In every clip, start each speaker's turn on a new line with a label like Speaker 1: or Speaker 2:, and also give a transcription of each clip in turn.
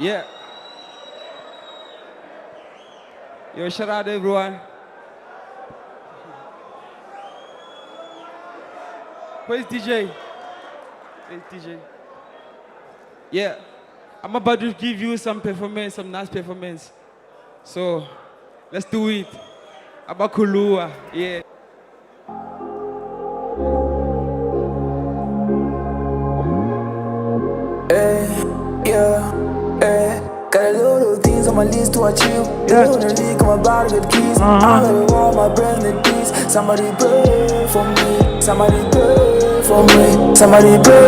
Speaker 1: Yeah. Yo, shout out everyone. Where's DJ? Where's DJ? Yeah. I'm about to give you some performance, some nice performance. So, let's do it. Abakulua, yeah.
Speaker 2: Got a lot of things on my list to achieve. Doing a leak on my body with keys. I gotta roll my brand new keys. Somebody pray for me. Somebody pray for me. Somebody pray.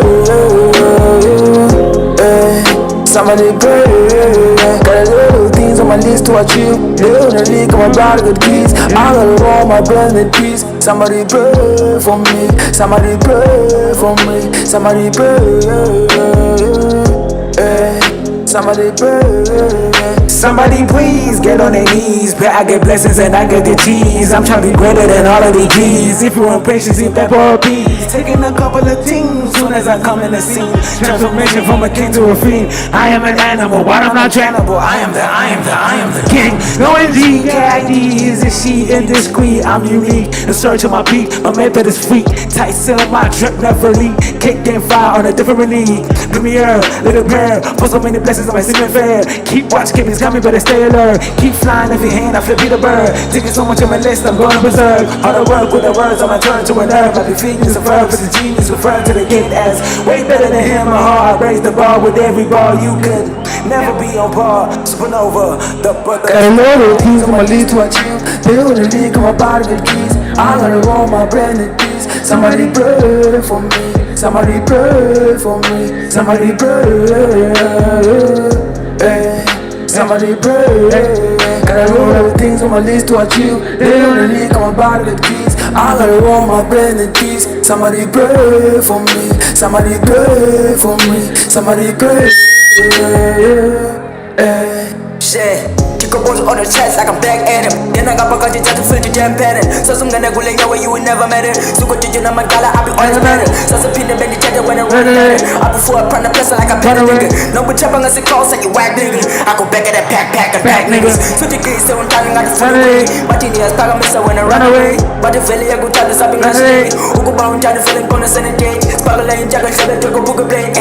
Speaker 2: Somebody pray. Got a lot of things on my list to achieve. Doing a leak on my body with keys. I gotta roll my brand new keys. Somebody pray for me. Somebody pray for me. Somebody pray. Somebody pray.
Speaker 3: Somebody please get on their knees. Pray I get blessings and I get the cheese. I'm trying to be greater than all of these G's. If you want patience, eat pepper or peas. Taking a couple of things soon as I come in the scene. Transformation from a king to a fiend. I am an animal, why I'm not trainable. I am the king. No NG, KID is a she indiscreet. I'm unique, in search of my peak. My method is freak. Tight seal my drip never leak. Kick game fire on a different league. Premiere, little pair. For so many blessings on my secret fair. Keep watch, keep coming, better stay alert. Keep flying every hand, I flip the bird. Taking so much on my list, I'm going berserk. Hard to work with the words, I'ma turn to a nerve. I be feeding this a verb, it's a genius referring to the gift as way better than him or her. I raise the bar with every ball you could never be on par. Supernova, the brother.
Speaker 2: Got a lot of things on my list to achieve. Building a league on my body with keys. I gotta roll my brand new keys. Somebody pray for me. Somebody pray for me. Somebody pray. Somebody pray. Got a lot of things on my list to achieve. They on the leak on my body with keys. I gotta roll my brand new keys. Somebody pray for me. Somebody pray for me. Somebody pray.
Speaker 4: Shit. Kick up on the chest like I'm back at him. Then I got back just to feel the jam pattern. So some gonna go like where you would never met it. So go to you know my gala, I be always better. So some pin the bendy cheddar when I'm running at it. I prefer a prana pressure like a penny nigga. No but chop on the calls like you whack nigga. I go back at that pack and back niggas. So the case so I'm telling I the full away. But in the ass I miss when I run away. But the valley I go tell us I've been straight. Who go bound trying to feel gonna send a date. Sparkle lane jack and shut it to go book a blade.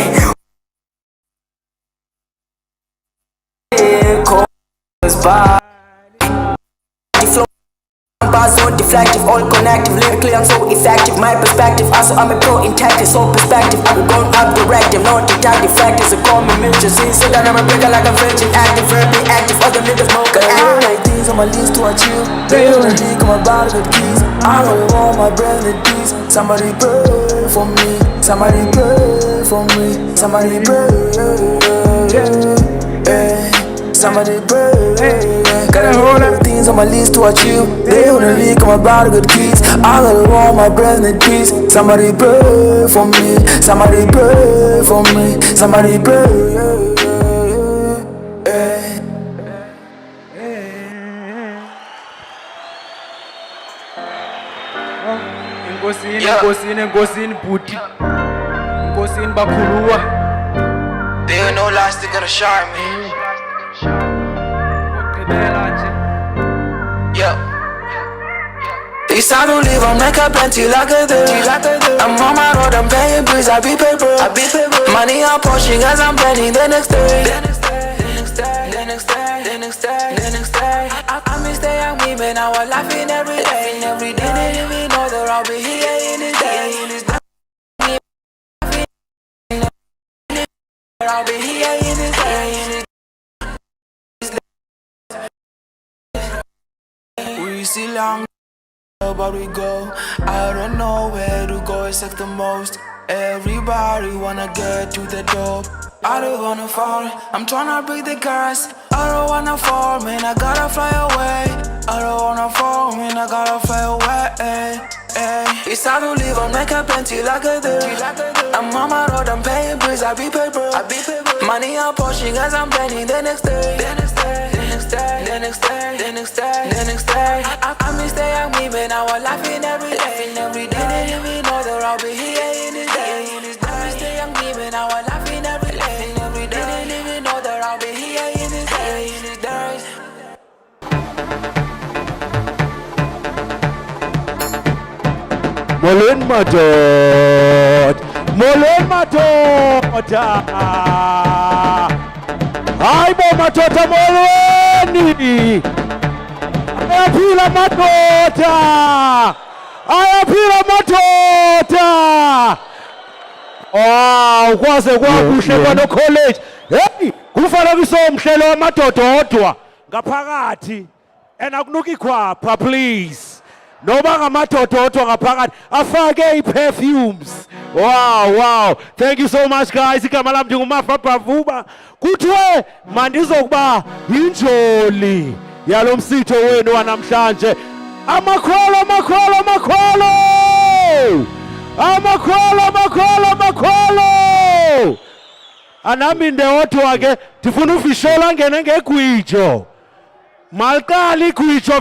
Speaker 4: Bars so deflective, all connective, lyrically I'm so effective. My perspective, also I'm a pro in tactics, so perspective. I'm going up directive, not detective factors. So call me Mitchell, see, so that I'm a breaker like a virgin, active, verbally active. All the niggas know
Speaker 2: got all like things on my list to achieve. They on the league on my body with keys. I gotta roll my brand new keys. Somebody pray for me. Somebody pray for me. Somebody pray. Somebody pray. Got a whole lot of things on my list to achieve. They on the leak on my body with keys. I gotta roll my brand new keys. Somebody pray for me. Somebody pray for me. Somebody pray.
Speaker 1: Ngosini Buti. Ngosini Bakulua.
Speaker 4: They ain't no lies, they gonna shine me. Yeah.
Speaker 2: This I don't live, I'm like a plenty like a day. I'm on my road, I'm paying bills, I be paper. Money I'm pushing as I'm planning the next day. I miss the young women, now I'm laughing every day. They didn't even know that I'll be here in this day. I'll be here in this day. We still long, but we go. I don't know where to go except the most. Everybody wanna get to the door. I don't wanna fall, I'm tryna break the curse. I don't wanna fall, man, I gotta fly away. I don't wanna fall, man, I gotta fly away. It's time to live, I'm like a plenty like a day. I'm on my road, I'm paying bills, I be paper. Money I'm pushing as I'm planning the next day. I miss the young women, now I'm laughing every day. They didn't even know that I'll be here in this day. I miss the young women, now I'm laughing every day. They didn't even know that I'll be here.
Speaker 5: Molweni madoda. Hayi bo madoda molweni. Ayaphila madoda. Wow, kwaze kwakuhle kwano college. Hey, kumfanekiso omhlelo wamadoda odwa ngaphakathi. Akunuki khwapha please. Noba ngamadoda odwa ngaphakathi afake i-perfumes. Wow. Thank you so much guys. Igama lami ndinguMafa Bhavuba. Kuthiwe mandizokuba yinjoli yalo msitho wenu wanamhlanje. Amakholo. Anami ndewodwa ke ndifuna uvisholo angene ngegwijo. Maliqala igwijo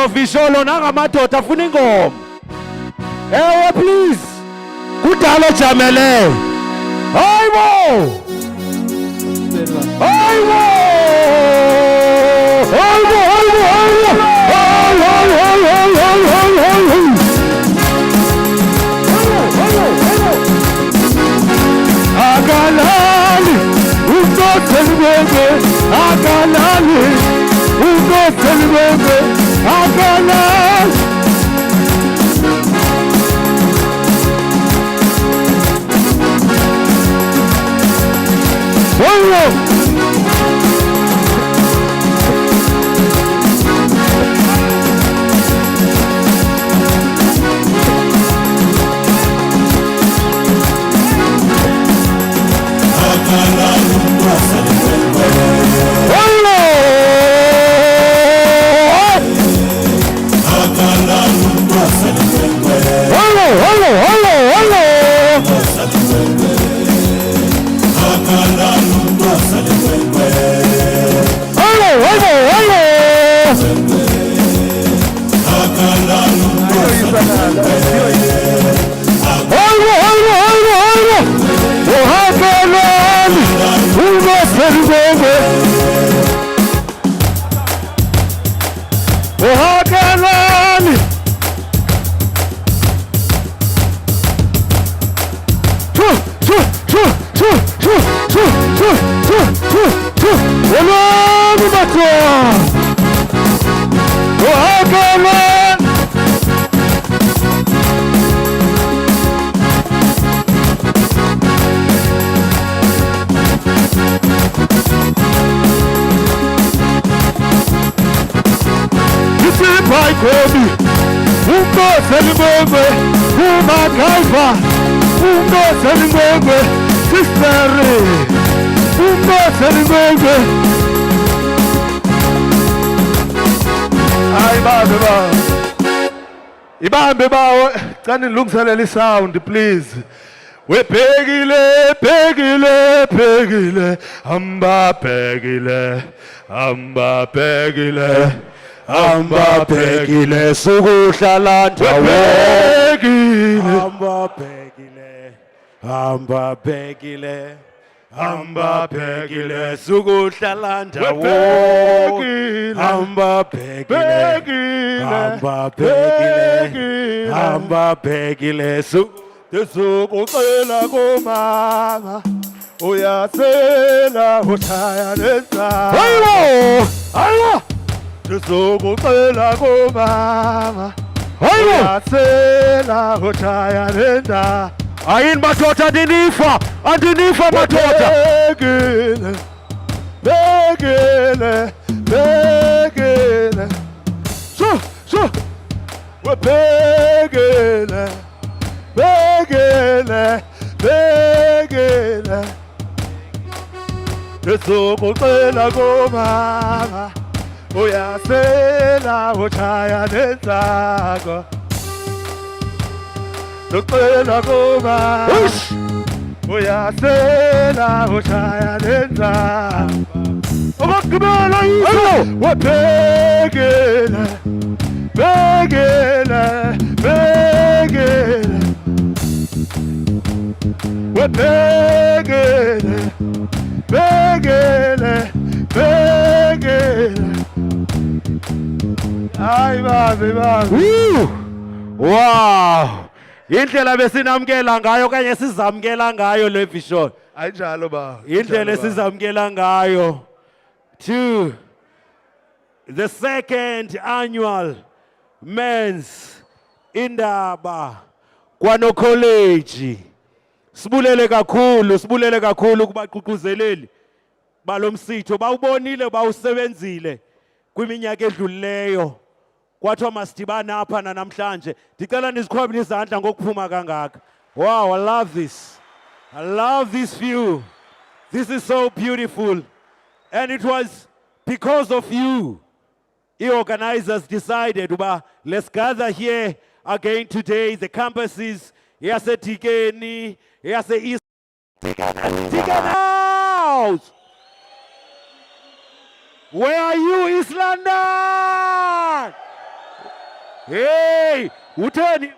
Speaker 5: visholo nangamadoda afuna ingoma. Ewe please. Kudala jamele. Hayibo. Akalali unotelibenge. Ibambe bawo, cani nilungiselele sound please. Webhekile, hamba bhekile, sukuhlala ndawonye. Hamba bhekile, sukuhlala ndawonye. Hamba bhekile, Ndisukucela kumama uyasela ushaya neza. Hayibo. Ndisukucela kumama uyasela ushaya neza. Ayini madoda andinifa madoda. Begele. So. Begele. Ndisukucela kumama uyasela ushaya nenzako. Ndisukucela kumama uyasela ushaya nenzako. Okugqibela yiso wabhekele. Hayi babe babe. Wow. Indlela besinamkela ngayo kanye sizamkela ngayo le vision.
Speaker 6: Ayinjalo ba.
Speaker 5: Indlela sizamkela ngayo. To the second annual men's Indaba kwano college. Sibulele kakhulu kubaqhuquzeleli balomsitho bawubonile bawusebenzile kwiminyaka edlulileyo. Kwathiwa masidibane apha namhlanje. Ndicela nizikhwabile izandla ngokuphuma kangaka. Wow, I love this. I love this view. This is so beautiful. And it was because of you. The organizers decided, let's gather here again today. The campuses, here's a Tikeni, here's a East Tiken House. Where are you, East London? Hey, Uteni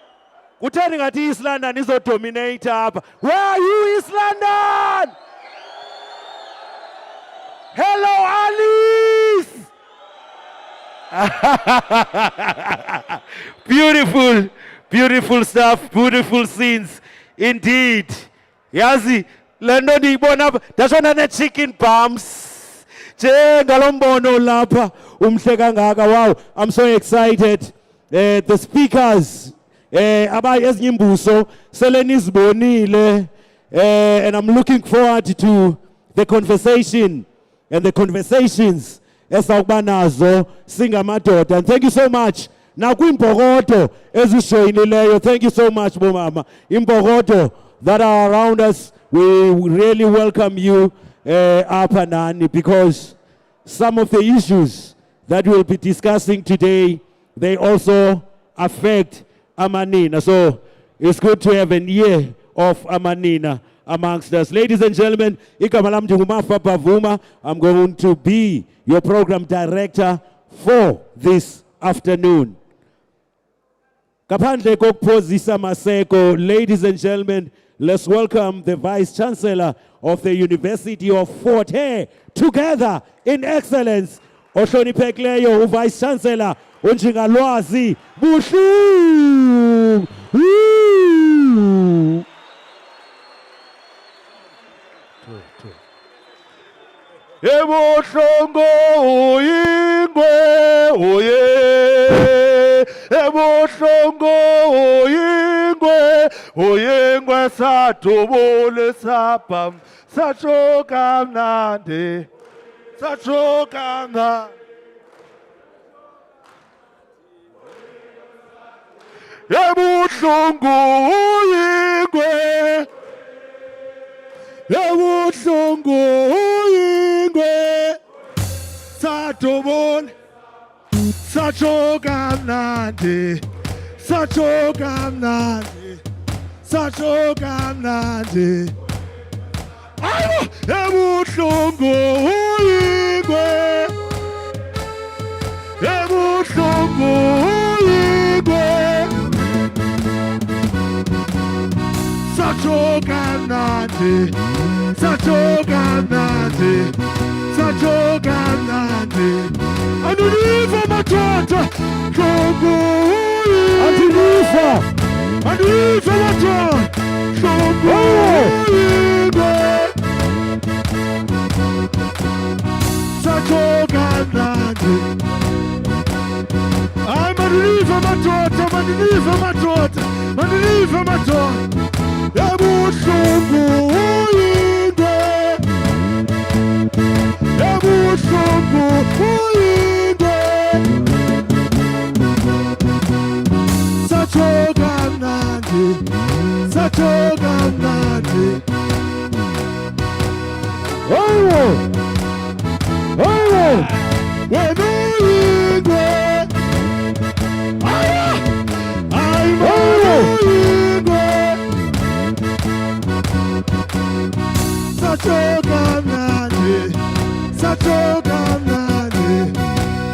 Speaker 5: ngati East London is a dominator up. Where are you, East London? Hello, Alice. Beautiful stuff, beautiful scenes. Indeed. Yazi, lendo ndiyibona ndashona ne-chicken bumps. Njengalombono lapha umhle kangaka. Wow, I'm so excited. The speakers ezinye imbuso sele nizibonile, and I'm looking forward to the conversation and the conversations esawuba nazo singamadoda. And thank you so much nakwimbokodo ezishoyinileyo. Thank you so much bomama imbokodo that are around us. We really welcome you apha nani, because some of the issues that we'll be discussing today, they also affect Amanina. So it's good to have an ear of Amanina amongst us. Ladies and gentlemen, I'm going to be your program director for this afternoon. Kapandle kokuphozisa maseko. Ladies and gentlemen, let's welcome the Vice Chancellor of the University of Fort Hare, together in excellence. Ohloniphekleyo uVice Chancellor uNjingalwazi Buhlungu. Ebuhlungu uyingwe oye, ebuhlungu uyingwe sadubule sapha sachoka mnandi. Sachokana ebuhlungu uyingwe, ebuhlungu uyingwe sadubule sachoka mnandi, sachoka mnandi, sachoka mnandi. Ebuhlungu uyingwe, ebuhlungu uyingwe sachoka mnandi, sachoka mnandi, sachoka mnandi. Andiliva madoda hlungu uyingwe, andiliva madoda hlungu uyingwe sachoka mnandi. Mandiliva madoda ebuhlungu uyingwe, ebuhlungu uyingwe sachoka mnandi, sachoka mnandi. Wena uyingwe, uyingwe sachoka mnandi, sachoka mnandi,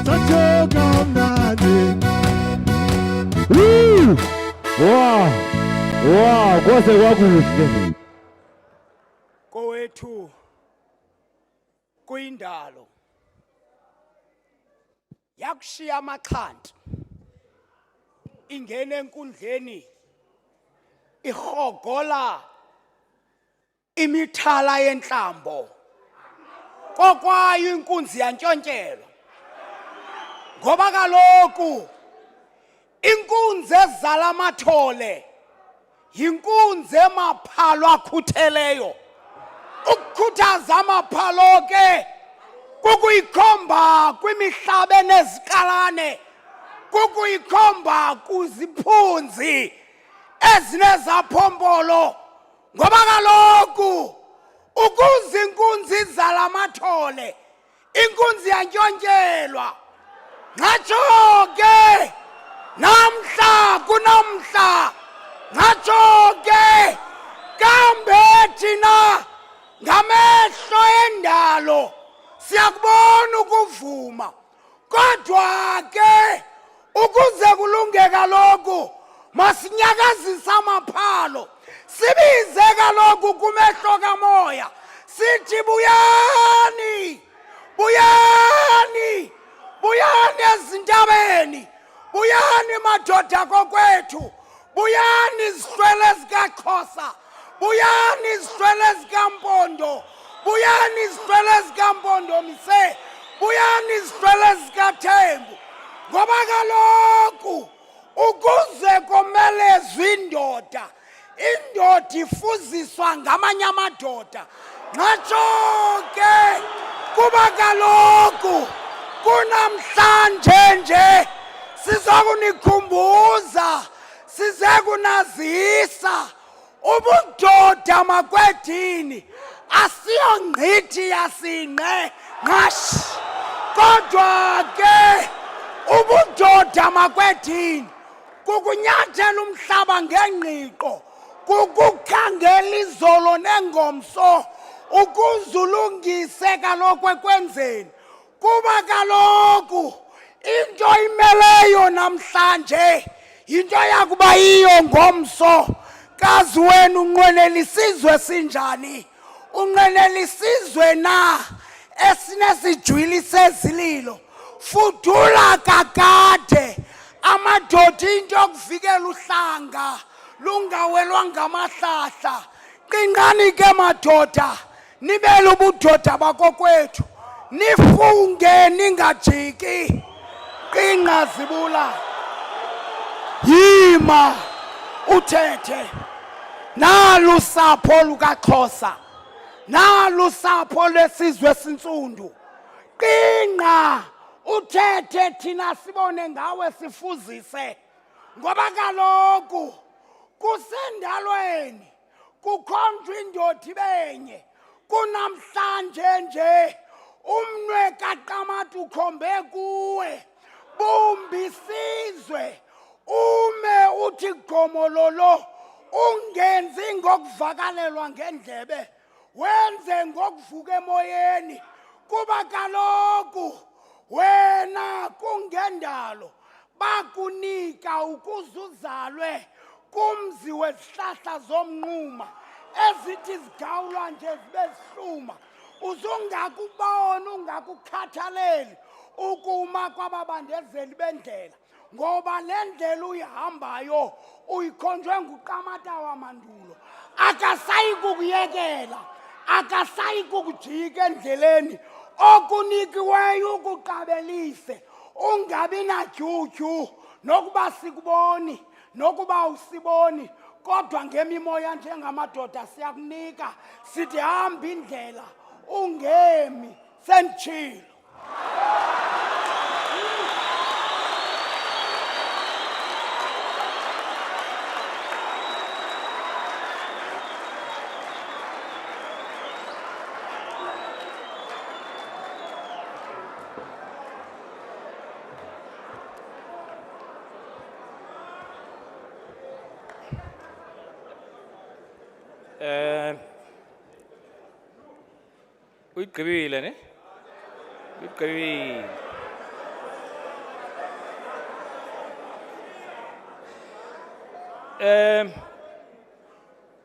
Speaker 5: sachoka mnandi. Wow, kwase kwakuhle.
Speaker 7: Kowethu kuyindalo
Speaker 6: yakushiya amaxhanti ingene enkundleni ihogola imithala yenhlambo kokwayo inkunzi yantshontshelwa ngoba kaloku inkunzi ezala amathole yinkunzi emaphalo akhutheleyo ukukhuthaza amaphalo ke kukuyikhomba kwimihlaba enezikalane kukuyikhomba kuziphunzi ezinezaphombolo ngoba kaloku ukuze inkunzi izala amathole inkunzi yantyontyelwa ngatsho ke namhla kunamhla ngatsho ke kambe thina ngamehlo endalo siyakubona ukuvuma kodwa ke ukuze kulunge kaloku masinyakazisa amaphalo sibize kaloku kumehlo kamoya sithi buyani buyani buyani ezintabeni buyani madoda kokwethu buyani izihlwele zikaXhosa buyani izihlwele zikampondo buyani izihlwele zikampondomise buyani izihlwele zikaThembu ngoba kaloku ukuze komelezwe indoda ifuziswa ngamanye amadoda ngatsho ke kuba kaloku kunamhlanje nje sizokunikhumbuza size kunazisa ubudoda makwedini asiyongqithi yasingqe ngash kodwa ke ubudoda makwedini kukunyathela umhlaba ngengqiqo kukukhangela izolo nengomso ukuzulungise kaloku ekwenzeni kuba kaloku into imeleyo namhlanje into yakuba yiyo ngomso kazi wena unqwenela isizwe sinjani unqwenela isizwe na esinesijwili sezililo fudula kakade amadoda into yokuvikela uhlanga lungawelwa ngamahlahla qinqani ke madoda nibele ubudoda bakokwethu nifunge ningajiki qinqa zibula yima uthethe nalu sapho lukaXhosa nalu sapho lesizwe sintsundu qinqa uthethe thina sibone ngawe sifuzise ngoba kaloku kusendalweni kukhonjwa indoda ibenye kunamhlanje nje umnwe kaQamata ukhombe kuwe bumbi isizwe ume uthi gomololo ungenzi ngokuvakalelwa ngendlebe wenze ngokuvuka emoyeni kuba kaloku wena kungendalo bakunika ukuzuzalwe kumzi wezihlahla zomnquma ezithi zigawulwa nje zibe zihluma uzungakubona ungakukhathaleli ukuma kwababandezeli bendlela ngoba le ndlela uyihambayo uyikhonjwe nguQamata wamandulo akasayi kukuyekela akasayi kukujika endleleni okunikiweyo ukuqabelise ungabi nadyudyu nokuba sikuboni nokuba usiboni kodwa ngemimoya njengamadoda siyakunika sithi hamba indlela ungemi senditshilo
Speaker 7: uyigqibile ne uyigqibile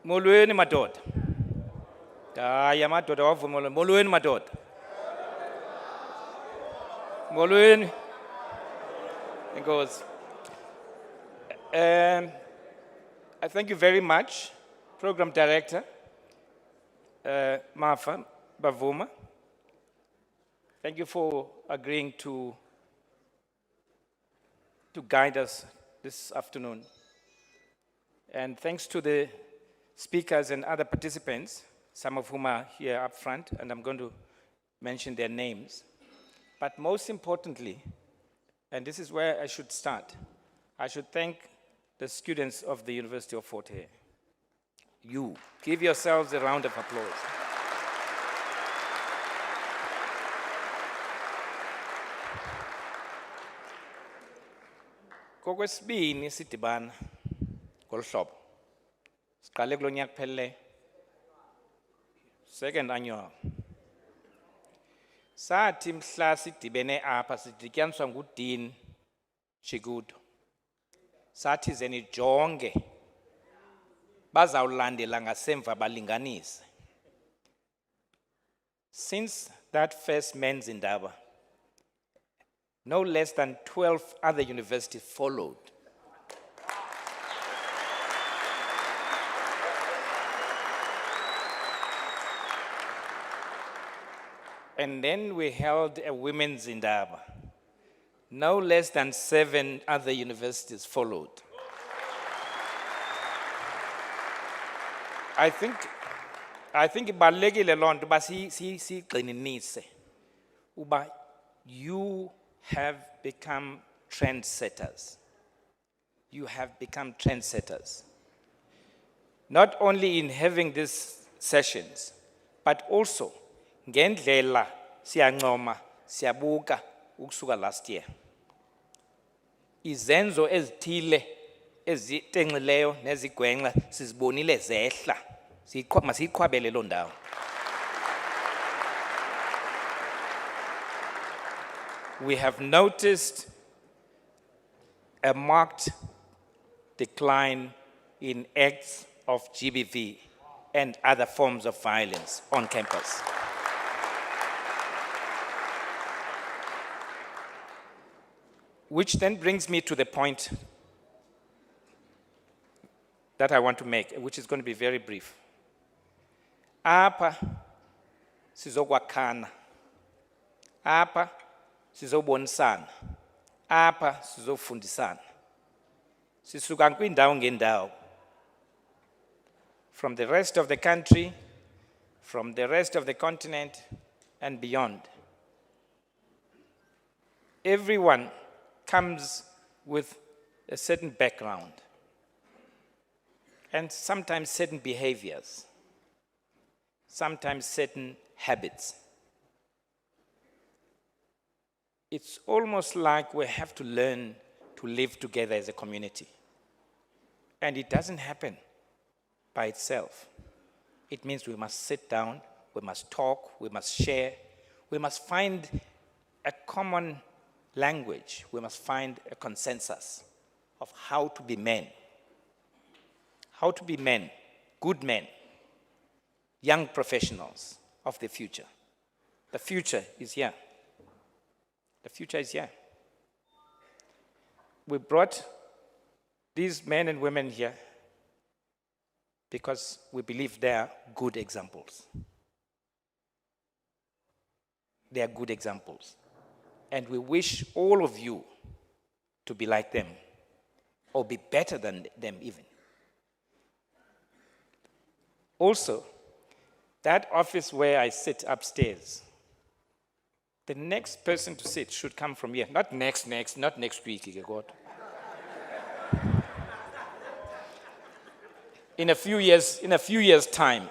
Speaker 7: molweni madoda hayi amadoda wavuma molweni madoda molweni Because I thank you very much, Program Director Martha Bavuma. Thank you for agreeing to guide us this afternoon. And thanks to the speakers and other participants, some of whom are here up front, and I'm going to mention their names. But most importantly, and this is where I should start, I should thank the students of the University of Fort Hare. You, give yourselves a round of applause. Kokwesibini sidibana ngolhlobo. Siqale kulo nyaka kuphele second annual. Sathi mhla sidibene apha sidityaniswa nguDean Chikuto. Sathi zenijonge bazawulandela ngasemva balinganise. Since that first men's Indaba, no less than 12 other universities followed. And then we held a women's Indaba. No less than 7 other universities followed. I think ibalulekile lonto uba sigxininise uba you have become trendsetters. You have become trendsetters. Not only in having these sessions, but also ngendlela siyancoma siyabuka ukusuka last year. Izenzo ezithile ezitenxileyo nezigwenxa sizibonile zehla. Masiyiqhwabele lo ndawo. We have noticed a marked decline in acts of GBV and other forms of violence on campus. Which then brings me to the point that I want to make, which is going to be very brief. Apa sizokwakhana. Apa sizobonisana. Apa sizofundisana. Sisuka kwindawo ngendawo. From the rest of the country, from the rest of the continent, and beyond. Everyone comes with a certain background and sometimes certain behaviors, sometimes certain habits. It's almost like we have to learn to live together as a community. And it doesn't happen by itself. It means we must sit down, we must talk, we must share, we must find a common language, we must find a consensus of how to be men. How to be men, good men, young professionals of the future. The future is here. The future is here. We brought these men and women here because we believe they are good examples. They are good examples. And we wish all of you to be like them, or be better than them even. Also, that office where I sit upstairs, the next person to sit should come from here. Not next, not next week, God. In a few years' time.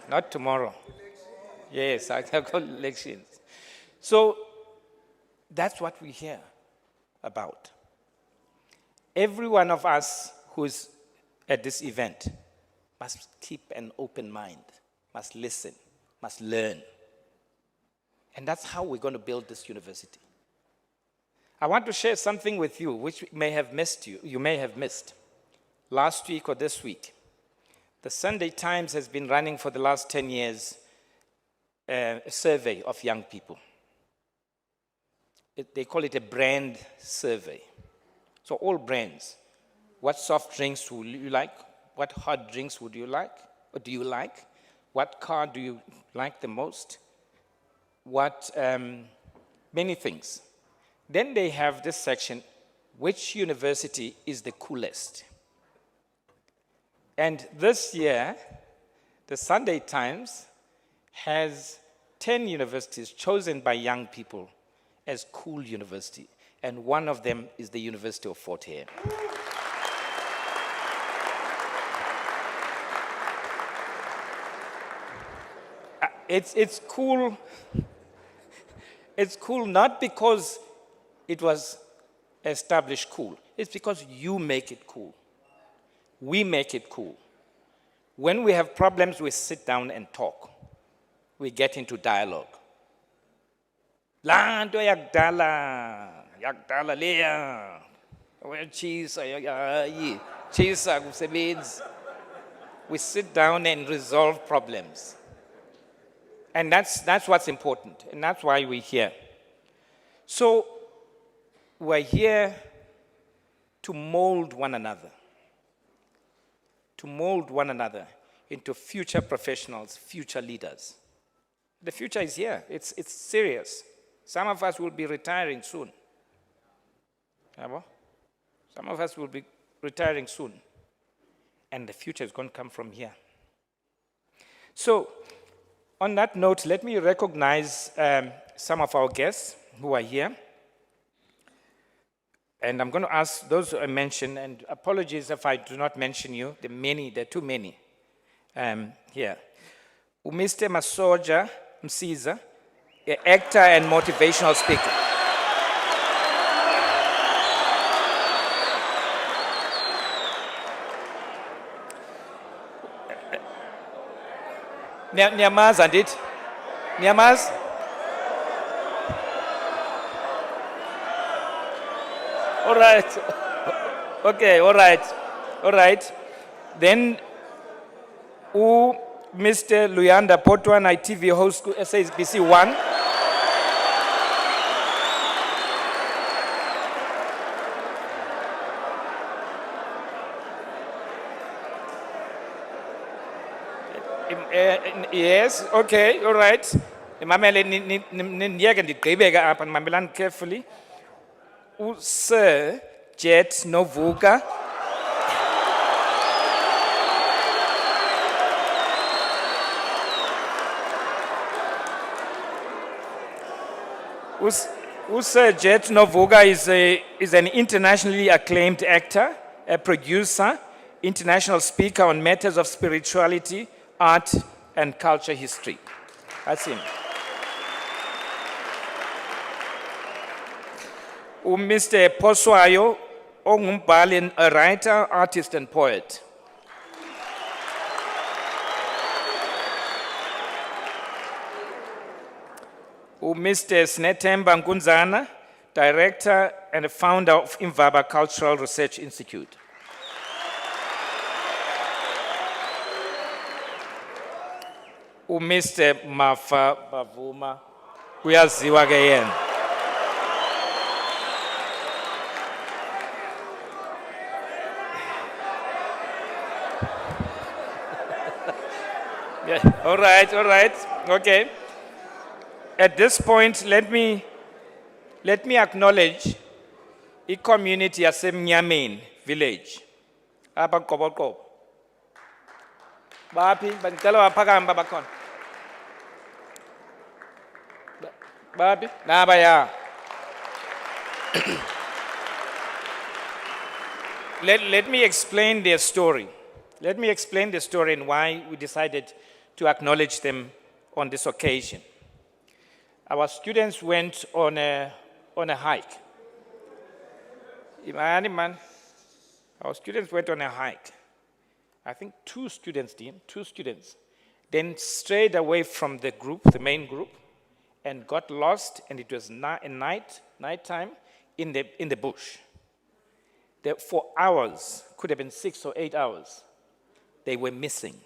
Speaker 7: Not tomorrow. Yes, I have got elections. So that's what we hear about. Every one of us who's at this event must keep an open mind, must listen, must learn. And that's how we're going to build this university. I want to share something with you which you may have missed. Last week or this week, The Sunday Times has been running for the last 10 years a survey of young people. They call it a brand survey. So all brands. What soft drinks would you like? What hot drinks would you like? Or do you like? What car do you like the most? What, many things. Then they have this section, which university is the coolest? And this year, the Sunday Times has 10 universities chosen by young people as cool university. And one of them is the University of Fort Hare. It's cool. It's cool not because it was established cool. It's because you make it cool. We make it cool. When we have problems, we sit down and talk. We get into dialogue. La nto yakudala leya. Chisa kusebenzi. We sit down and resolve problems. And that's what's important, and that's why we're here. So we're here to mold one another into future professionals, future leaders. The future is here. It's serious. Some of us will be retiring soon. Some of us will be retiring soon. And the future is going to come from here. So, on that note, let me recognize some of our guests who are here. And I'm going to ask those who I mentioned, and apologies if I do not mention you, there are too many here. Mr. Masoja Msiza, an actor and motivational speaker. Niyamazi andithi? Niyamazi? All right. Okay, all right. Then, Mr. Luyanda Potwana, ITV host, SABC 1. Yes, okay, all right. Mamele niyeke ndigqibeke apha, mamelani carefully. Sir Jet Novuka. Sir Jet Novuka is an internationally acclaimed actor, a producer, international speaker on matters of spirituality, art, and culture history. That's him. Mr. Poswayo Ongumbali, a writer, artist, and poet. Mr. Snetemba Ngunzana, director and founder of Indaba Cultural Research Institute. Mr. Mafa Bavuma, uyaziwa ke yena. Yeah, all right, okay. At this point, let me acknowledge the community yaseMnyameni village. Apha Qoboqobo. Baphi bandicela baphakame babakhona. Baphi? Nabaya. Let me explain their story. Let me explain the story and why we decided to acknowledge them on this occasion. Our students went on a hike. Our students went on a hike. I think two students, then strayed away from the group, the main group, and got lost, and it was nighttime in the bush. For hours, could have been 6 or 8 hours, they were missing.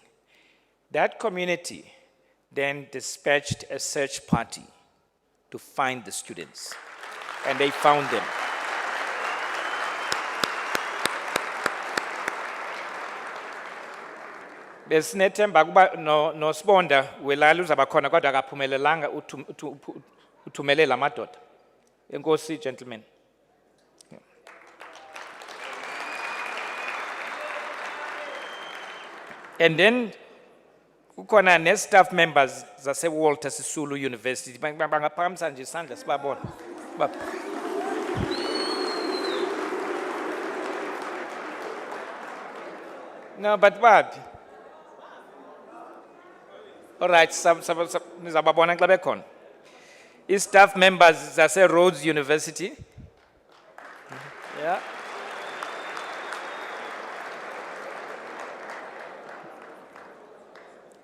Speaker 7: That community then dispatched a search party to find the students, and they found them. Besinethemba kuba no Sibonda welala uzaba khona kodwa akaphumelelanga uthumelela amadoda. Enkosi gentlemen. And then kukhona ne staff members zase Walter Sisulu University bangaphakamisa nje isandla sibabona. No, but what? All right, nizababona xa bekhona. Staff members zase Rhodes University. Yeah.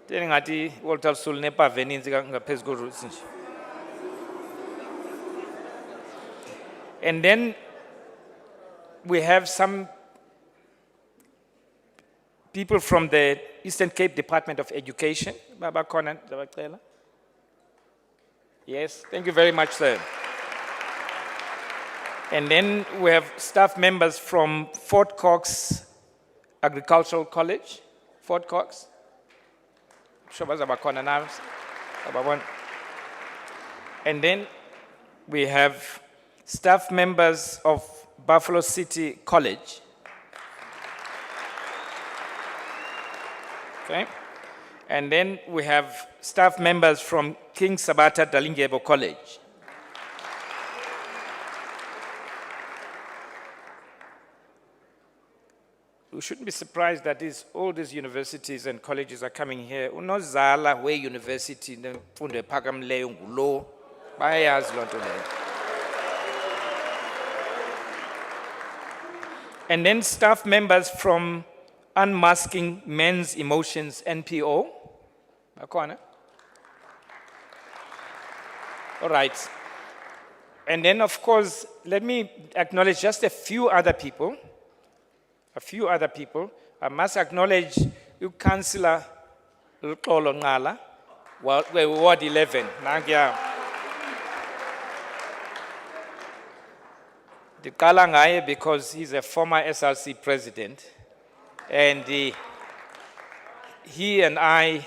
Speaker 7: Teni ngati Walter Sisulu nepave eninzi ngaphezu ko-roots nje. And then we have some people from the Eastern Cape Department of Education. Baba Conan, yes, thank you very much, sir. And then we have staff members from Fort Cox Agricultural College, Fort Cox. And then we have staff members of Buffalo City College. Okay. And then we have staff members from King Sabata Dalingebo College. We shouldn't be surprised that all these universities and colleges are coming here. Unozala we university nemfundo ephakamileyo ngulo bayayazi loo nto leyo. And then staff members from Unmasking Men's Emotions NPO. Bakona. All right. And then of course, let me acknowledge just a few other people. I must acknowledge you Councillor Luxolo Ngala, Ward 11. Ndiqala ngaye because he's a former SRC president, and he and I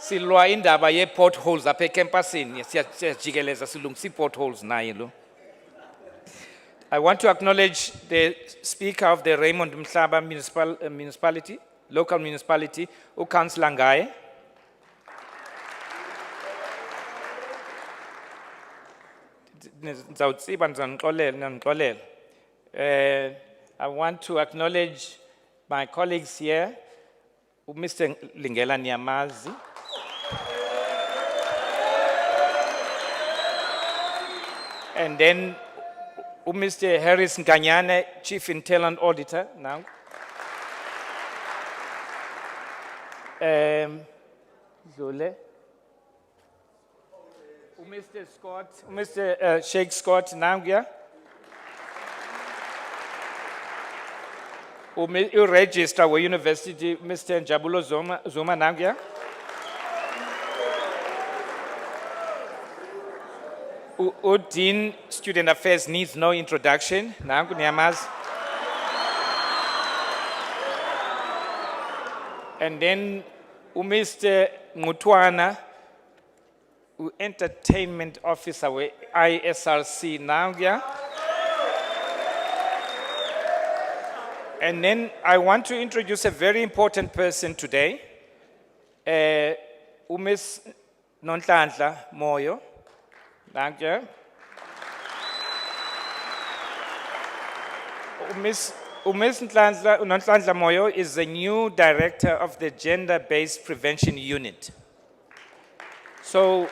Speaker 7: silwa indaba ye potholes apha ecampusini siyajikeleza silungisa potholes naye lo. I want to acknowledge the Speaker of the Raymond Mhlaba municipality, local municipality, uCouncillor Ngaye. I want to acknowledge my colleagues here, Mr. Lingela Nyamazi. And then Mr. Harris Nkanyane, Chief Internal Auditor now. Zule. Mr. Scott, Mr. Sheikh Scott Nangia. Register wa University, Mr. Njabulo Zuma Nangia. Dean Student Affairs needs no introduction. Nangu Nyamaz. And then Mr. Mutwana, Entertainment Officer with ISRC Nangia. And then I want to introduce a very important person today, Ms. Nonhlanhla Moyo. Thank you. Ms. Nonhlanhla Moyo is the new director of the Gender-Based Prevention Unit. So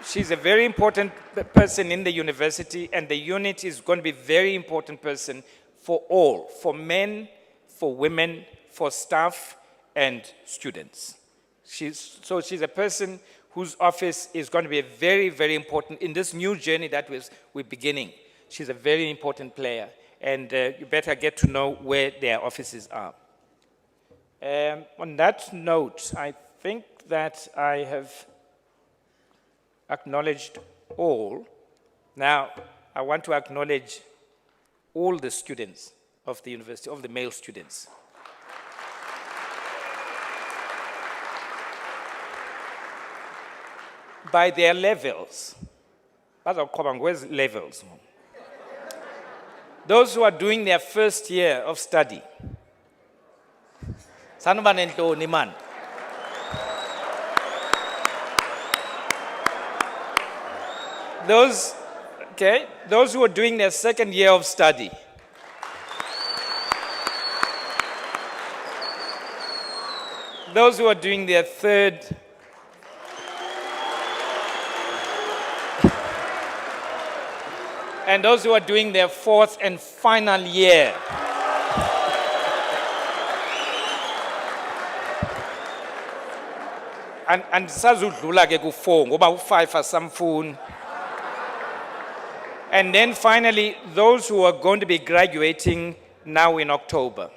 Speaker 7: she's a very important person in the university, and the unit is going to be a very important person for all, for men, for women, for staff, and students. She's a person whose office is going to be very, very important in this new journey that we're beginning. She's a very important player. and you better get to know where their offices are. On that note, I think that I have acknowledged all. Now, I want to acknowledge all the students of the university, all the male students. By their levels, where's levels? Those who are doing their first year of study. Those who are doing their second year of study. Those who are doing their third. And those who are doing their fourth and final year. And sazudlula ke ku-4 ngoba u-5 asamfuni. And then finally, those who are going to be graduating now in October.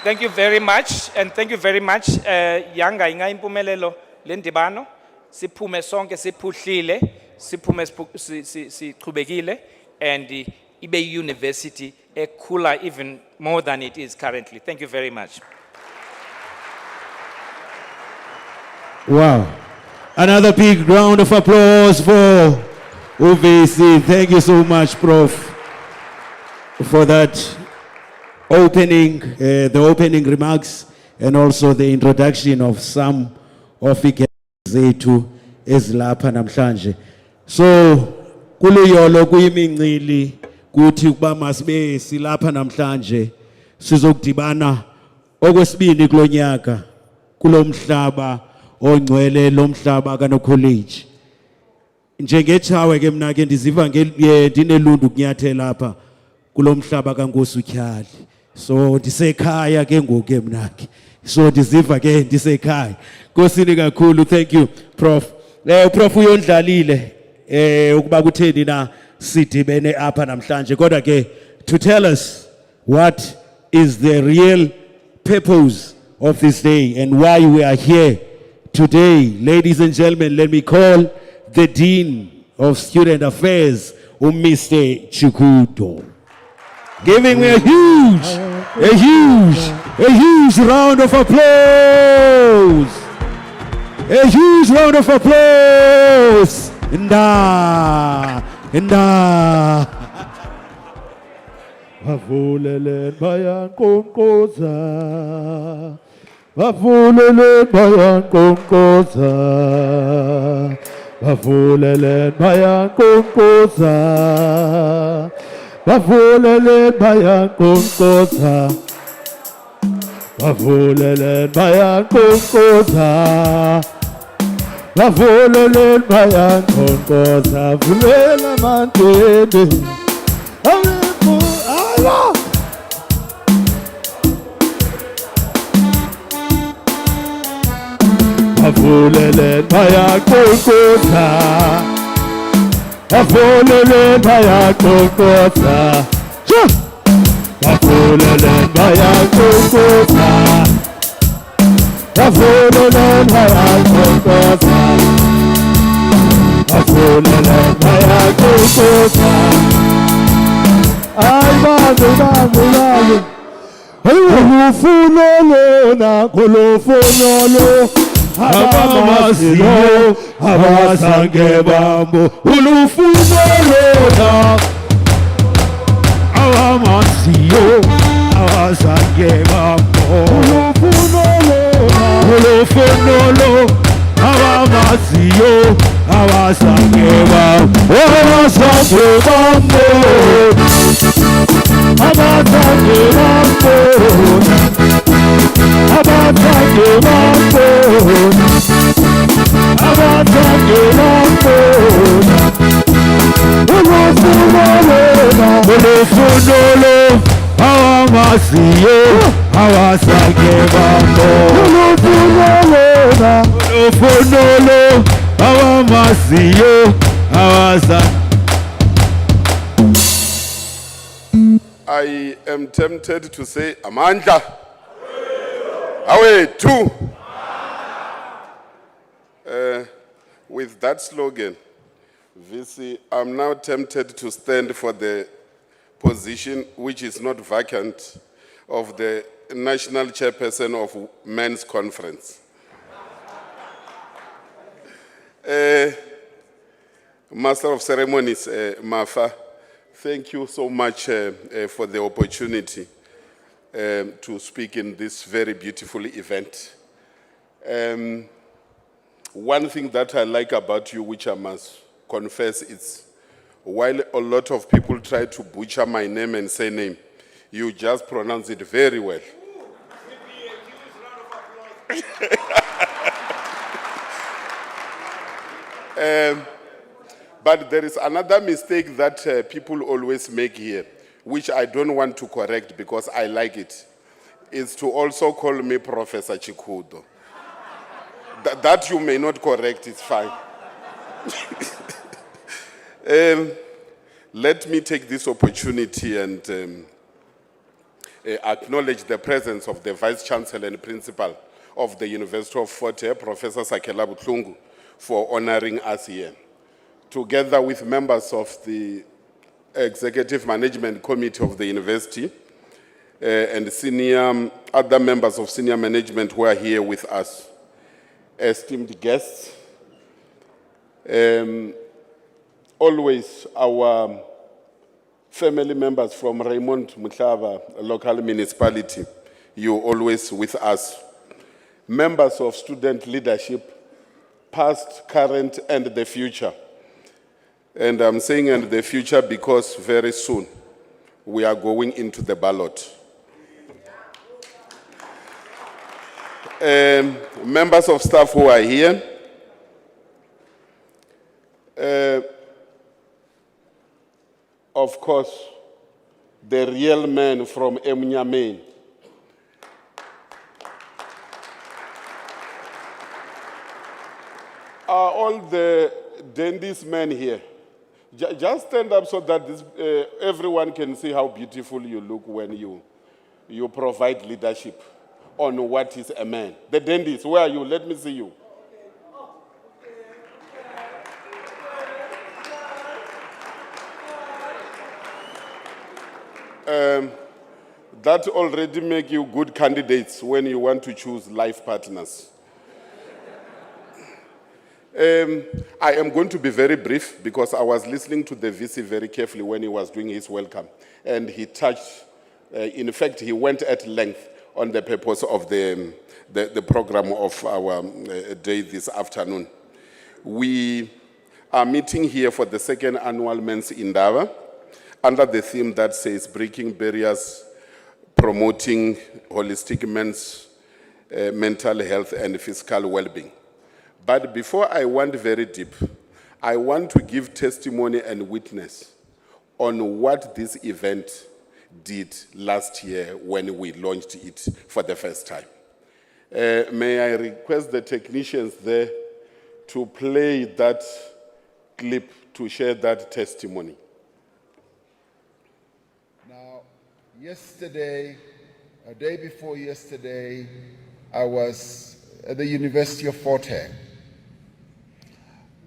Speaker 7: Thank you very much, and thank you very much. Yanga inga impumelelo lendibano, siphume sonke siphuhlile, siphume siqhubekile, and ibe university ekhula even more than it is currently. Thank you very much.
Speaker 5: Wow. Another big round of applause for UVC. Thank you so much, Prof, for that the opening remarks, and also the introduction of some of the zethu ezilapha namhlanje. So kuluyolo kuyimincili kuthi ukuba masibe silapha namhlanje sizokudibana okwesibini kulonyaka kulomhlaba ongcwele lomhlaba kanocollege. Njengechawe ke mina ke ndiziva ndinelundu kunyathela lapha kulomhlaba kaNkosi uTyhali. So ndisekhaya ke ngoku mina ke. So ndiziva ke ndisekhaya. Nkosini kakhulu. Thank you Prof. Prof uyondlalile ukuba kutheni na sidibene apha namhlanje kodwa ke to tell us what is the real purpose of this day and why we are here today. Ladies and gentlemen, let me call the Dean of Student Affairs, Mr. Chikudo. Giving me a huge round of applause. A huge round of applause. Bavulele bayan konkoza. Bavulele bayan konkoza. Bavulele bayan konkoza. Bavulele bayan konkoza. Bavulele bayan konkoza. Bavulele bayan konkoza. Vulela mantende. Allah. Bavulele bayan konkoza. Bavulele bayan konkoza. Bavulele bayan konkoza. Bavulele bayan konkoza. Bavulele bayan konkoza. Ay babu. Ulufunolo na kulufunolo. Abamasiyo, abasange bambo. Ulufunolo na abamasiyo, abasange bambo. Ulufunolo, abamasiyo, abasange bambo. Abasange bambo. Abasange bambo. Abasange bambo. Abasange bambo. Ulufunolo, abamasiyo, abasange bambo. Ulufunolo, abamasiyo, abasange
Speaker 8: I am tempted to say, Amandla. Away, two. With that slogan, VC, I'm now tempted to stand for the position, which is not vacant, of the national chairperson of Men's Conference. Master of Ceremonies, Mafa, thank you so much for the opportunity to speak in this very beautiful event. One thing that I like about you, which I must confess, is while a lot of people try to butcher my name and say name, you just pronounce it very well. But there is another mistake that people always make here, which I don't want to correct because I like it, is to also call me Professor Chikudo. That you may not correct, it's fine. Let me take this opportunity and acknowledge the presence of the Vice Chancellor and Principal of the University of Fort Hare, Professor Sakela Butlungu, for honoring us here. Together with members of the Executive Management Committee of the university and other members of senior management who are here with us. Esteemed guests, always our family members from Raymond Mutlava local municipality, you always with us. Members of student leadership, past, current, and the future. And I'm saying and the future because very soon we are going into the ballot. Members of staff who are here, of course, the real man from Emnyameni. Are all the dandies men here? Just stand up so that everyone can see how beautiful you look when you provide leadership on what is a man. The dandies, where are you? Let me see you. That already make you good candidates when you want to choose life partners. I am going to be very brief because I was listening to the VC very carefully when he was doing his welcome. And he touched, in fact, he went at length on the purpose of the program of our day this afternoon. We are meeting here for the second annual Men's Indaba under the theme that says breaking barriers, promoting holistic men's mental health and physical well-being. But before I went very deep, I want to give testimony and witness on what this event did last year when we launched it for the first time. May I request the technicians there to play that clip to share that testimony.
Speaker 9: Now, yesterday, a day before yesterday, I was at the University of Fort Hare.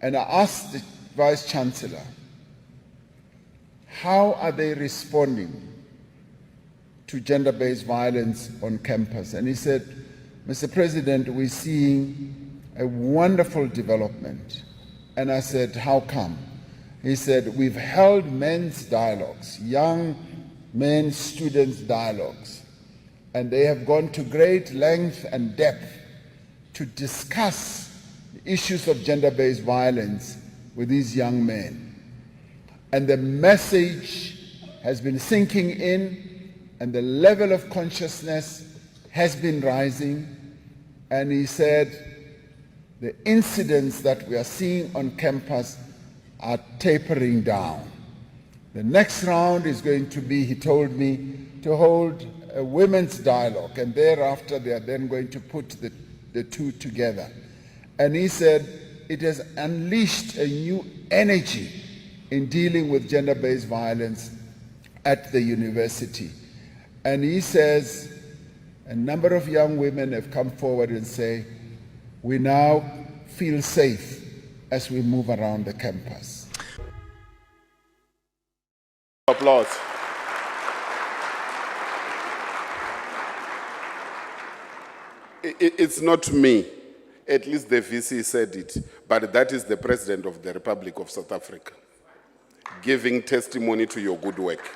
Speaker 9: And I asked the Vice Chancellor, how are they responding to gender-based violence on campus? And he said, Mr. President, we're seeing a wonderful development. And I said, how come? He said, we've held men's dialogues, young men students dialogues, and they have gone to great length and depth to discuss issues of gender-based violence with these young men. And the message has been sinking in, and the level of consciousness has been rising. And he said, the incidents that we are seeing on campus are tapering down. The next round is going to be, he told me, to hold a women's dialogue, and thereafter they are then going to put the two together. And he said, it has unleashed a new energy in dealing with gender-based violence at the university. And he says, a number of young women have come forward and say, we now feel safe as we move around the campus.
Speaker 8: Applause. It's not me, at least the VC said it, but that is the President of the Republic of South Africa giving testimony to your good work.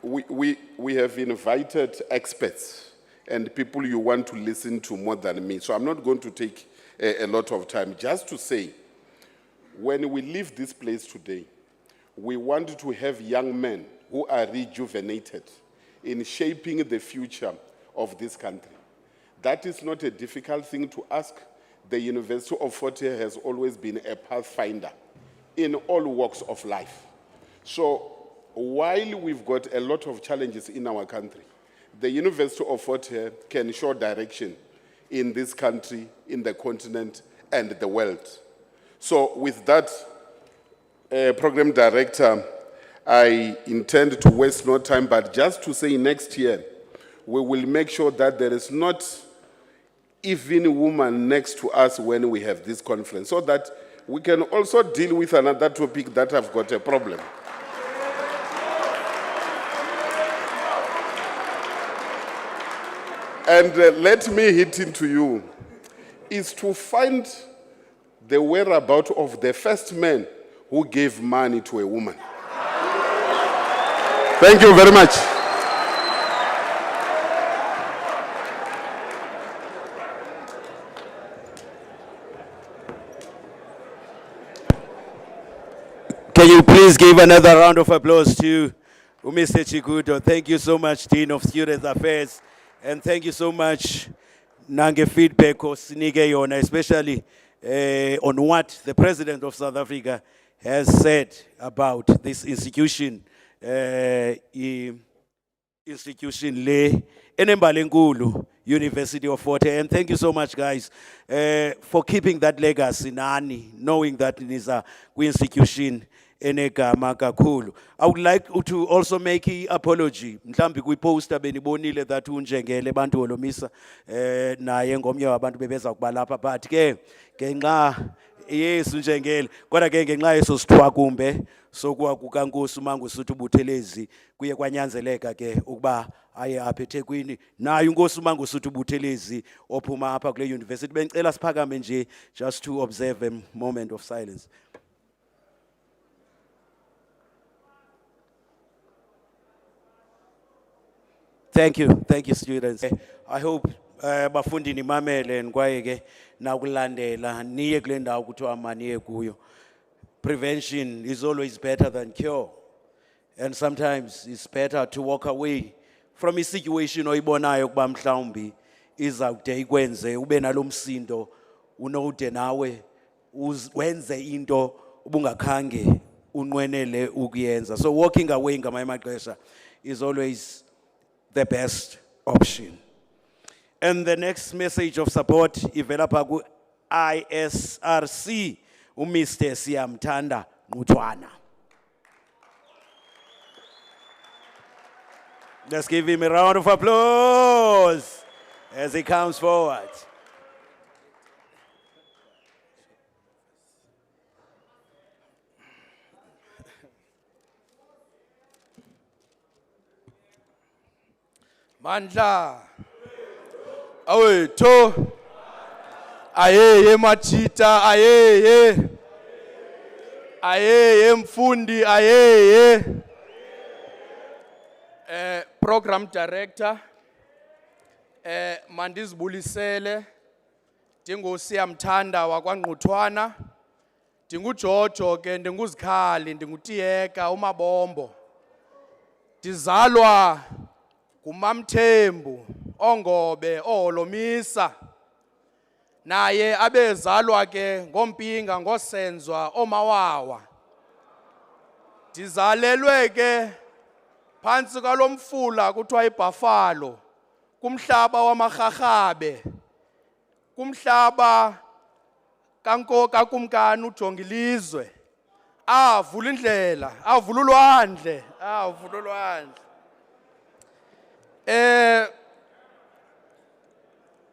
Speaker 8: We have invited experts and people you want to listen to more than me, so I'm not going to take a lot of time. Just to say, when we leave this place today, we want to have young men who are rejuvenated in shaping the future of this country. That is not a difficult thing to ask. The University of Fort Hare has always been a pathfinder in all walks of life. So while we've got a lot of challenges in our country, the University of Fort Hare can show direction in this country, in the continent, and the world. So with that, Program Director, I intend to waste no time, but just to say next year, we will make sure that there is not even a woman next to us when we have this conference, so that we can also deal with another topic that have got a problem. And let me hit into you, is to find the whereabouts of the first man who gave money to a woman. Thank you very much.
Speaker 5: Can you please give another round of applause to Mr. Chikuto? Thank you so much, Dean of Student Affairs. And thank you so much, Nange feedback, especially on what the President of South Africa has said about this institution, Enembalengulu University of Fort Hare. And thank you so much, guys, for keeping that legacy, Nani, knowing that it is a institution. I would like to also make an apology. Mhlambi kwi-poster benibonile that unjengele bantu olomisa naye ngomnye wabantu bebeza kuba lapha, but ke ngenxa yes unjengele kodwa ke ngenxa yeso sithwa kumbe sokuwa kukaNkosi uMangosuthu Buthelezi kuye kwanyanzeleka ke ukuba aye apha eThekwini naye uNkosi uMangosuthu Buthelezi ophuma apha kule university. Bengicela siphakame nje just to observe a moment of silence. Thank you, students. I hope bafundi nimamele kwaye ke nakulandela niye kule ndawo kuthiwa maniye kuyo. Prevention is always better than cure, and sometimes it's better to walk away from a situation oyibonayo kuba mhlawumbi izawude ikwenze ube nalomsindo unode nawe wenze into ubungakhange unqwenele ukuyenza. So walking away ngamanye amaxesha is always the best option. And the next message of support ivela pha ku ISRC uMr Siyamthanda Ngutshwana. Let's give him a round of applause as he comes forward.
Speaker 1: Mandla. Awetho. Ayeye Machita, ayeye. Ayeye Mfundi, ayeye. Program Director. Mandizibulisele. Ndingusiyamthanda wakwaNgquthwana. NdinguJojo ke ndinguZikhali, ndingutiyeka uMabombo. Ndizalwa kuMamthembu Ongobe oholomisa, naye abezalwa ke ngoMpinga ngoSenzwa oMawawa. Ndizalelwe ke phantsi kwalomfula kuthiwa iBuffalo, kumhlaba wamaRharhabe, kumhlaba kaKumkani uJongilizwe,
Speaker 10: avula indlela, avula ulwandle, avula ulwandle.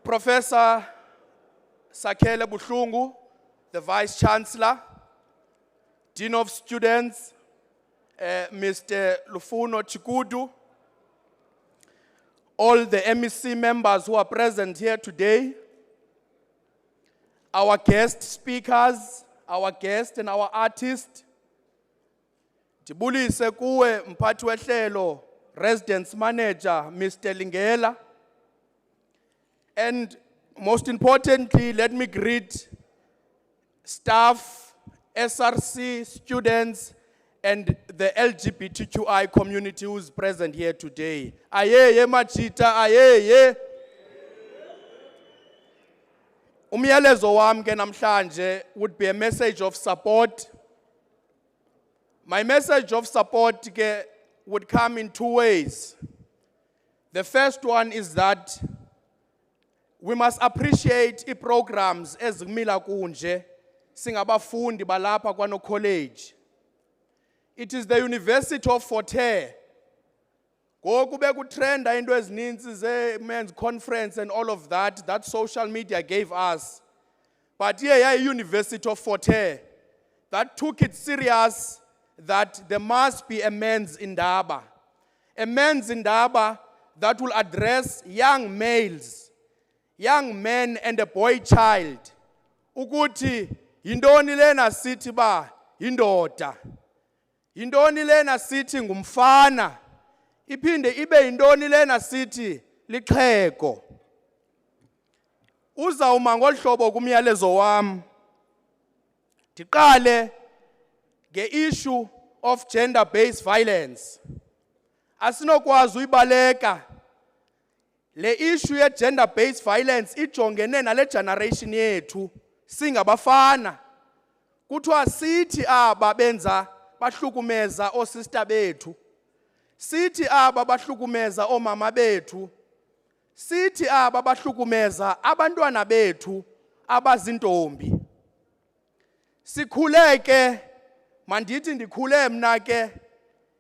Speaker 10: Professor Sakele Buhlungu, the Vice Chancellor, Dean of Students, Mr. Lufuno Chikudu, all the MEC members who are present here today, our guest speakers, our guest and our artist, Ndibulise kuwe mphathi wehlelo, residence manager, Mr. Lingela, and most importantly, let me greet staff, SRC, students, and the LGBTQI community who's present here today. Ayeye machita, ayeye. Umyalezo wami ke namhlanje would be a message of support. My message of support ke would come in two ways. The first one is that we must appreciate i-programs ezimila kunje singabafundi balapha kwano college. It is the University of Fort Hare. Ngoku bekutrenda into ezininzi ze-men's conference and all of that social media gave us. But here, University of Fort Hare, that took it serious that there must be a men's Indaba. A men's Indaba that will address young males, young men and a boy child. Ukuthi, yindoni lena sithi ba, yindoda. Yindoni lena sithi ngumfana. Iphinde ibe yindoni lena sithi lixhego. Uzawuma ngolhlobo kumyalezo wami. Ndiqale nge-issue of gender-based violence. Asinokwazi uyibaleka. Le issue ye gender-based violence ijongene nale generation yethu singabafana. Kuthiwa sithi aba benza bahlukumeza oosister bethu. Sithi aba bahlukumeza omama bethu. Sithi aba bahlukumeza abantwana bethu abazintombi. Sikhuleke, mandithi ndikhule mna ke,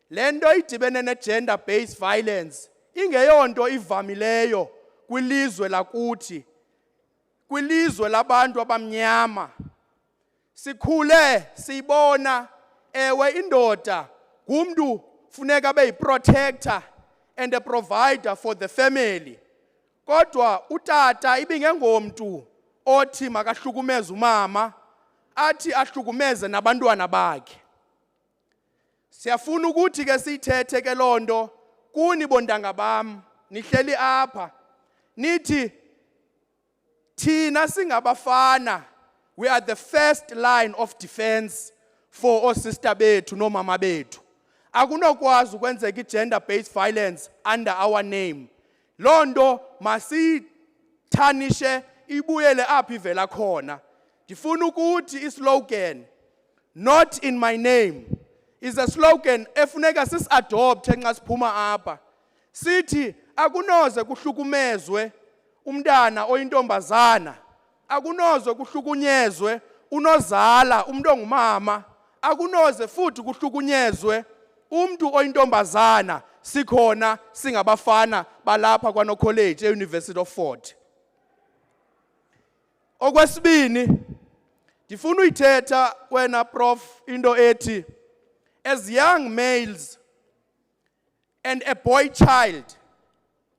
Speaker 10: lento idibene ne-gender based violence ingeyonto ivamileyo kwilizwe lakuthi, kwilizwe labantu abamnyama. Sikhule siyibona ewe indoda ngumntu funeka abe yi-protector and a provider for the family. Kodwa utata ibingengomntu othi makahlukumeze umama, athi ahlukumeze nabantwana bakhe. Siyafuna ukuthi ke siyithethe ke lonto kuni bontanga bam, nihleli apha. Nithi thina singabafana, we are the first line of defense for oosister bethu nomama bethu. Akunokwazi ukwenzeka i-gender based violence under our name. Lonto masithanishe ibuyele apha ivela khona. Ndifuna ukuthi islogan not in my name is a slogan efuneka sisi-adopt nxa siphuma apha. Sithi akunoze kuhlukumezwe umntana oyintombazana. Akunoze kuhlukunyezwe unozala umuntu ongumama. Akunoze futhi kuhlukunyezwe umuntu oyintombazana sikhona singabafana balapha kwano college e-University of Fort. Okwesibini, ndifuna uyithetha wena Prof into ethi, as young males and a boy child,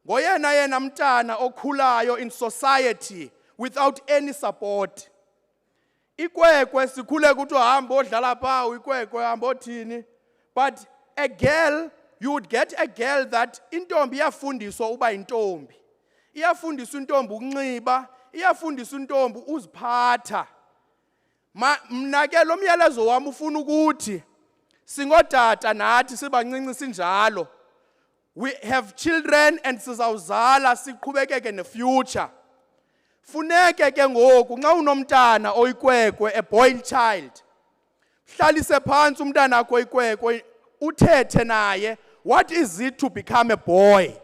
Speaker 10: ngoyena mntana okhulayo in society without any support. Ikwekwe sikhule kuthi hamba odlala pha ikwekwe hamba othini. But a girl, you would get a girl that intombi iyafundiswa uba intombi. Iyafundiswa intombi ukunxiba, iyafundiswa intombi uziphatha. Mna ke lo myalezo wami ufuna ukuthi singodata nathi sibancinci sinjalo. We have children and sizawuzala siqhubekeke ne-future. Funeke ke ngoku nxa unomntana oyikwekwe, a boy child, hlalise phansi umntana akho oyikwekwe uthethe naye, what is it to become a boy?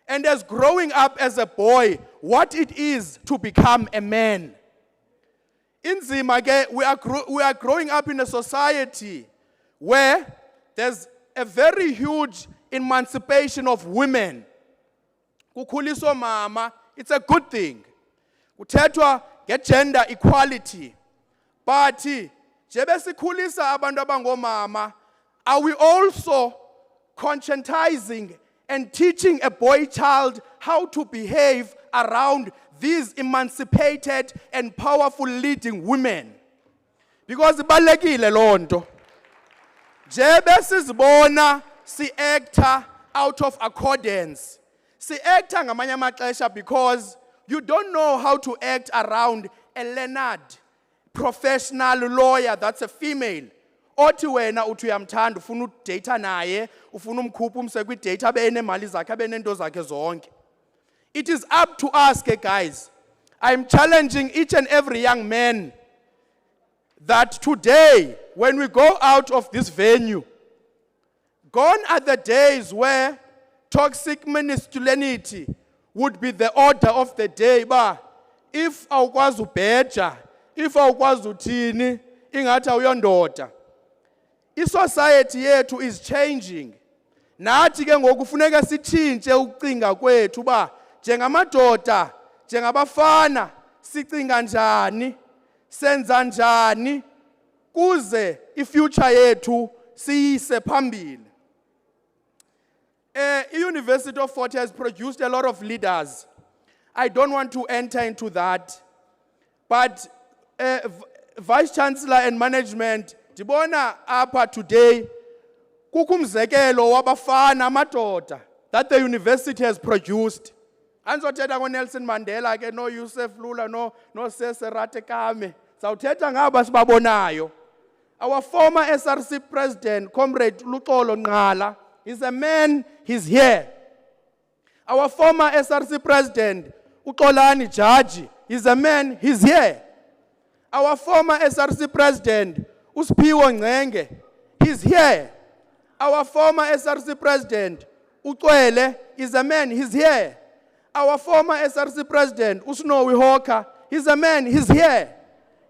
Speaker 10: And as growing up as a boy, what it is to become a man. Inzima ke, we are growing up in a society where there's a very huge emancipation of women. Kukhuliswa mama, it's a good thing. Kuthethwa gender equality. But jebe sikhulisa abantu abangomama, are we also conscientizing and teaching a boy child how to behave around these emancipated and powerful leading women? Because ibalekile lonto. Jebe sizibona si actor out of accordance. Si actor ngamanye amaxesha because you don't know how to act around a learned professional lawyer that's a female. Othi wena uthi uyamthanda ufuna udate naye, ufuna umkhupha umse kwi date abe enemali zakhe abe nento zakhe zonke. It is up to us, guys. I'm challenging each and every young man that today, when we go out of this venue, gone are the days where toxic masculinity would be the order of the day. But if awukwazi ubheja, if awukwazi uthini, ingathi awuyondoda. I-society yethu is changing. Nathi ke ngoku kufuneka sitshintshe ukucinga kwethu ba njengamadoda, njengabafana sicinga njani, senza njani kuze i-future yethu siyise phambili. University of Fort has produced a lot of leaders. I don't want to enter into that. But Vice Chancellor and management, dibona apa today, kukumzekelo wabafana amadoda that the university has produced. Anzothetha ngo Nelson Mandela ke no Yusuf Lula no Seserate Kame. Sawuthetha ngaba sibabonayo. Our former SRC president, Comrade Luxolo Nqala, is a man, he's here. Our former SRC president, Uxolani Jaji, is a man, he's here. Our former SRC president, Usphiwe Ngcenge, he's here. Our former SRC president, Ucwele, is a man, he's here. Our former SRC president, Usnowi Hoka, he's a man, he's here.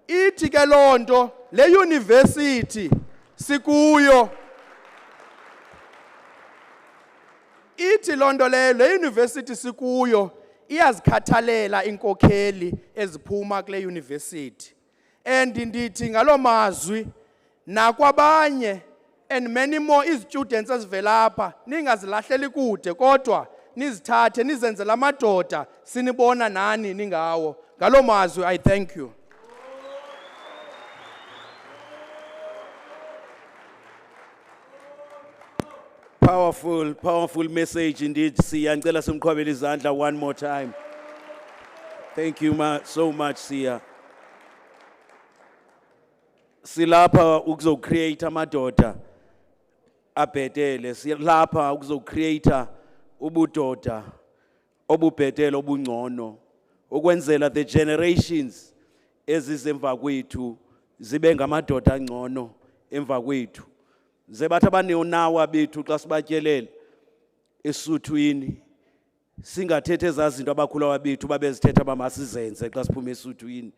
Speaker 10: Ithi ke lonto, le university, sikuyo. Ithi lonto le university sikuyo, iyazikhathalela inkokheli eziphuma kule university. And ndithi ngalo mazwi nakwabanye and many more students ezivela apha ningazilahleli kude kodwa nizithathe nizenze lamadoda sinibona nani ningawo. Ngalo mazwi I thank you.
Speaker 5: Powerful message indeed. Siyacela simqhwabele izandla one more time. Thank you so much, Siya. Silapha ukuzocreate amadoda abhetele. Silapha ukuzocreate ubudoda obubhetele obungcono. Ukwenzela the generations ezizemva kwethu zibe ngamadoda angcono emva kwethu. Zebathi abaneonawa bethu xa sibatyelele esuthwini singathethe ezazinto abakhulawa bethu babezithetha bamasizenze xa siphuma esuthwini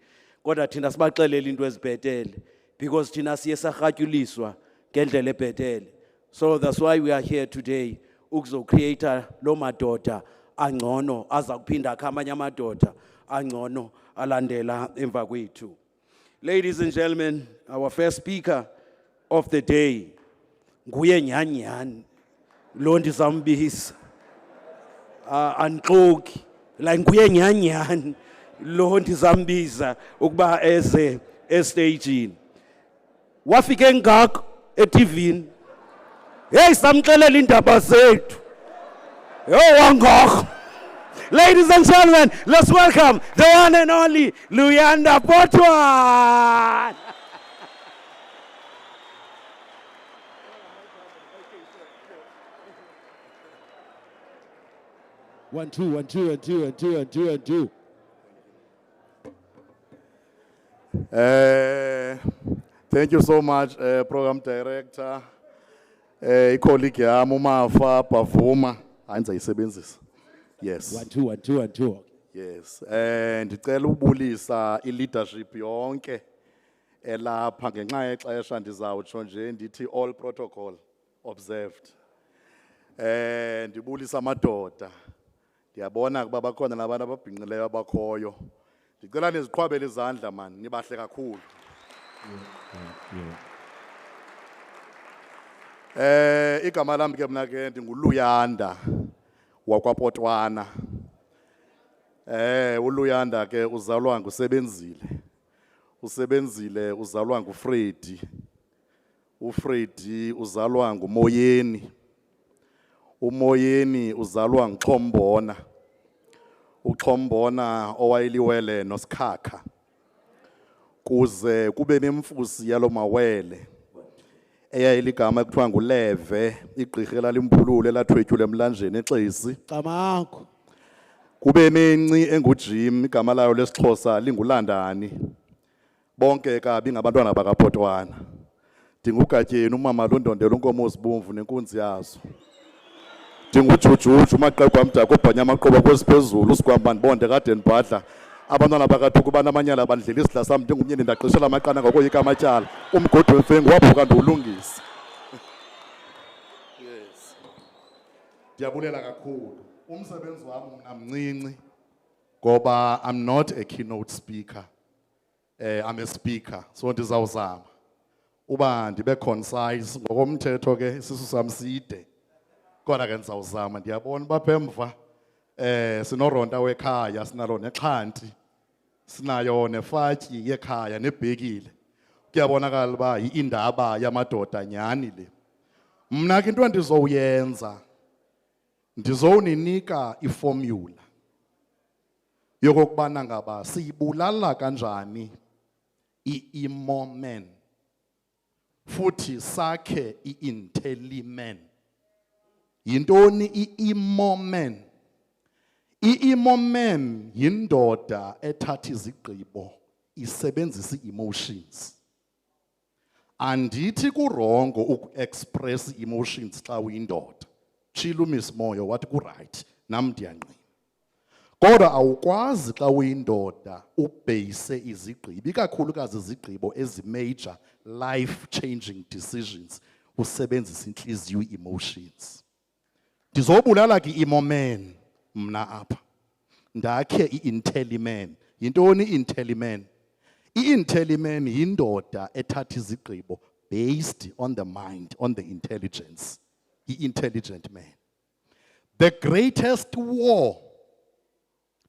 Speaker 5: kodwa thina sibaxelela into ezibhetele because thina siye sarhatyuliswa ngendlela ebhetele. So that's why we are here today ukuzocreate lo madoda angcono aza kuphinda akha amanye amadoda angcono alandela emva kwethu. Ladies and gentlemen, our first speaker of the day, nguye nyanyani lo ndizambisa anxoki la nguye nyanyani lo ndizambiza ukuba eze estagini wafike ngakho eTVini hey samxelela indaba zethu wangakho. Ladies and gentlemen, let's welcome the one and only Luyanda Potwan. One, two.
Speaker 11: Thank you so much, Program Director, colleague yami uMafa Bavuma. Anza isebenzisa. Yes.
Speaker 5: One, two.
Speaker 11: Yes. Ndicela ubulisa i-leadership yonke elapha ngenxa yexesha ndizawutsho nje ndithi all protocol observed. Ndibulisa amadoda. Ndiyabona ukuba bakhona nabantu ababhinqileyo abakhoyo. Ndicela niziqhwabele izandla man, nibahle kakhulu. Igama lam ke mna ke ndinguLuyanda wakwaPotwana. uLuyanda ke uzalwa nguSebenzile. uSebenzile uzalwa nguFredi. uFredi uzalwa nguMoyeni. uMoyeni uzalwa nguXhombona. uXhombona owayeliwele noSikhakha. Kuze kube nemfusi yalo mawele eyayiligama ekuthiwa nguLeve, igqirha elalimphulule elathwetyula emlanjeni eXesi.
Speaker 6: Camakho.
Speaker 11: Kube nenci enguJim, igama layo lesiXhosa linguLandani. Bonke kabi ngabantwana bakaPotwana. NdinguGatyeni umama loNdondela unkomo zibomvu nenkunzi yazo. NdinguJujuju umaqeqwa amdaka obhanya amaqoba kwesiphezulu usigwamba ndibonde kade ndibhadla. Abantwana bakathuku banamanyala bandlela isidla sam ndingumnyeni ndaqeshela amaqanda ngokoyika amatyala. Umgodi wemfengu waphuka ndiwulungisa. Yes. Ndiyabulela kakhulu. Umsebenzi wami mna mncinci ngoba I'm not a keynote speaker. I'm a speaker. So ndizawuzama uba ndibe concise ngokomthetho ke isisu sam side. Kodwa ke ndizawuzama. Ndiyabona bapha emva sinoronta wekhaya, sinalo nexhanti, sinayo nefatyi yekhaya nebhekile. Kuyabonakala uba yi-indaba yamadoda nyhani le. Mna ke into endizowuyenza ndizowuninika iformula yokokubana ngaba siyibulala kanjani i-emo man futhi sakhe i-intelliman. Yintoni i-emo man? I-emo man yindoda ethatha izigqibo isebenzisa ii-emotions. Andithi kurongo uku-express ii-emotions xa uyindoda. Tshilo uMiss Moyo wathi ku-right, nam ndiyangqina. Kodwa awukwazi xa uyindoda ubheyise izigqibo, ikakhulukazi izigqibo ezi-major life-changing decisions usebenzisa intliziyo ii-emotions. Ndizobulala ke i-emo man mna apha. Ndakhe i-intelliman. Yintoni i-intelliman? I-intelliman yindoda ethatha izigqibo based on the mind, on the intelligence. I-intelligent man. The greatest war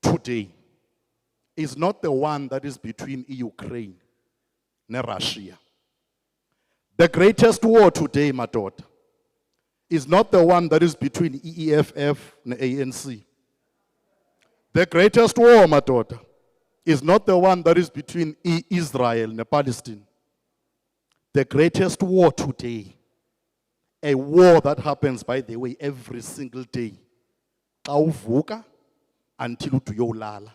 Speaker 11: today is not the one that is between Ukraine and Russia. The greatest war today, my daughter, is not the one that is between EFF and ANC. The greatest war, my daughter, is not the one that is between Israel and Palestine. The greatest war today, a war that happens, by the way, every single day, until uyolala.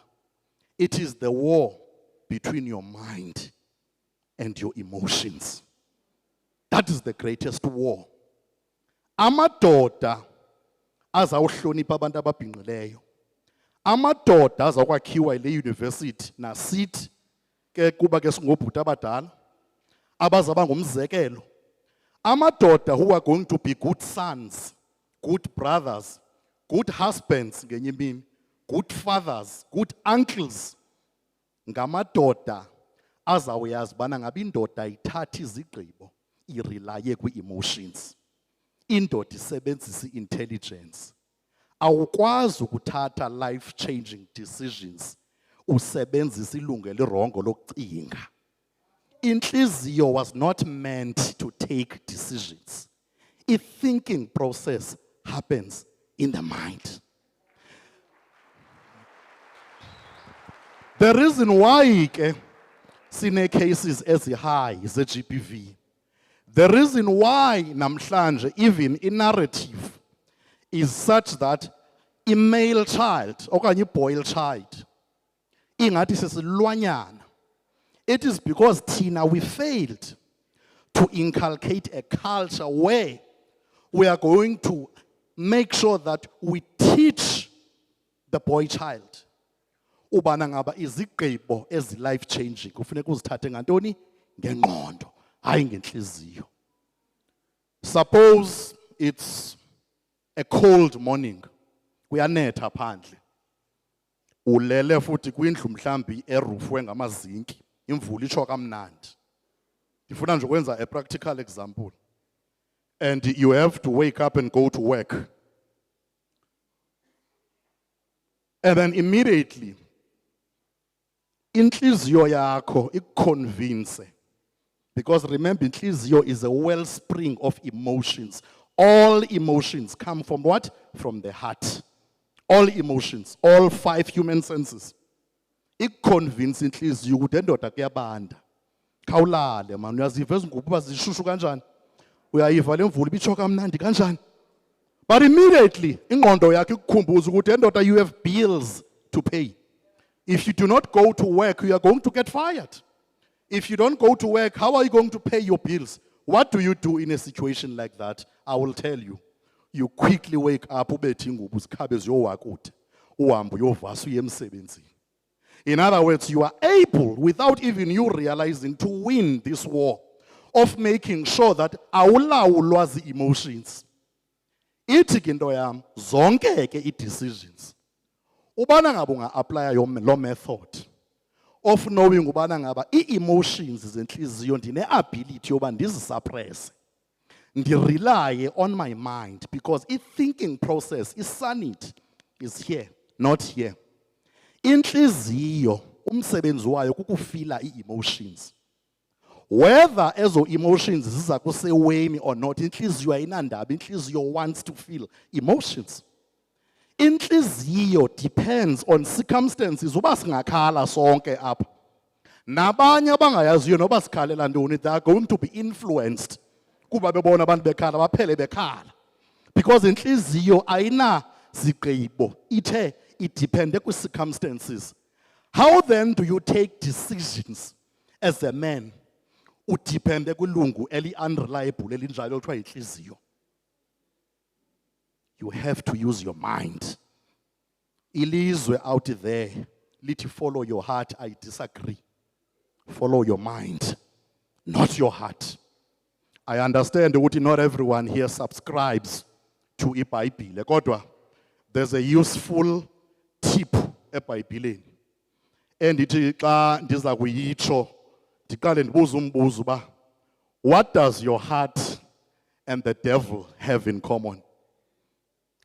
Speaker 11: It is the war between your mind and your emotions. That is the greatest war. Amadoda azawuhlonipha abantu ababhinqileyo. Amadoda azakwakhiwa ile university nasithi ke kuba ke singobhuti abadala abazaba ngumzekelo. Amadoda who are going to be good sons, good brothers, good husbands ngenye imini, good fathers, good uncles. Ngamadoda azawuyazi bana ngabe indoda ithatha izigqibo irelaye kwi-emotions. Indoda isebenzisa i-intelligence. Awukwazi ukuthatha life-changing decisions usebenzisa ilungelo irongo lokucinga. Intliziyo was not meant to take decisions. A thinking process happens in the mind. The reason why sine cases as high is the GBV. The reason why namhlanje even in narrative is such that a male child okanye boy child ingathi sesilwanyana. It is because Tina, we failed to inculcate a culture where we are going to make sure that we teach the boy child, ubana ngaba izigqibo ezi-life changing kufuneka uzithathe ngantoni? Ngengqondo, hayi ngenhliziyo. Suppose it's a cold morning, kuyanetha phandle. Ulele futhi kwindlu mhlambi erufwe ngamazinki, imvula itsho kamnandi. Ndifuna nje ukwenza a practical example. And you have to wake up and go to work. And then immediately, inhliziyo yakho ikuconvince. Because remember, inhliziyo is a wellspring of emotions. All emotions come from what? From the heart. All emotions, all 5 human senses. Ikuconvince inhliziyo ukuthi endoda kuyabanda. Khawulale man, uyaziva ezingubo uba zishushu kanjani? Uyayiva le mvula ibitsho kamnandi kanjani? But immediately, ingqondo yakho ikukhumbuza ukuthi endoda, you have bills to pay. If you do not go to work, you are going to get fired. If you don't go to work, how are you going to pay your bills? What do you do in a situation like that? I will tell you. You quickly wake up, ubethi ingubo zikhabe ziyowakude, uhambe uyovasa uye emsebenzini. In other words, you are able, without even you realizing, to win this war of making sure that awulawulwa zi-emotions. Ithi ke into yam, zonke ke i-decisions. Ubana ngaba unga-aplya lo method of knowing ubana ngaba i-emotions zenhliziyo ndine-ability yoba ndizisuppresse. Ndirely on my mind because i-thinking process, i-sanity is here, not here. Inhliziyo, umsebenzi wayo kukufila i-emotions. Whether ezo emotions ziza kuseweni or not, inhliziyo ayinandaba, inhliziyo wants to feel emotions. Inhliziyo depends on circumstances. Uba singakhala sonke apha, nabanye abangayaziyo noba sikhalela ntoni, they are going to be influenced kuba bebona abantu bekhala baphele bekhala. Because inhliziyo ayina zigqibo, ithe idepende kwi-circumstances. How then do you take decisions as a man? Udepende kwilungu eli-unreliable elinjalo ekuthiwa yinhliziyo. You have to use your mind. Ilizwe out there lithi follow your heart. I disagree. Follow your mind, not your heart. I understand that not everyone here subscribes to iBhayibhile, kodwa there's a useful tip eBhayibhileni. And ithi xa ndiza kuyitsho ndiqale ndibuze umbuzo uba, what does your heart and the devil have in common?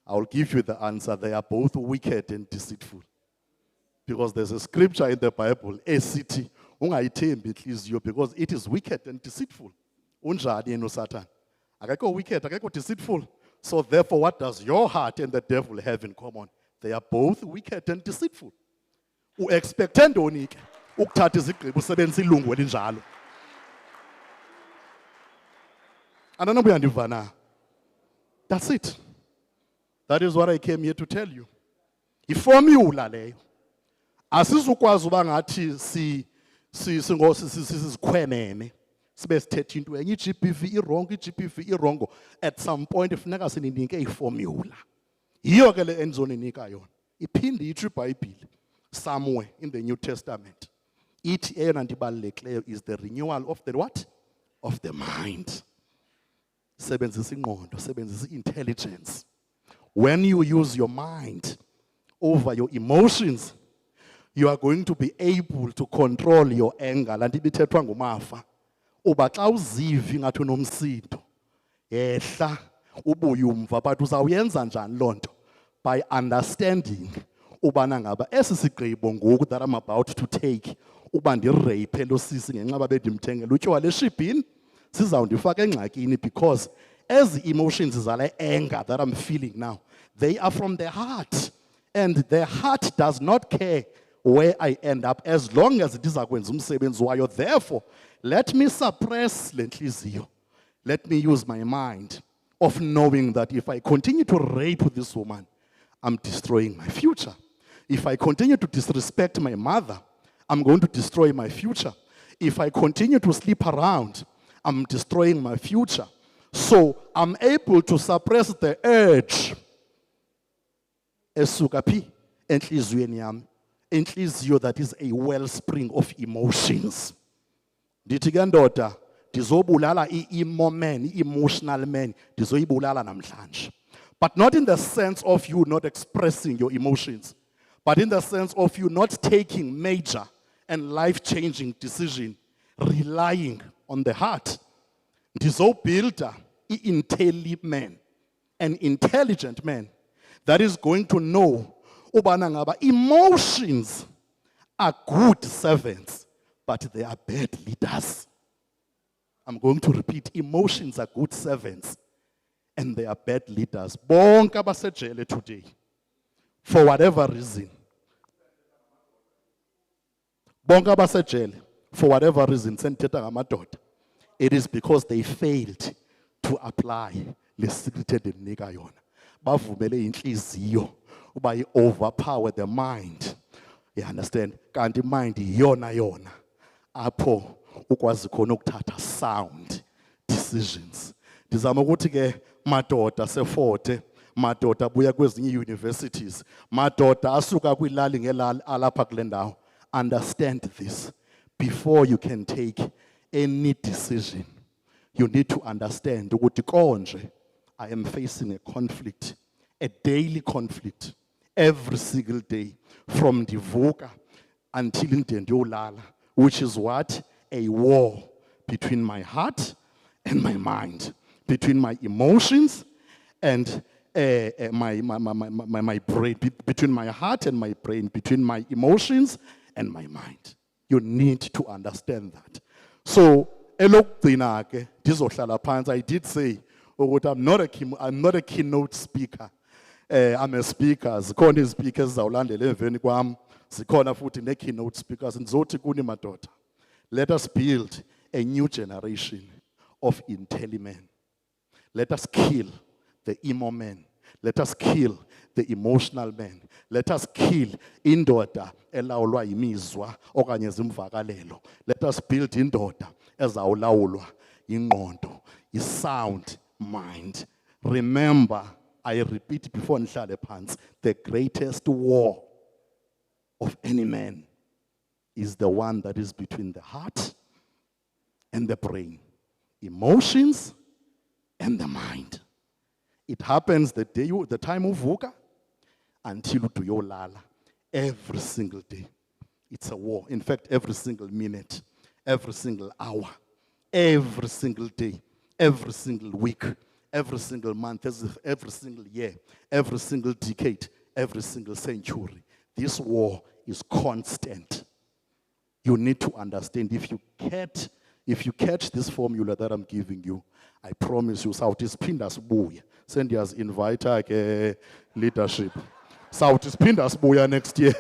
Speaker 11: I will give you the answer. They are both wicked and deceitful. Because there's a scripture in the Bible, esithi ungayithembi inhliziyo because it is wicked and deceitful. Unjani yena uSatan? Akekho wicked, akekho deceitful. So therefore, what does your heart and the devil have in common? They are both wicked and deceitful. U-expecte ntoni ke ukuthatha izigqibo usebenzisa ilungu elinjalo? Andanoba uyandiva na? That's it. That is what I came here to tell you. Iformula leyo. Asizukwazi uba ngathi sizikhwememe. Sibe sithethe into enye, i-GBV irongo, i-GBV irongo. At some point funeka sininike iformula. Yiyo ke le endizoninika yona. Iphinde itsho iBhayibhile somewhere in the New Testament. Ithi eyona nto ibalulekileyo is the renewal of the what? Of the mind. Sebenzisa ingqondo, sebenzisa intelligence. When you use your mind over your emotions, you are going to be able to control your anger. Lanto ibithethwa nguMafa. Uba xa uziva ingathi unomsindo, yehla ubuye umva, but uzawuyenza njani loo nto? By understanding ubana ngaba esi sigqibo ngoku that I'm about to take, uba ndireyiphe lo sisi ngenxa babe ndimthengela utywala eshibhini, sizawundifaka engxakini because as the emotions zale anger that I'm feeling now, they are from the heart. And the heart does not care where I end up as long as it is akwenza umsebenzi wayo. Therefore, let me suppress le nhliziyo. Let me use my mind of knowing that if I continue to rape this woman, I'm destroying my future. If I continue to disrespect my mother, I'm going to destroy my future. If I continue to sleep around, I'm destroying my future. So I'm able to suppress the urge esuka phi enhliziyweni yami inhliziyo that is a wellspring of emotions. Ndithi ke ndoda, ndizobulala i-emo man, i-emotional man, ndizoyibulala namhlanje. But not in the sense of you not expressing your emotions, but in the sense of you not taking major and life-changing decision, relying on the heart. Ndizobuilda i-intelligent an intelligent man that is going to know ubana ngaba emotions are good servants, but they are bad leaders. I'm going to repeat, emotions are good servants and they are bad leaders. Bonke abasejele today, for whatever reason. Bonke abasejele, for whatever reason, sendithetha ngamadoda. It is because they failed to apply the secret endinika yona. Bavumele inhliziyo uba overpower the mind. You understand? Kanti mind yona apho ukwazi khona ukuthatha sound decisions. Ndizama ukuthi ke madoda se-40, madoda abuya kwezinye universities, madoda asuka kwilali ngelali alapha kule ndawo. Understand this. Before you can take any decision, you need to understand ukuthi konje I am facing a conflict, a daily conflict, every single day, from ndivuka until ndiyolala, which is what? A war between my heart and my mind, between my emotions and my brain, between my heart and my brain, between my emotions and my mind. You need to understand that. So, elokugcina ke ndizohlala phansi. I did say ukuthi I'm not a keynote speaker. I'm a speaker. Zikhona izpeakers zawulandela emveni kwami. Zikhona futhi ne-keynote speakers. Ndizothi kuni madoda, let us build a new generation of intelligent. Let us kill the emo man. Let us kill the emotional man. Let us kill indoda elawulwa yimizwa okanye zimvakalelo. Let us build indoda ezawulawulwa ingqondo, sound mind. Remember, I repeat before nihlale phansi, the greatest war of any man is the one that is between the heart and the brain, emotions and the mind. It happens the time of uvuka until uyolala, every single day. It's a war. In fact, every single minute, every single hour, every single day, every single week, every single month, every single year, every single decade, every single century. This war is constant. You need to understand. If you catch this formula that I'm giving you, I promise you, South is Pindas Buya. Send us invite leadership. South is Pindas Buya next year.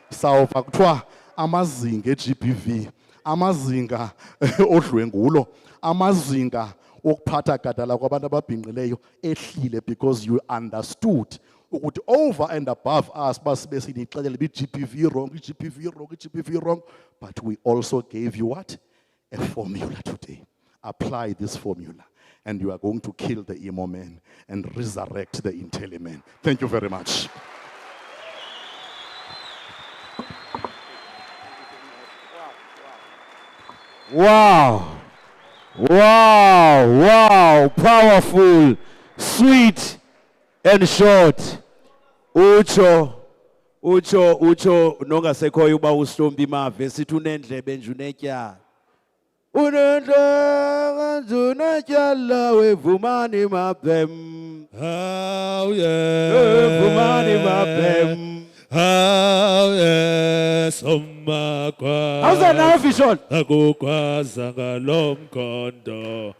Speaker 11: South Aktua, Amazinga GPV, Amazinga Odwengulo, Amazinga Okpata Kadala kwabantu ababhinqileyo ehlile, because you understood ukuthi over and above us basibesini ixelele GPV wrong, GPV wrong, GPV wrong, but we also gave you what? A formula today. Apply this formula and you are going to kill the emo man and resurrect the intelligent man. Thank you very much.
Speaker 5: Wow. Wow, wow, powerful, sweet and short. Ucho, nongasekhoyo uba uStombi Mave sithi unendlebe nje unetyala. Unendlebe nje unetyala wevumani mabhem.
Speaker 12: Oh yeah.
Speaker 5: Vumani mabhem.
Speaker 12: Oh yes, omakwa.
Speaker 5: How's that now, Vision?
Speaker 12: Akukwaza ngalomkondo.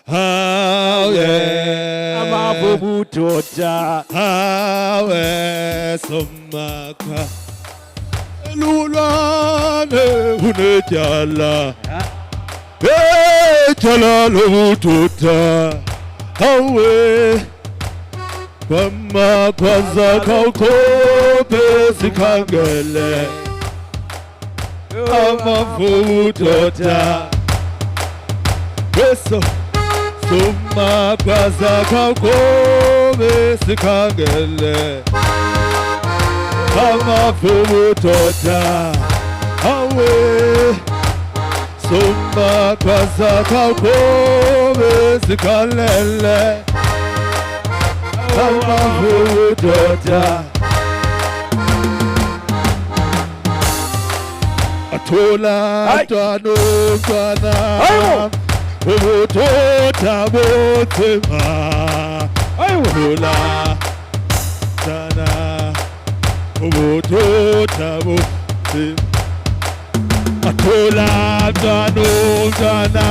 Speaker 12: Oh yeah.
Speaker 5: Amabubudoda.
Speaker 12: Oh yes, omakwa. Lulwane unetyala. Etyala lobudoda. Oh yeah. Kwama kwaza kaukope zikangele amafutoda Beso Suma kwaza kaukope zikangele amavubudoda awe sumba kwasa kaukobe zikalele amavubudoda Atola tano kana ubudoda bothema Atola tana ubudoda bothema Atola tano kana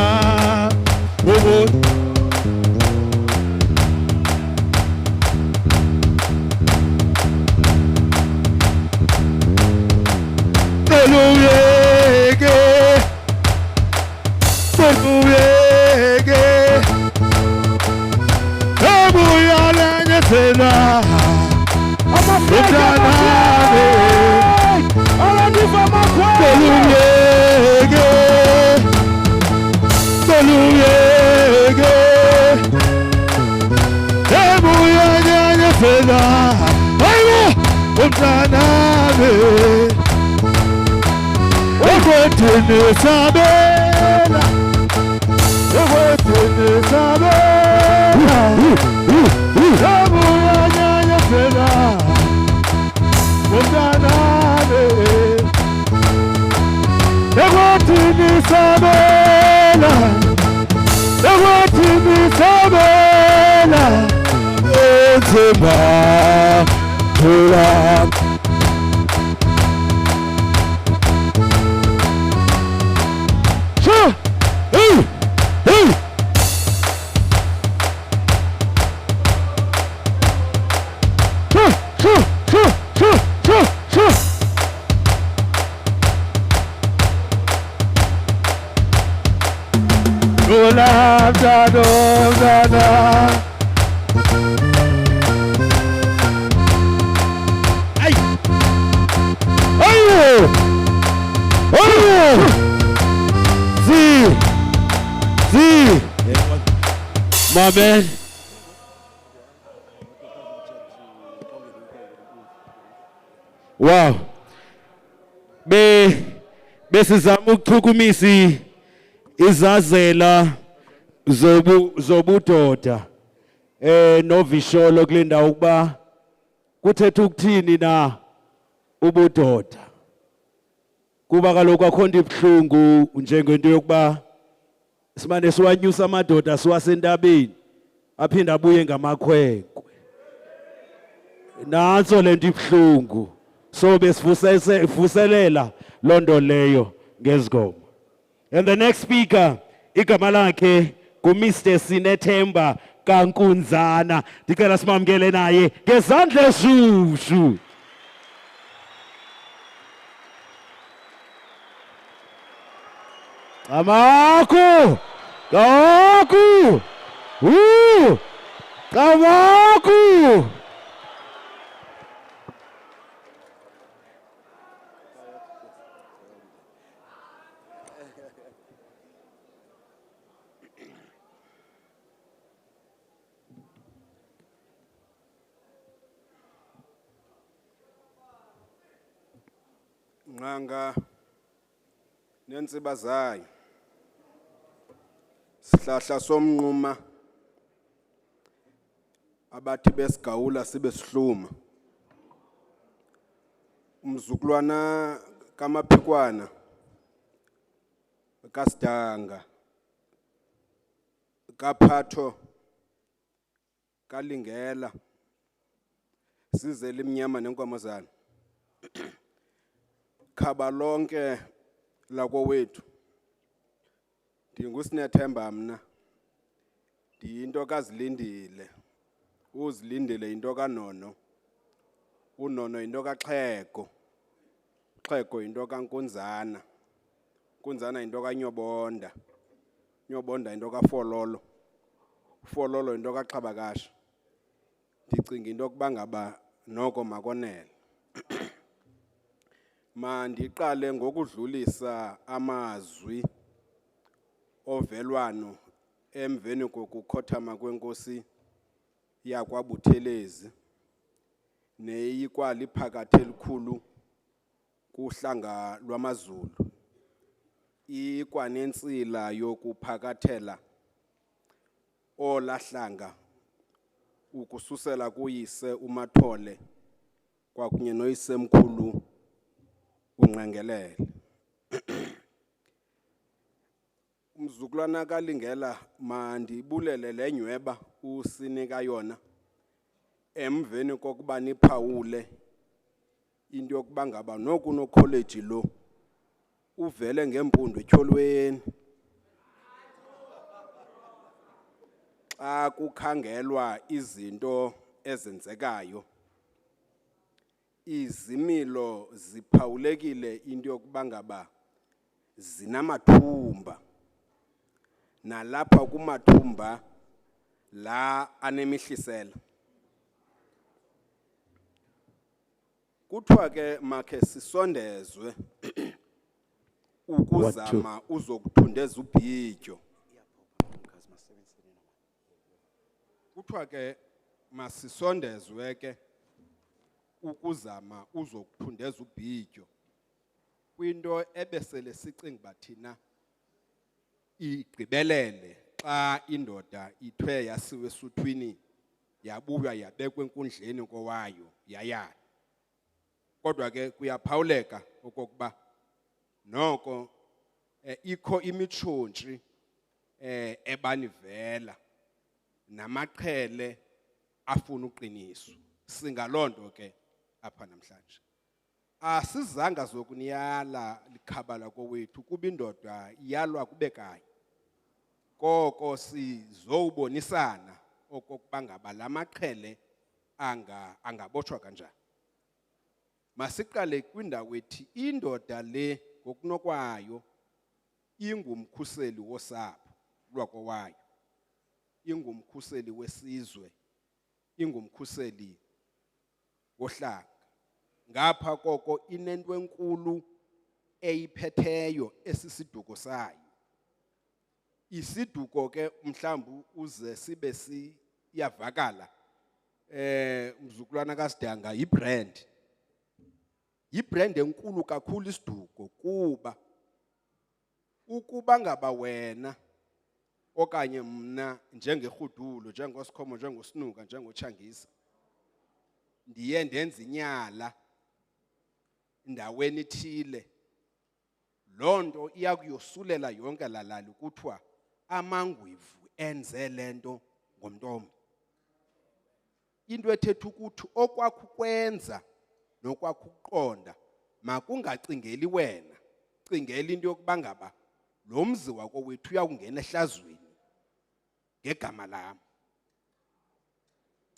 Speaker 12: My man. Wow. Besizama ukuchukumisa izazela zobudoda novisholo kulinda ukuba kuthetha ukuthini na ubudoda kuba kaloku akhonto ibhlungu njengento yokuba simane siwanyusa amadoda siwasentabeni aphinda abuye ngamakhwenkwe nanso lento ibhlungu so besivuselela londo leyo ngezigoma. And the next speaker igama lakhe nguMr Sinethemba Kankunzana. Ndicela simamkele naye ngezandla eshushu. Amaku! Kaku! Kamaku!
Speaker 13: Nganga nentsiba zayo sihlahla somnquma abathi besigawula sibe sihluma umzukulwana kamaphikwana kasidanga kaphatho kalingela sizele imnyama nenkomazana khaba lonke lakowethu ndinguSinethemba mna ndiyinto kazilindile uzilindile into kaNono uNono into kaXhego Xhego into kaNkunzana Nkunzana into kaNyobonda Nyobonda into kaFololo Fololo into kaXhabakasha ndicinga into kuba ngaba noko makonele mandiqale ngokudlulisa amazwi ovelwano emveni kokukhothama kwenkosi yakwaButhelezi neyikwali phakathi elikhulu kuhlanga lwamaZulu ikwanentsila yokuphakathela olahlanga ukususela kuyise uMathole kwakunye noyisemkhulu uNqengelele. Umzukulwana kaLingela mandibulele lenyweba usinika yona emveni kokuba niphawule into yokuba ngaba noku no college lo uvele ngempundu etyholweni xa kukhangelwa izinto ezenzekayo izimilo ziphawulekile into yokuba ngaba zinamathumba nalapha kumathumba la anemihlisela. Kuthiwa ke makhe sisondezwe ukuzama uzokuthundeza ubhityo. Kuthiwa ke masisondezwe ke ukuzama uzokuthundeza ubhityo kwinto ebesele sicinga bathina igqibelele xa indoda ithwe yasiwe esuthwini yabuya yabekwe enkundleni kowayo yayala. Kodwa ke kuyaphawuleka okokuba noko ikho imitshontshi ebanivela namaqhele afuna uqiniswa. Singalonto ke apha namhlanje. Asizanga zokuniyala likhabala kowethu kuba indoda iyalwa kube kanye. Koko sizobonisana okokuba ngaba lamaqhele angabotshwa kanjani. Masiqale kwindawo ethi indoda le ngokunokwayo ingumkhuseli wosapho lwakowayo, ingumkhuseli wesizwe, ingumkhuseli wohlanga. Ngapha koko inento enkulu eyiphetheyo esisiduko sayo. Isiduko ke mhlawumbi uze sibe siyavakala mzukulwana kaSidanga yibrand. Yibrand enkulu kakhulu isiduko kuba ukuba ngaba wena okanye mna njengerhudulo njengoSikhomo njengosinuka njengoTshangisa ndiye ndenza inyala ndaweni ithile, loo nto iya kuyosulela yonke lalali kuthiwa amangwevu enze le nto ngomntu. Into ethetha ukuthi okwakukwenza nokwakuqonda makungacingeli wena, cingela into yokuba ngaba lo mzi wakowethu uyakungena ehlazweni ngegama lam.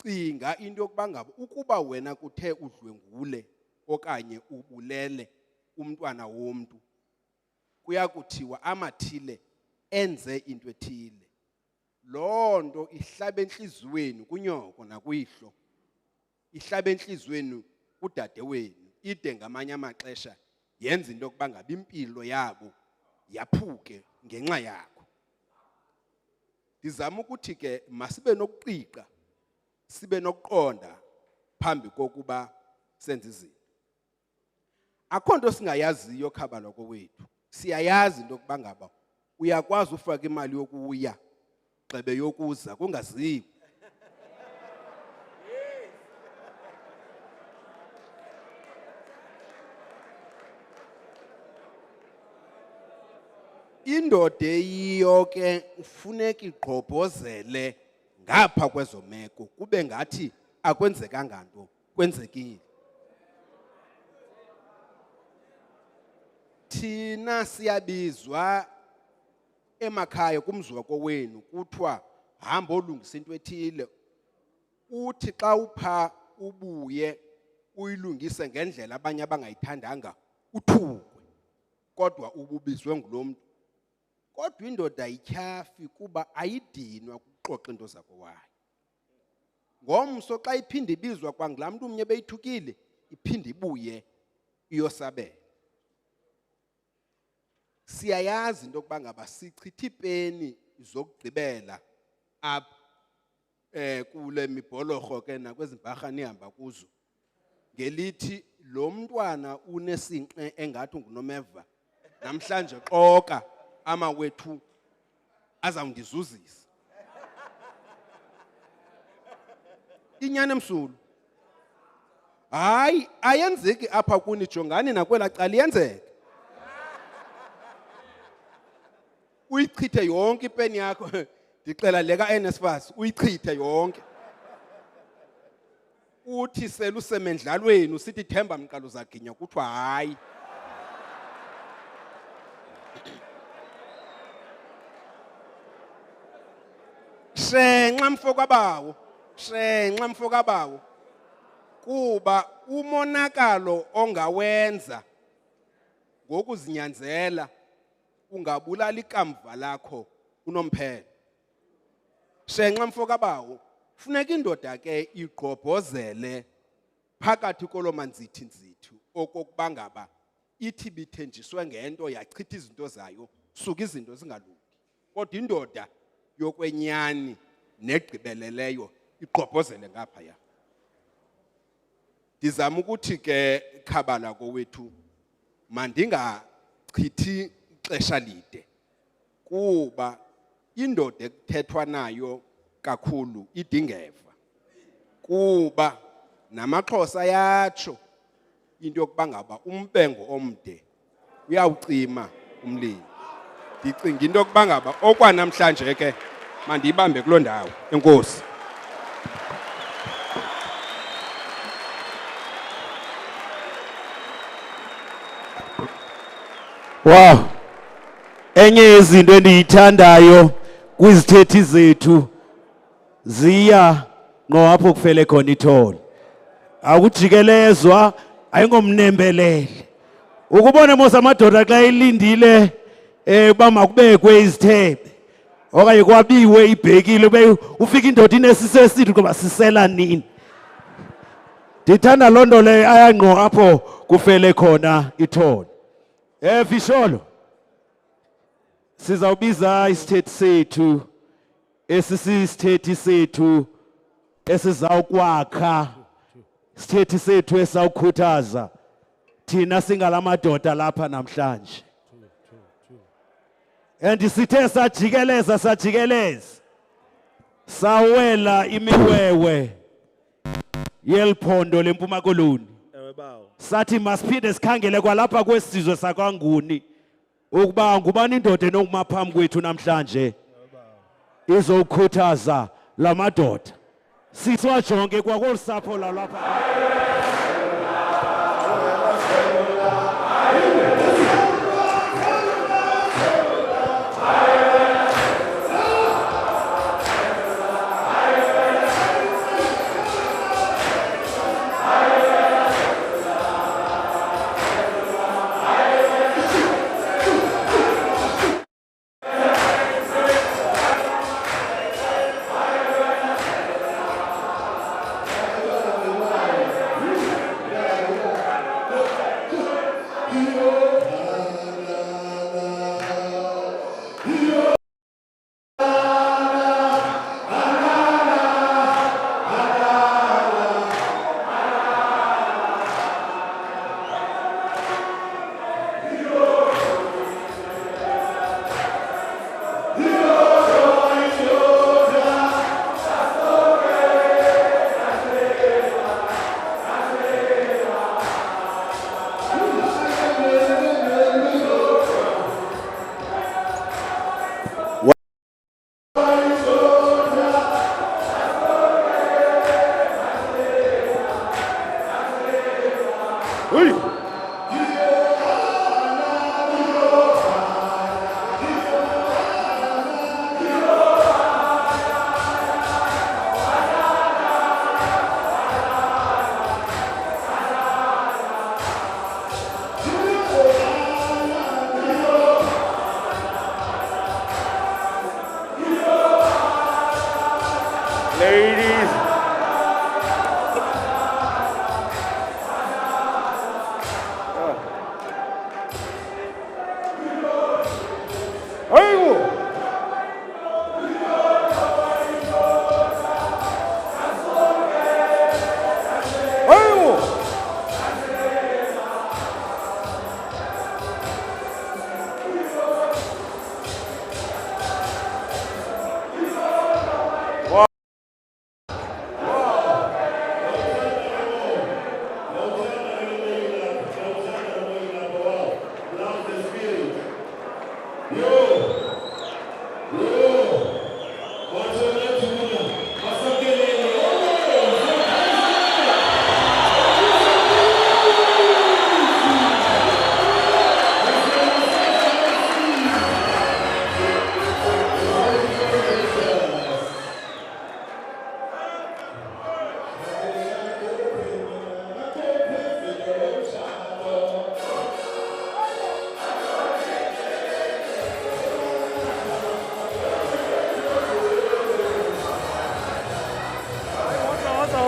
Speaker 13: Cinga into yokuba ngaba ukuba wena kuthe udlwengule okanye ubulele umntwana womntu kuya kuthiwa amathile enze into ethile. Loo nto ihlaba entliziyweni kunyoko nakuyihlo, ihlaba entliziyweni kudade wenu, ide ngamanye amaxesha yenza into yokuba ngaba impilo yabo yaphuke ngenxa yakho. Ndizama ukuthi ke masibe nokuqiqa, sibe nokuqonda phambi kokuba senze izinto. Akho nto singayaziyo khabala kowethu. Siyayazi into yokuba ngaba uyakwazi ufaka imali yokuya gxebe yokuza kungaziwa. Indoda eyiyo ke ufuneka igqobhozele ngapha kwezo meko kube ngathi akwenzekanga nto, kwenzekile. Thina siyabizwa emakhaya kumzi wakowenu kuthiwa hamba olungisa into ethile. Uthi xa upha ubuye uyilungise ngendlela abanye abangayithandanga uthukwe, kodwa ububizwe ngulo mntu. Kodwa indoda ayityhafi kuba ayidinwa kuxoxa into zakowayo. Ngomso xa iphinda ibizwa kwangulaa mntu umnye beyithukile iphinde ibuye iyosabela. Siyayazi into yokuba ngaba sichitha ipeni zokugqibela apha kule mibholorho ke nakwezi mparha nihamba kuzo ngelithi lo mntwana unesinqe engathi ngunomeva namhlanje xoka amawethu azawundizuzisa. Inyani emsulu. Hayi, ayenzeki apha kuni, jongani nakwela cala iyenzeke. Uyichithe yonke ipeni yakho, ndixela leka NSFAS, uyichithe yonke. Uthi selusemendlalweni usithi Themba Mqala uzaginya kuthiwa hayi. Shenxa mfokabawo, shenxa mfokabawo. Kuba umonakalo ongawenza ngokuzinyanzela ungabulala ikamva lakho unomphelo. Shenxa mfokabawo, funeka indoda ke igqobhozele phakathi kolomanzithi nzithu okokuba ngaba ithi bithenjiswe ngento yachitha izinto zayo, suka izinto zingalungi. Kodwa indoda yokwenyani negqibeleleyo igqobhozele ngaphaya. Ndizama ukuthi ke Khabala kowethu mandingachithi ixesha lide kuba indoda ekuthethwa nayo kakhulu idingeva, kuba namaXhosa yatsho into yokuba ngaba umbengo omde uyawucima umlilo. Ndicinga into yokuba ngaba okwanamhlanje ke mandiyibambe kuloo ndawo. Enkosi.
Speaker 12: Wow. Enye yezinto endiyithandayo kwizithethi zethu ziya ngqo apho kufele khona ithole. Akujikelezwa ayingomnembelele. Ukubona mos amadoda xa elindile uba makubekwe izithebe okanye kwabiwe ibhekile ufika indoda inesisesithi kuba sisela nini. Ndithanda loo nto leyo ayangqo apho kufele khona ithole. Fisholo, sizawubiza isithethi sethu esisisithethi sethu esizawukwakha, isithethi sethu esawukhuthaza thina singalamadoda lapha namhlanje. And sithe sajikeleza sawela imiwewe yeliphondo leMpuma Koloni. Sathi masiphinde sikhangele kwalapha kwesizwe sakwaNguni ukuba ngubani indoda enokuma phambi kwethu namhlanje izokhuthaza lamadoda. Sisiwajonge kwakolusapho lalapha.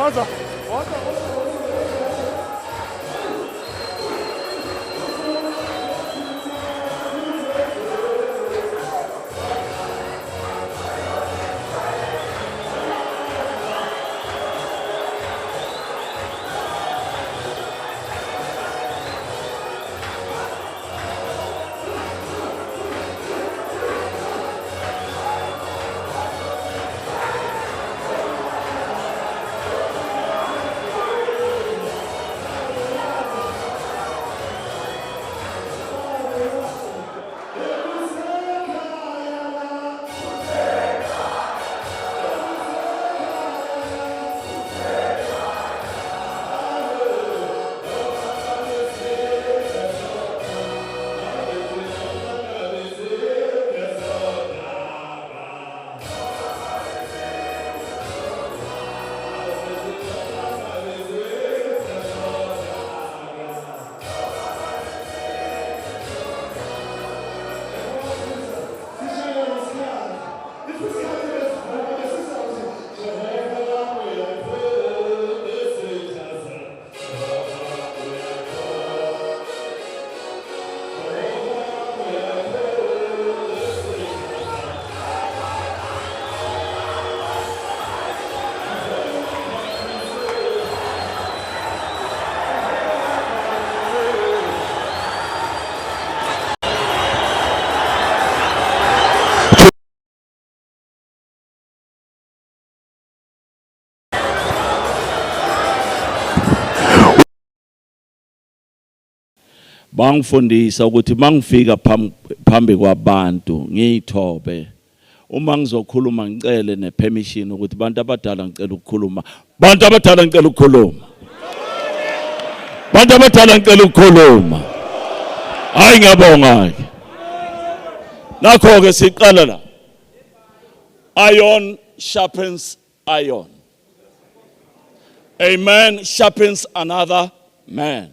Speaker 5: Woza.
Speaker 14: Bangifundisa ukuthi mangifika phambi kwabantu ngiyithobe uma ngizokhuluma ngicele nepermission ukuthi bantu abadala ngicela ukukhuluma bantu abadala ngicela ukukhuluma bantu abadala ngicela ukukhuluma hayi ngiyabonga ke nakho ke siqala la iron sharpens iron a man sharpens another man.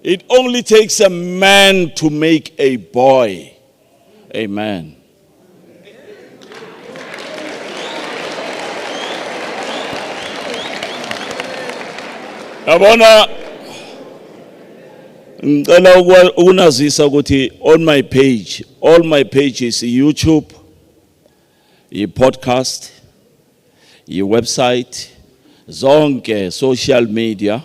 Speaker 14: It only takes a man to make a boy. Amen. Yabona ngicela ukunazisa ukuthi on my page, all my pages YouTube, podcast, website, zonke social media.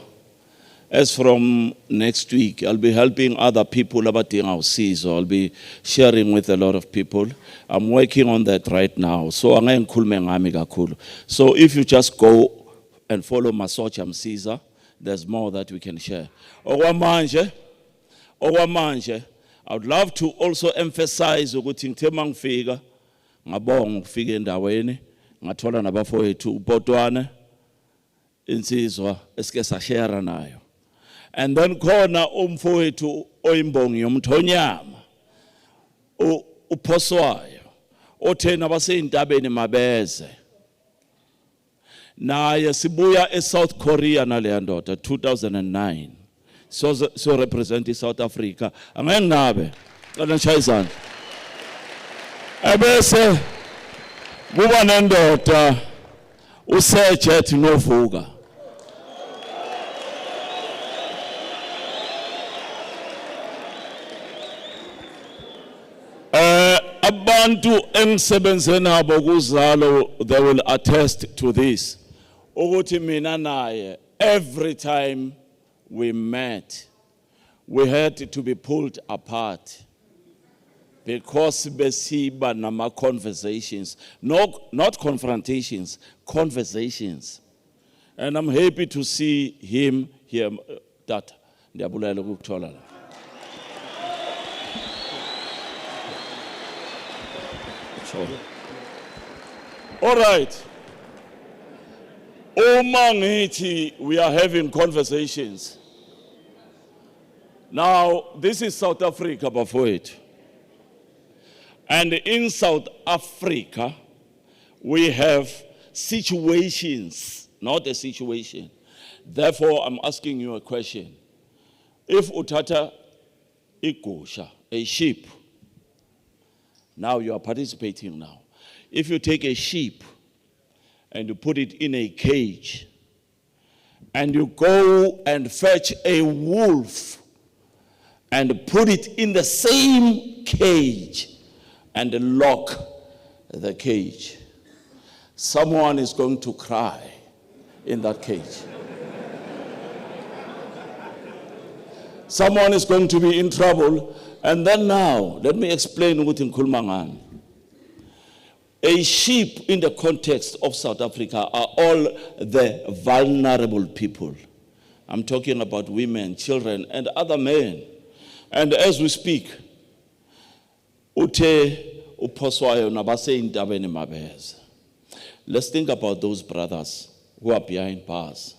Speaker 14: As from next week, I'll be helping other people about our so I'll be sharing with a lot of people. I'm working on that right now. So if you just go and follow Masocham Caesar, there's more that we can share. Okwamanje, I would love to also emphasize ukuthi ngithe mangifika ngabonga ukufika endaweni ngathola nabafowethu uBotwana insizwa esike sashare nayo. And then khona umfowethu oyimbongi yomthonyama uphoswayo othena baseyintabeni mabeze naye sibuya eSouth Korea nale ndoda 2009 so represent South Africa angeke ngabe cela nishaya izandla ebese kuba nendoda uSejet novuka abantu emsebenze nabo kuzalo they will attest to this ukuthi mina naye every time we met we had to be pulled apart because besiba nama conversations not confrontations conversations and I'm happy to see him here that ndiyabulela ukuthola la. All right. Uma ngithi we are having conversations. Now, this is South Africa, bafowethu. And in South Africa, we have situations, not a situation. Therefore, I'm asking you a question. If utata igusha, a sheep, now you are participating now. If you take a sheep and you put it in a cage, and you go and fetch a wolf and put it in the same cage and lock the cage, someone is going to cry in that cage. Someone is going to be in trouble. And then now, let me explain what in Kulmangan. A sheep in the context of South Africa are all the vulnerable people. I'm talking about women, children, and other men. And as we speak, let's think about those brothers who are behind bars.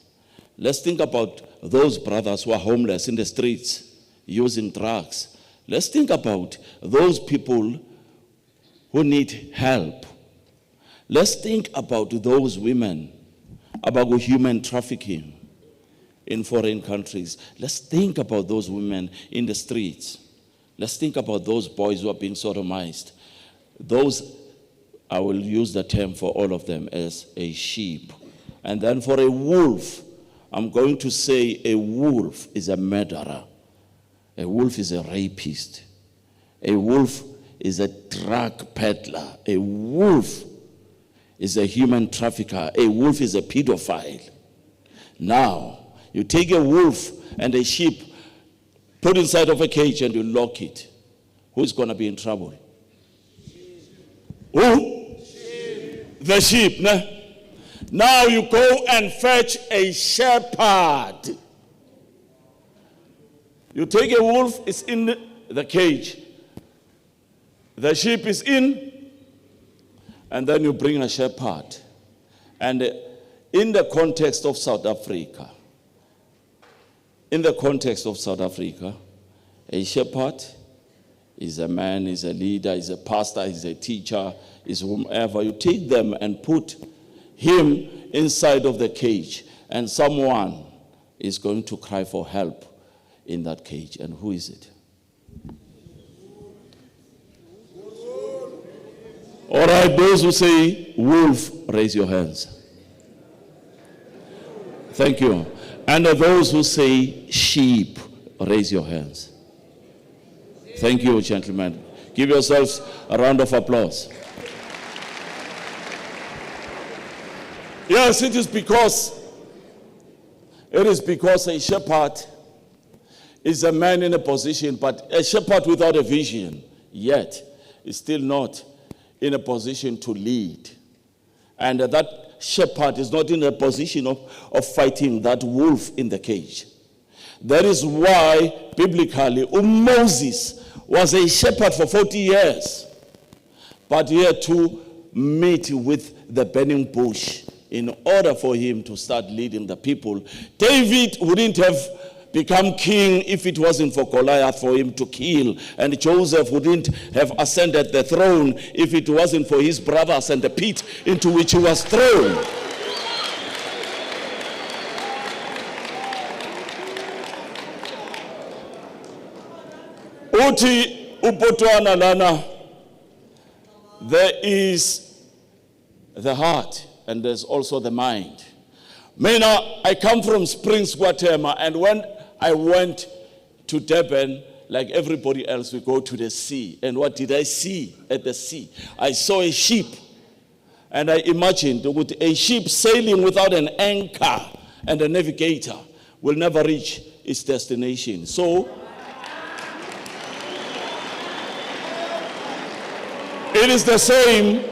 Speaker 14: Let's think about those brothers who are homeless in the streets, using drugs. Let's think about those people who need help. Let's think about those women, about human trafficking in foreign countries. Let's think about those women in the streets. Let's think about those boys who are being sodomized. Those, I will use the term for all of them as a sheep. And then for a wolf, I'm going to say a wolf is a murderer. A wolf is a rapist. A wolf is a drug peddler. A wolf is a human trafficker. A wolf is a pedophile. Now, you take a wolf and a sheep, put inside of a cage and you lock it. Who's going to be in trouble? Who? Sheep. The sheep, ne? Now you go and fetch a shepherd. You take a wolf, it's in the cage. The sheep is in, and then you bring a shepherd. And in the context of South Africa, a shepherd is a man, is a leader, is a pastor, is a teacher, is whomever. You take them and put him inside of the cage, and someone is going to cry for help in that cage. And who is it? All right, those who say wolf, raise your hands. Thank you. And those who say sheep, raise your hands. Thank you, gentlemen. Give yourselves a round of applause. Yes, it is because a shepherd is a man in a position, but a shepherd without a vision yet is still not in a position to lead. And that shepherd is not in a position of fighting that wolf in the cage. That is why, biblically, Moses was a shepherd for 40 years, but he had to meet with the burning bush in order for him to start leading the people. David wouldn't have become king if it wasn't for Goliath for him to kill. And Joseph wouldn't have ascended the throne if it wasn't for his brothers and the pit into which he was thrown. Uti upotwana lana, there is the heart and there's also the mind. Mina, I come from Springs, Guatemala, and when I went to Durban, like everybody else, we go to the sea. And what did I see at the sea? I saw a ship. And I imagined with a ship sailing without an anchor and a navigator will never reach its destination. So, it is the same.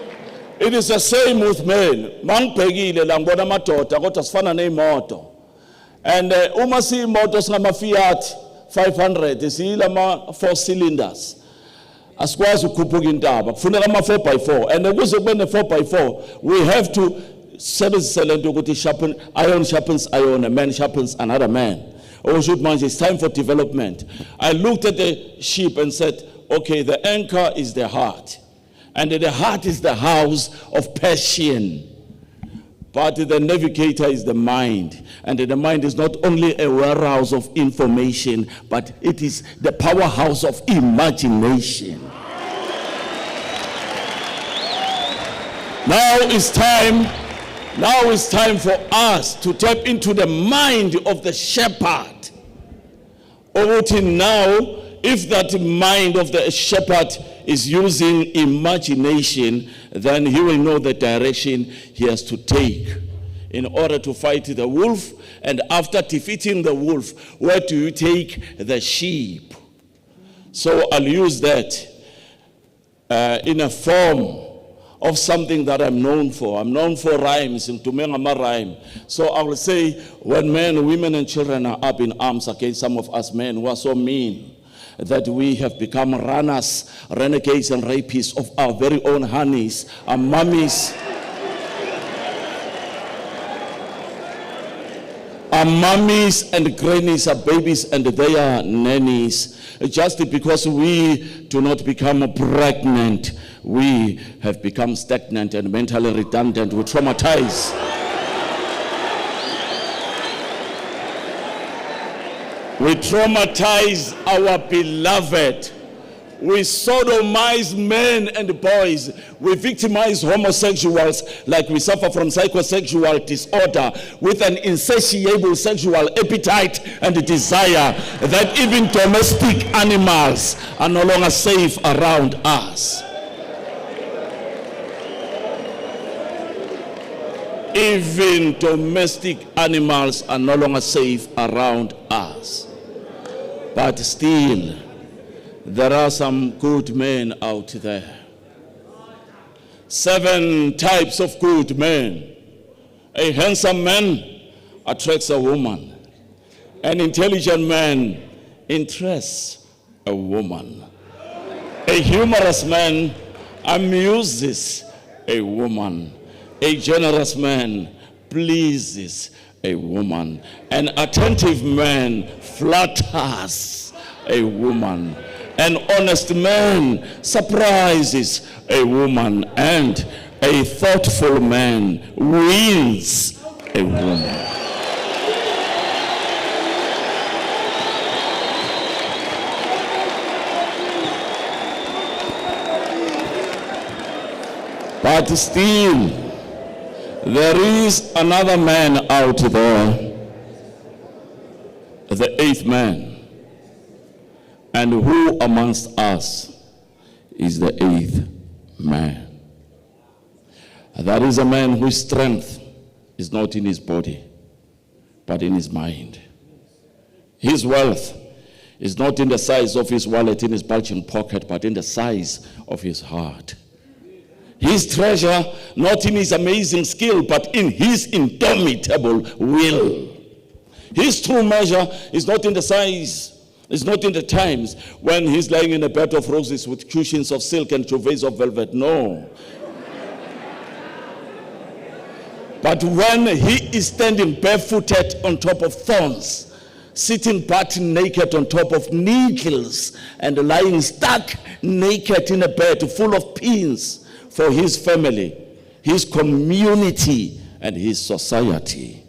Speaker 14: It is the same with men. Mangibhekile la ngibona amadoda kodwa sifana neimoto. And uma siyimoto singama Fiat 500 silama 4 cylinders. Asikwazi ukukhuphuka Indaba. Kufuneka ama 4x4. And ukuze kube ne 4x4, we have to sebenzisa lento ukuthi iron sharpens iron, a man sharpens another man. It's time for development. I looked at the ship and said, okay, the anchor is the heart. And the heart is the house of passion. But the navigator is the mind. And the mind is not only a warehouse of information, but it is the powerhouse of imagination. Now it's time Now it's time for us to tap into the mind of the shepherd. Now, if that mind of the shepherd is using imagination, then he will know the direction he has to take in order to fight the wolf. And after defeating the wolf, where do you take the sheep? So I'll use that in a form of something that I'm known for. I'm known for rhymes, and to me I'm a rhyme. So I will say, when men, women, and children are up in arms against some of us men who are so mean that we have become runners, renegades, and rapists of our very own honeys, our mummies. Our mummies and grannies are babies and they are nannies. Just because we do not become pregnant, we have become stagnant and mentally redundant. We traumatize. We traumatize our beloved. We sodomize men and boys. We victimize homosexuals like we suffer from psychosexual disorder with an insatiable sexual appetite and desire that even domestic animals are no longer safe around us. Even domestic animals are no longer safe around us. But still, there are some good men out there. 7 types of good men. A handsome man attracts a woman. An intelligent man interests a woman. A humorous man amuses a woman. A generous man pleases a woman. An attentive man flatters a woman. An honest man surprises a woman, and a thoughtful man wins a woman. But still, there is another man out there, the 8th man. And who amongst us is the 8th man? That is a man whose strength is not in his body, but in his mind. His wealth is not in the size of his wallet, in his bulging pocket, but in the size of his heart. His treasure, not in his amazing skill, but in his indomitable will. His true measure is not in the size, it's not in the times when he's lying in a bed of roses with cushions of silk and duvets of velvet. No. But when he is standing barefooted on top of thorns, sitting butt naked on top of needles, and lying stark naked in a bed full of pins for his family, his community, and his society.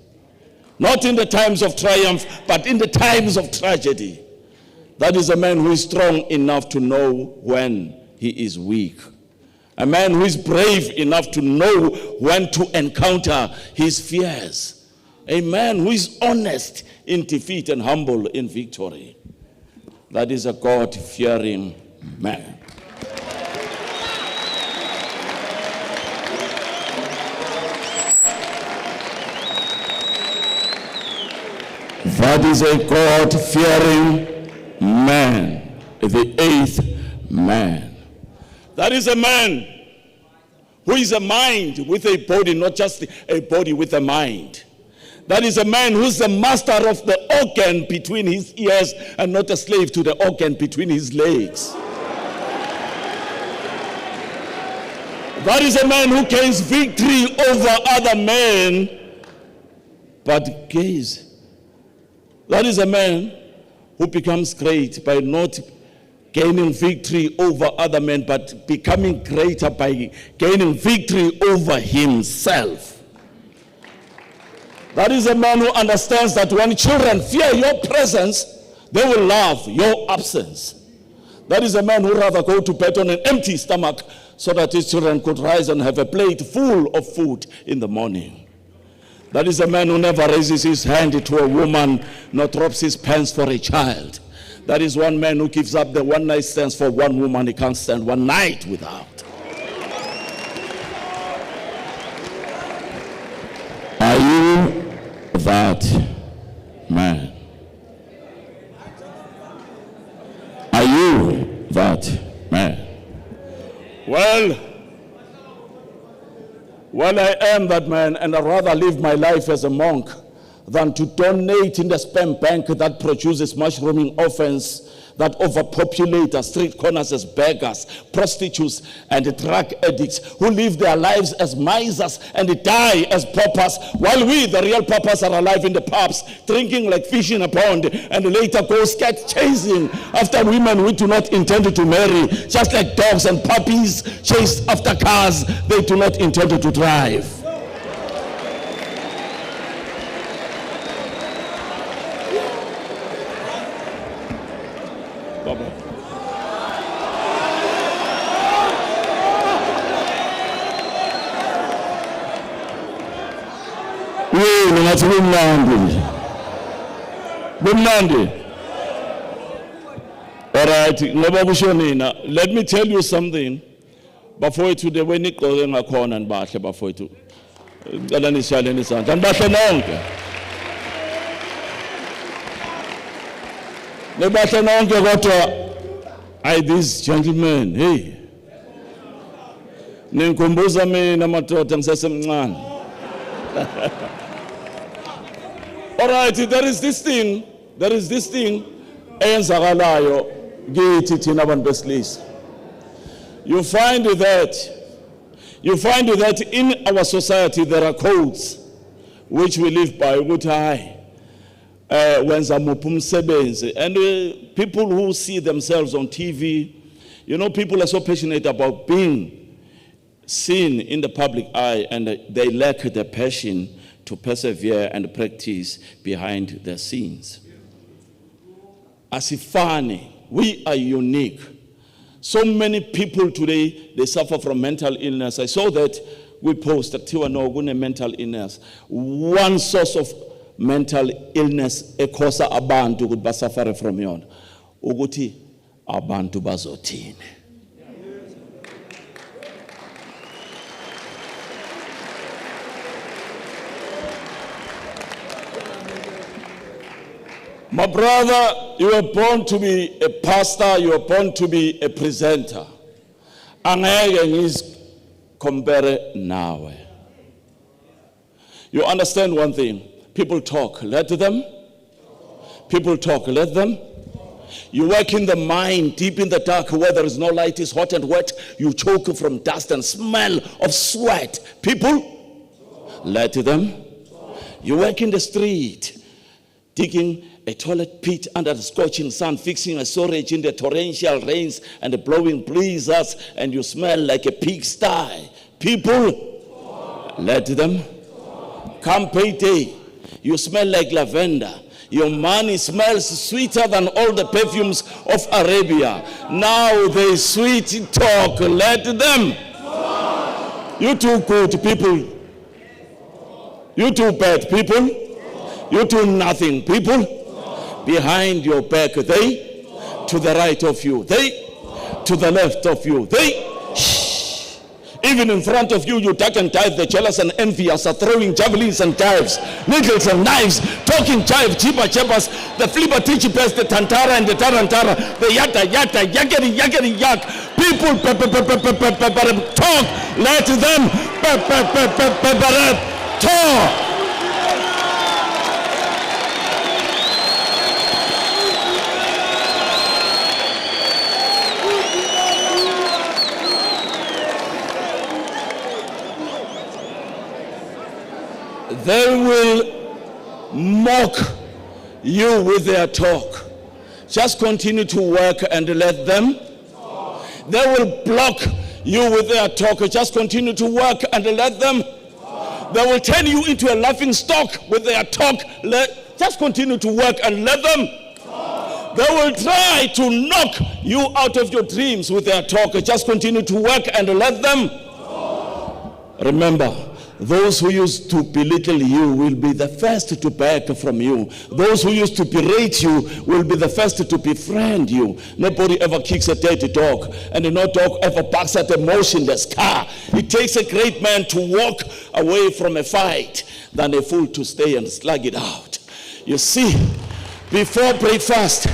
Speaker 14: Not in the times of triumph, but in the times of tragedy. That is a man who is strong enough to know when he is weak. A man who is brave enough to know when to encounter his fears. A man who is honest in defeat and humble in victory. That is a God-fearing man. That is a God-fearing man, the 8th man. That is a man who is a mind with a body, not just a body with a mind. That is a man who is the master of the organ between his ears and not a slave to the organ between his legs. That is a man who gains victory over other men, but gaze. That is a man who becomes great by not gaining victory over other men, but becoming greater by gaining victory over himself. That is a man who understands that when children fear your presence, they will love your absence. That is a man who rather go to bed on an empty stomach so that his children could rise and have a plate full of food in the morning. That is a man who never raises his hand to a woman, nor drops his pants for a child. That is one man who gives up the one night stands for one woman he can't stand one night without. Are you that man? Are you that man? Well, I am that man, and I'd rather live my life as a monk than to donate in the sperm bank that produces mushrooming orphans that overpopulate our street corners as beggars, prostitutes, and drug addicts who live their lives as misers and die as paupers, while we, the real paupers, are alive in the pubs, drinking like fish in a pond, and later go scat chasing after women we do not intend to marry, just like dogs and puppies chase after cars they do not intend to drive. All right, let me tell you something. Before today, when you go in a corner and bash before to these gentlemen, hey. Ninkumbuza mina madoda ngisesemncane. All right, there is this thing eyenzakalayo kithi thina abantu besilisa. You find that in our society there are codes which we live by ukuthi hayi wenza muphi umsebenzi, and people who see themselves on TV, you know, people are so passionate about being seen in the public eye, and they lack the passion to persevere and practice behind the scenes. Asifani, we are unique. So many people today, they suffer from mental illness. I saw that we posted Tiwa mental illness. One source of mental illness ekosa abantu ukuthi basafare from yona ukuthi abantu bazothini. My brother, you were born to be a pastor, you were born to be a presenter. Angeke ngizicompare nawe. You understand one thing? People talk, let them. People talk, let them. You work in the mine, deep in the dark, where there is no light, is hot and wet. You choke from dust and smell of sweat. People, let them. You work in the street, digging a toilet pit under the scorching sun, fixing a storage in the torrential rains and the blowing blizzards, and you smell like a pigsty. People, let them. Come payday, you smell like lavender. Your money smells sweeter than all the perfumes of Arabia. Now they sweet talk, let them. You too good people. You too bad people. You too nothing people. Behind your back, they. To the right of you, they. To the left of you, they. Shh. Even in front of you, you duck and dive. The jealous and envious are throwing javelins and dives, needles and knives, talking jive, chipa chepas, the flipper teach best, the tantara and the tarantara, the yata, yakety, yak. People, talk, let them, talk. They will mock you with their talk. Just continue to work and let them. They will block you with their talk. Just continue to work and let them. They will turn you into a laughing stock with their talk. Just continue to work and let them. They will try to knock you out of your dreams with their talk. Just continue to work and let them. Remember, Those who used to belittle you will be the first to beg from you. Those who used to berate you will be the first to befriend you. Nobody ever kicks a dirty dog, and no dog ever barks at a motionless car. It takes a great man to walk away from a fight than a fool to stay and slug it out. You see, before breakfast,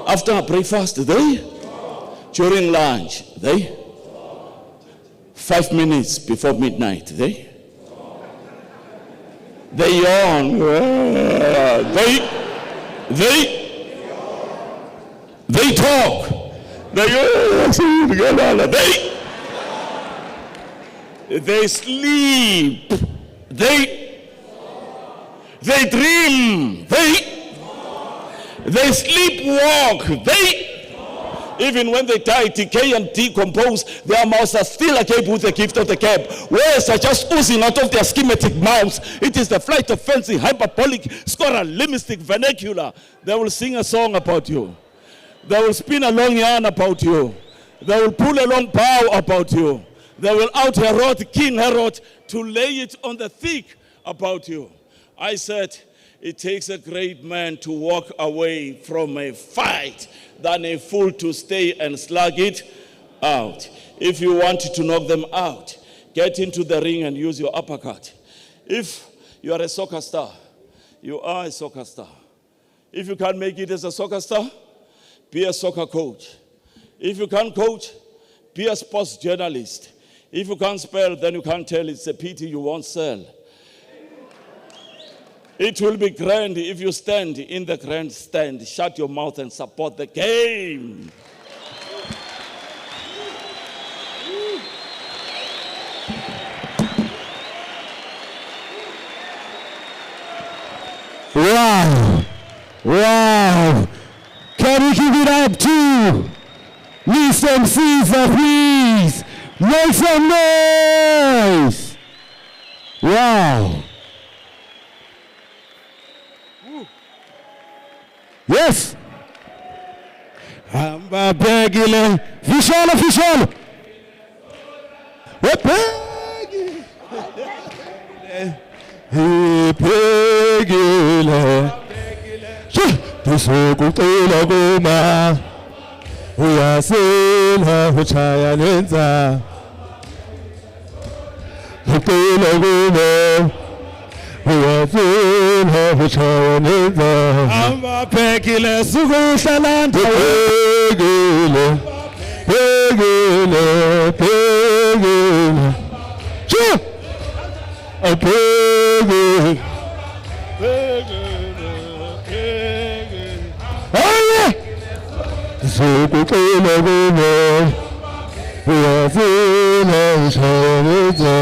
Speaker 14: after breakfast, during lunch, 5 minutes before midnight, they yawn. They talk. They sleep. They dream. They sleepwalk. Even when they die, decay and decompose, their mouths are still agape with the gift of the gap. Words are just oozing out of their schematic mouths. It is the flight of fancy, hyperbolic, scolaristic vernacular. They will sing a song about you. They will spin a long yarn about you. They will pull a long bow about you. They will out-Herod King Herod to lay it on the thick about you. I said, it takes a great man to walk away from a fight than a fool to stay and slug it out. If you want to knock them out, get into the ring and use your uppercut. If you are a soccer star, you are a soccer star. If you can't make it as a soccer star, be a soccer coach. If you can't coach, be a sports journalist. If you can't spell, then you can't tell. It's a pity you won't sell. It will be grand if you stand in the grandstand, shut your mouth and support the game.
Speaker 12: Wow! Wow! Can we give it up to Mr. Caesar, please? Make some noise! Wow! Yes! Hamba begile, vishalo! Begile, Tusukuqila kuma, uyasila uchaya lenza. Uqila kuma, uyasila uchaya lenza. Hamba begile sukuhlala ndawonye. Begile. Sure. Begile. Sukuqila kuma, uyasila uchaya lenza.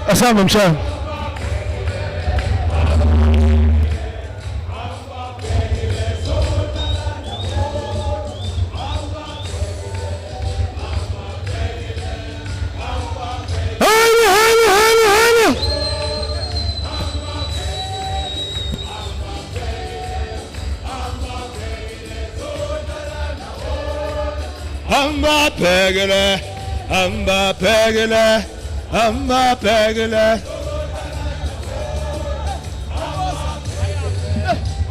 Speaker 12: Asamba mshana. Hamba begile, hamba begile, hamba begile,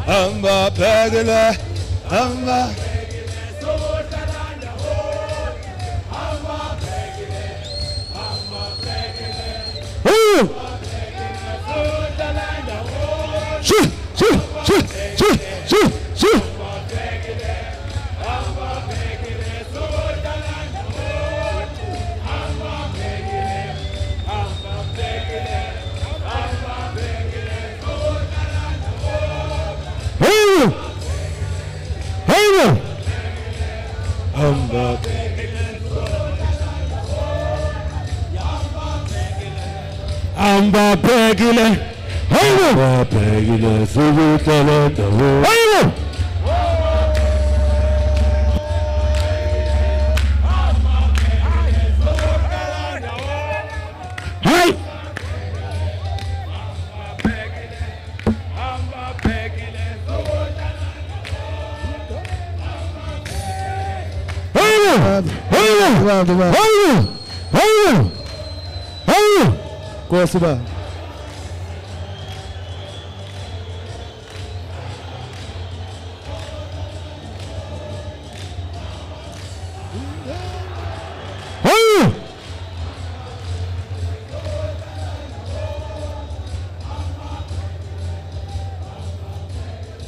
Speaker 12: hamba begile, hamba. Amba begile, amba begile, sukuhlala ndawonye. Hey! Kosi ba.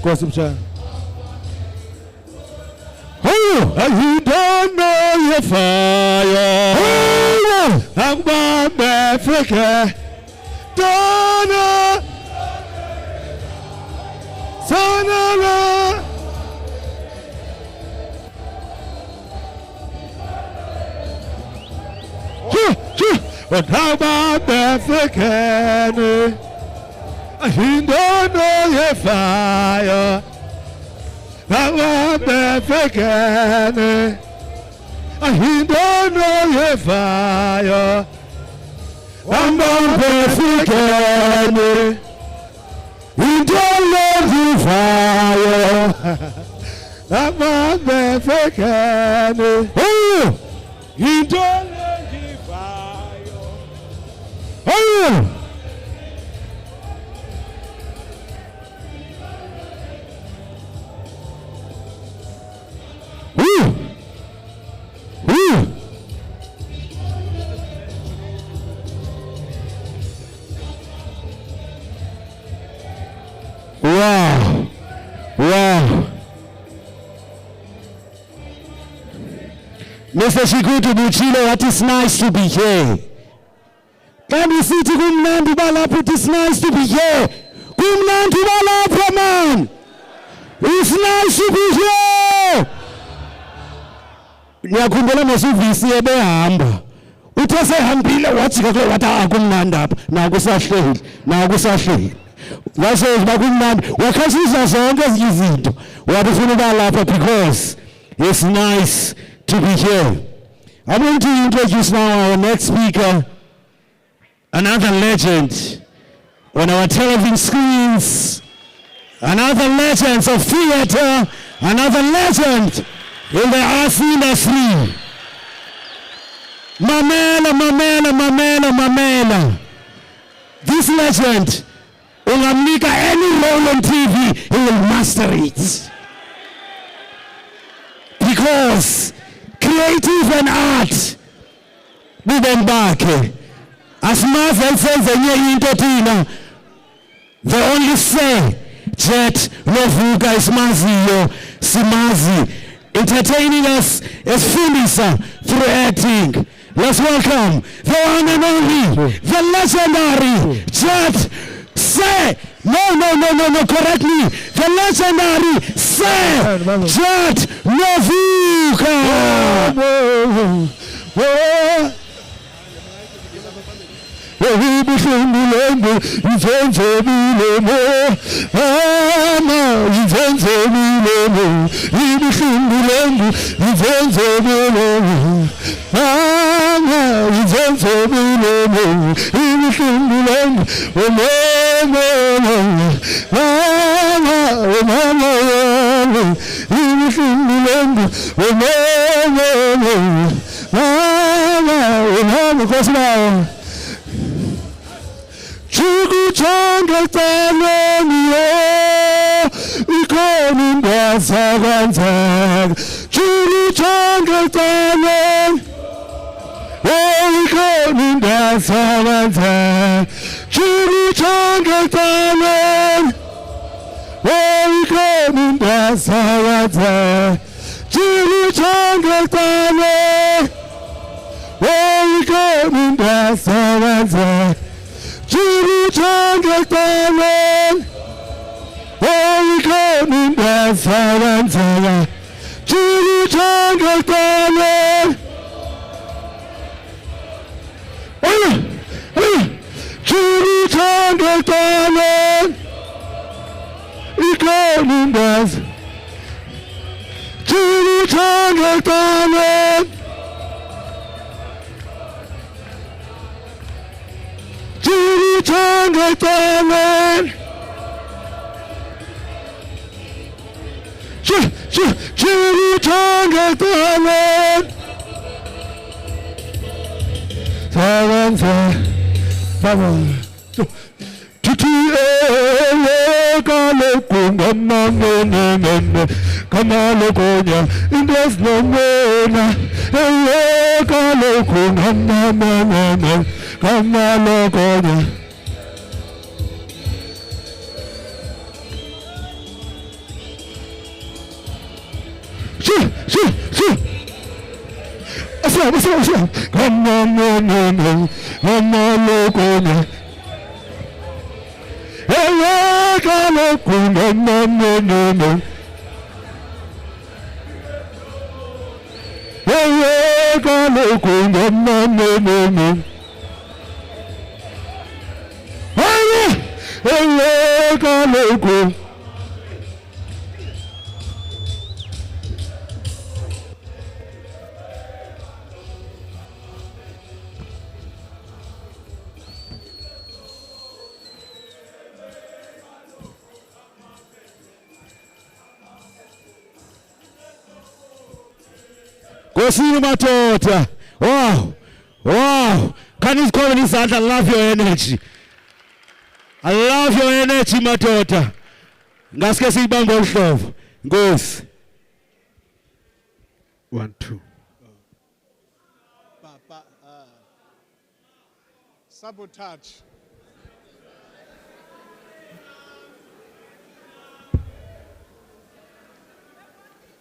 Speaker 12: Kosi mchana. You don't know your fire. I'm Africa. Donna. Sonala. But how about Africa? You don't know your fire. I'm African. You don't know your fire. I'm African. You don't know your fire. I'm African. You don't know your fire. Wow. Wow. Mr. Shikutu Buchilo, it is nice to be here. Can you see to Kumnandi Balap, it is nice to be here. Kumnandi Balap, man. It's nice to be here. Niyakhumbula masuvisi ebehamba. Uthase hambile wathi ke wata akumnandi apha. Nakusahleli. Wasethi bakumnandi wakhashisa zonke ezinye izinto. Wabufuna ubalapha because it's nice to be here. I'm going to introduce now our next speaker, another legend on our television screens, another legend of theater, another legend in the arts industry. Mamela. This legend, ungamnika any role on TV, he will master it. Because creative and art, bubembake. As Marvel says, they only say, Jet, Novuka is Mazio, Simazi, entertaining us as Philisa through acting. Let's welcome the one and only, the legendary Jet. Say, no, correct me. The legendary Say, Jet Novuka. Chukuchanga tananiyo, ikoni ndazagantag. Chukuchanga tanan, ikoni ndazagantag. Chukuchanga tanan, ikoni ndazagantag. Chukuchanga tanan, ikoni ndazagantag. Chili Changa Taman, Holy Comin Savantana, Chili Changa Taman, Chili Changa Taman, Comin Bas, Chili Changa Taman. Chili Changa Taman, Chili Changa Taman, Kosini madoda. Wow. Wow. Can you come in I love your energy. I love your energy madoda. Ngaske sibamba uhlobo. Ngosi. 1 2.
Speaker 13: Papa, sabotage.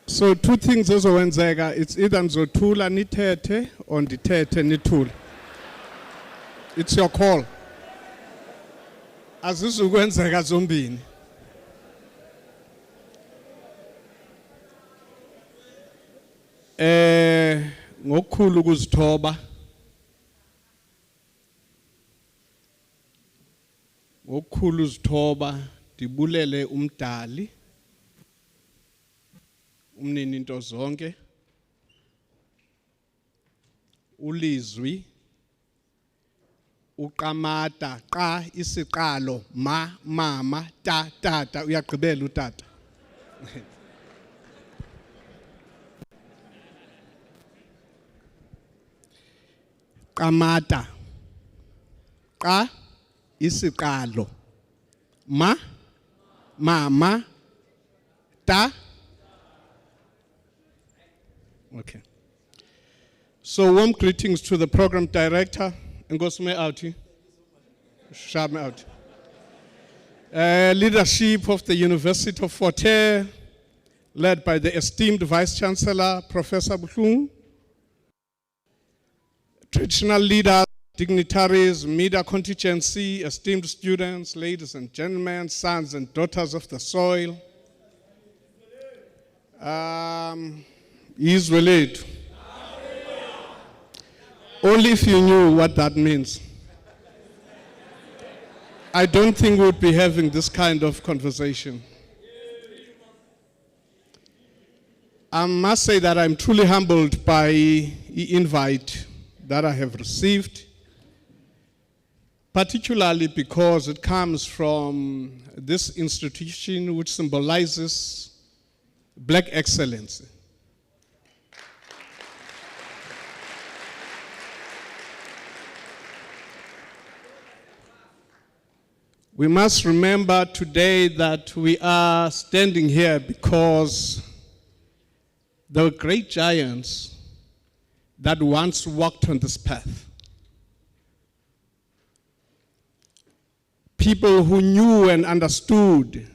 Speaker 13: So 2 things ezokwenzeka, it's either nizothula nithethe or ndithethe nithule. It's your call. Azizukwenzeka zombini. Ngokukhulu ukuzithoba. Ngokukhulu uzithoba, dibulele umdali. Umnini into zonke. Ulizwi. Uqamata qa isiqalo mama tata uyagqibela utata. Qamata qa isiqalo mama ta. Okay. So warm greetings to the program director. Ngosime Auti. Shame out. Leadership of the University of Fort Hare, led by the esteemed Vice Chancellor, Professor Buhlung. Traditional leaders, dignitaries, media contingency, esteemed students, ladies and gentlemen, sons and daughters of the soil. Israel. Only if you knew what that means. I don't think we would be having this kind of conversation. I must say that I'm truly humbled by the invite that I have received, particularly because it comes from this institution which symbolizes black excellence. We must remember today that we are standing here because there were great giants that once walked on this path. People who knew and understood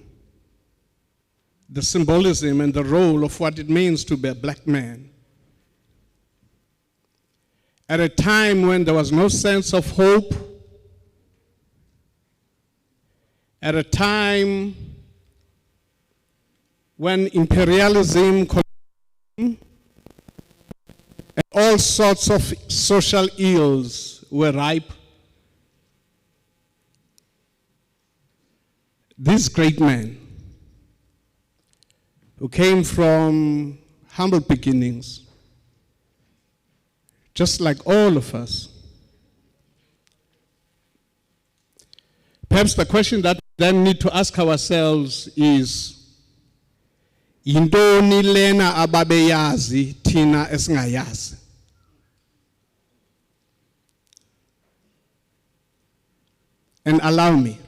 Speaker 13: the symbolism and the role of what it means to be a black man. At a time when there was no sense of hope, at a time when imperialism and all sorts of social ills were ripe, this great man who came from humble beginnings, just like all of us. Perhaps the question that we then need to ask ourselves is, yintoni lena ababeyazi thina esingayazi? And allow me.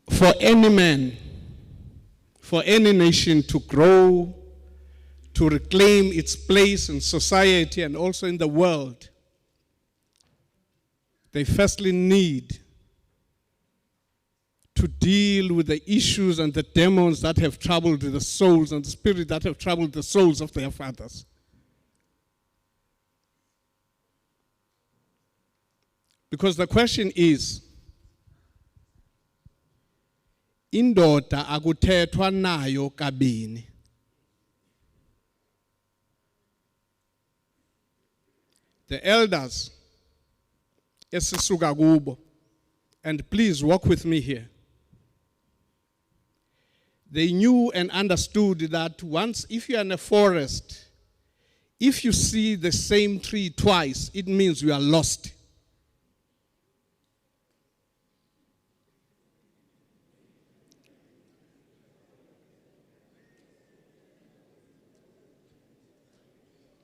Speaker 13: For any man, for any nation to grow, to reclaim its place in society and also in the world, they firstly need to deal with the issues and the demons that have troubled the souls and the spirit that have troubled the souls of their fathers. Because the question is, indoda akuthethwa nayo kabini. The elders, esisuka kubo, and please walk with me here. They knew and understood that once, if you're in a forest, if you see the same tree twice, it means you are lost.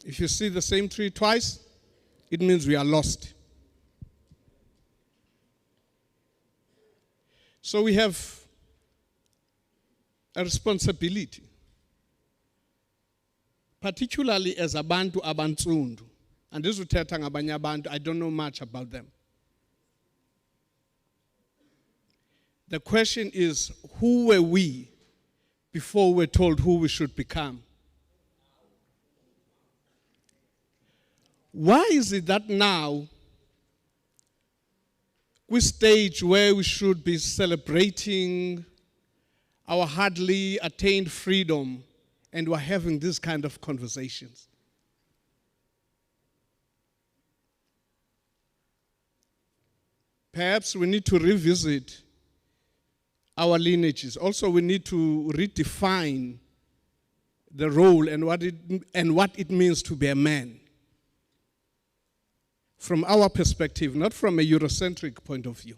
Speaker 13: If you see the same tree twice, it means we are lost. So we have a responsibility, particularly as abantu abantsundu. And this uthetha ngabanye abantu, I don't know much about them. The question is, who were we before we were told who we should become? Why is it that now, we stage where we should be celebrating our hardly attained freedom, and we're having this kind of conversations? Perhaps we need to revisit our lineages. Also, we need to redefine the role and what it means to be a man. From our perspective, not from a Eurocentric point of view.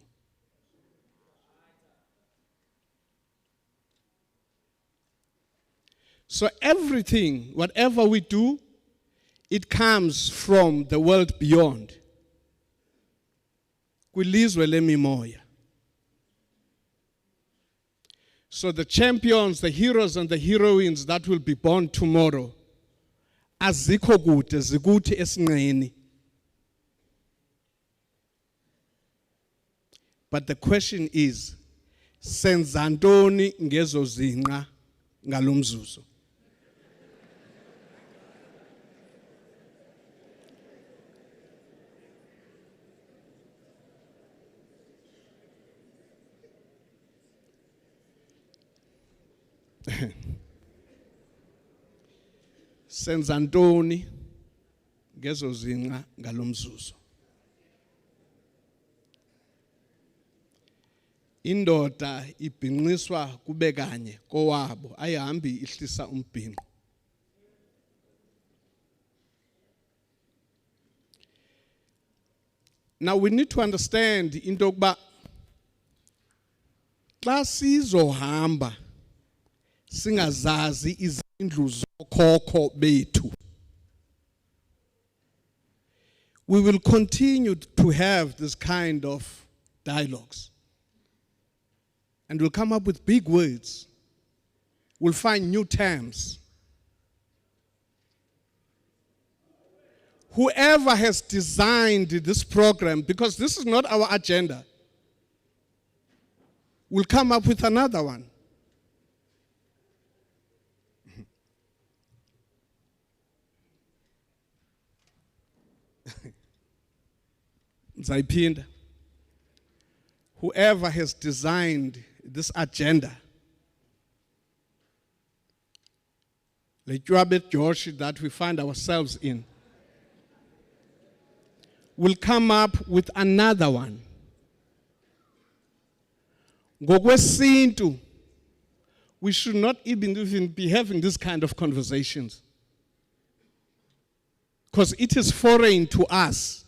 Speaker 13: So everything, whatever we do, it comes from the world beyond. Kwilizwe lemimoya. So the champions, the heroes and the heroines that will be born tomorrow, azikho kude zikuthi esinqeni. But the question is, senza ntoni ngezo zinqa ngalomzuzu? Senza ntoni ngezo zinqa ngalomzuzu? Indoda ibhinqiswa kube kanye kowabo, ayihambi ihlisa umbhinqo. Now we need to understand into yokuba xa sizohamba singazazi izindlu zokhokho bethu, we will continue to have this kind of dialogues. And we'll come up with big words. We'll find new terms. Whoever has designed this program, because this is not our agenda, will come up with another one. Zaipinda. Whoever has designed this agenda, the Joabet Josh that we find ourselves in, will come up with another one. Ngokwesintu, we should not even be having this kind of conversations, because it is foreign to us.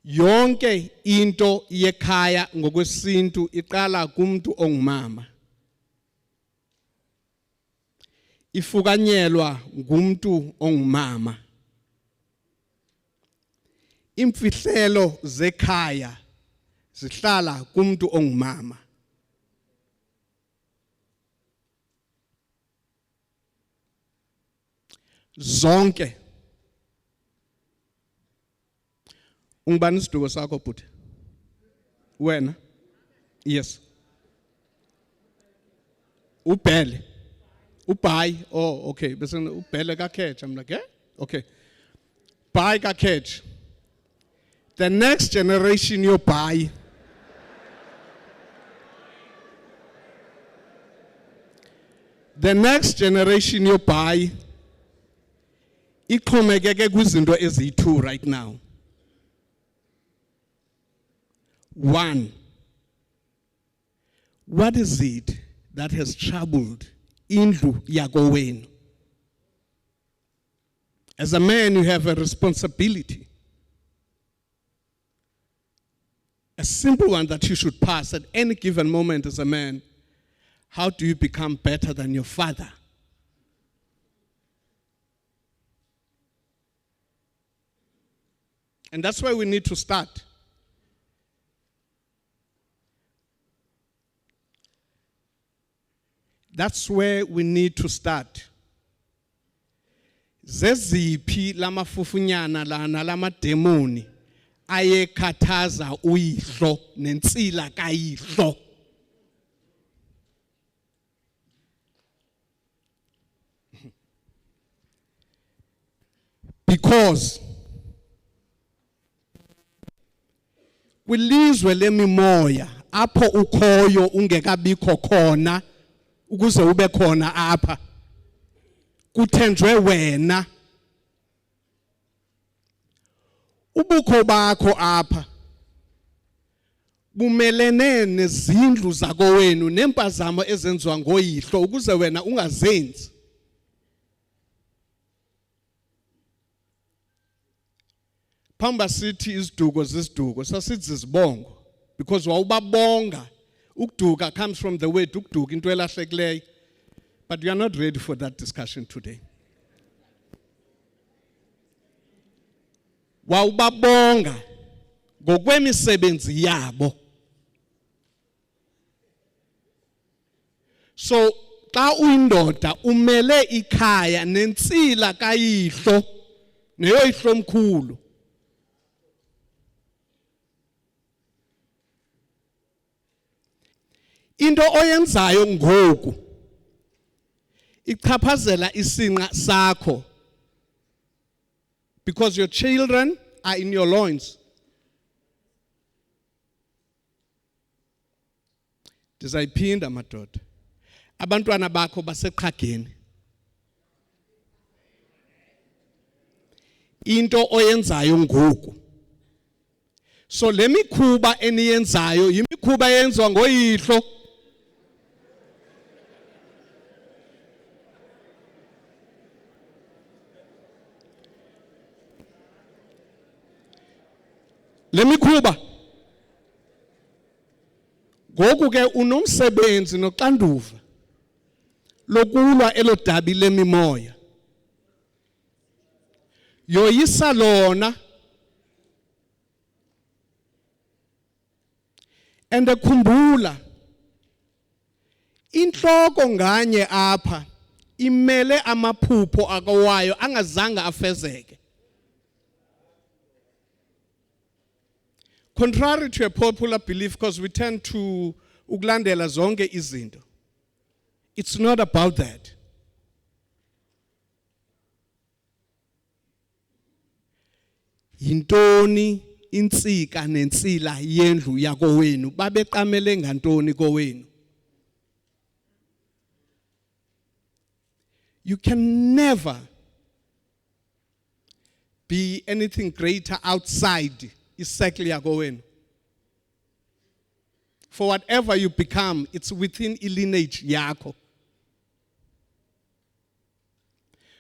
Speaker 13: Yonke into yekhaya ngokwesintu iqala kumuntu ongumama. ifukanyelwa ngumuntu ongumama. Imfihlelo zekhaya zihlala kumuntu ongumama. Zonke. Ungibani isiduko sakho bhuti? Wena? Yes. Ubhele. Ubhayi. Oh, okay. Bese ubhele kaKhetch. I'm like, yeah? Okay. Bhayi kaKhetch. The next generation you buy. The next generation you buy. Ixhomekeke kwizinto eziyi-2 right now. 1. What is it that has troubled indlu yakowenu? As a man, you have a responsibility. A simple one that you should pass at any given moment as a man. How do you become better than your father? And that's where we need to start. That's where we need to start. Zeziphi lamafufunyana lana lamademoni ayekhathaza uyihlo nensila kayihlo. Because kwilizwe lemimoya apho ukhoyo ungekabikho khona ukuze ube khona apha kuthenjwe wena. Ubukho bakho apha bumelene nezindlu zakowenu nempazamo ezenziwa ngoyihlo ukuze wena ungazenzi. Phamba sithi isiduko zisiduko sasithi zibongo because wawubabonga. Ukuduka comes from the word ukuduka into elahlekileyo. But we are not ready for that discussion today. Wawubabonga ngokwemisebenzi yabo. So xa uyindoda umele ikhaya nensila kayihlo neyoyihlo omkhulu. Into oyenzayo ngoku ichaphazela isinqa sakho because your children are in your loins. Ndizayiphinda madoda. Abantwana bakho baseqhageni. Into oyenzayo ngoku. So le mikhuba eniyenzayo yimikhuba eyenziwa ngoyihlo. Le mikhuba ngoku ke unomsebenzi noxanduva lokulwa elodabi lemimoya. Yoyisa lona and khumbula inhloko nganye apha imele amaphupho akawayo angazange afezeke. Contrary to a popular belief, because we tend to ukulandela zonke izinto. It's not about that. Yintoni insika nensila yendlu yakowenu babeqamele ngantoni kowenu? You can never be anything greater outside isircle yakowenu. For whatever you become, it's within lineage yakho.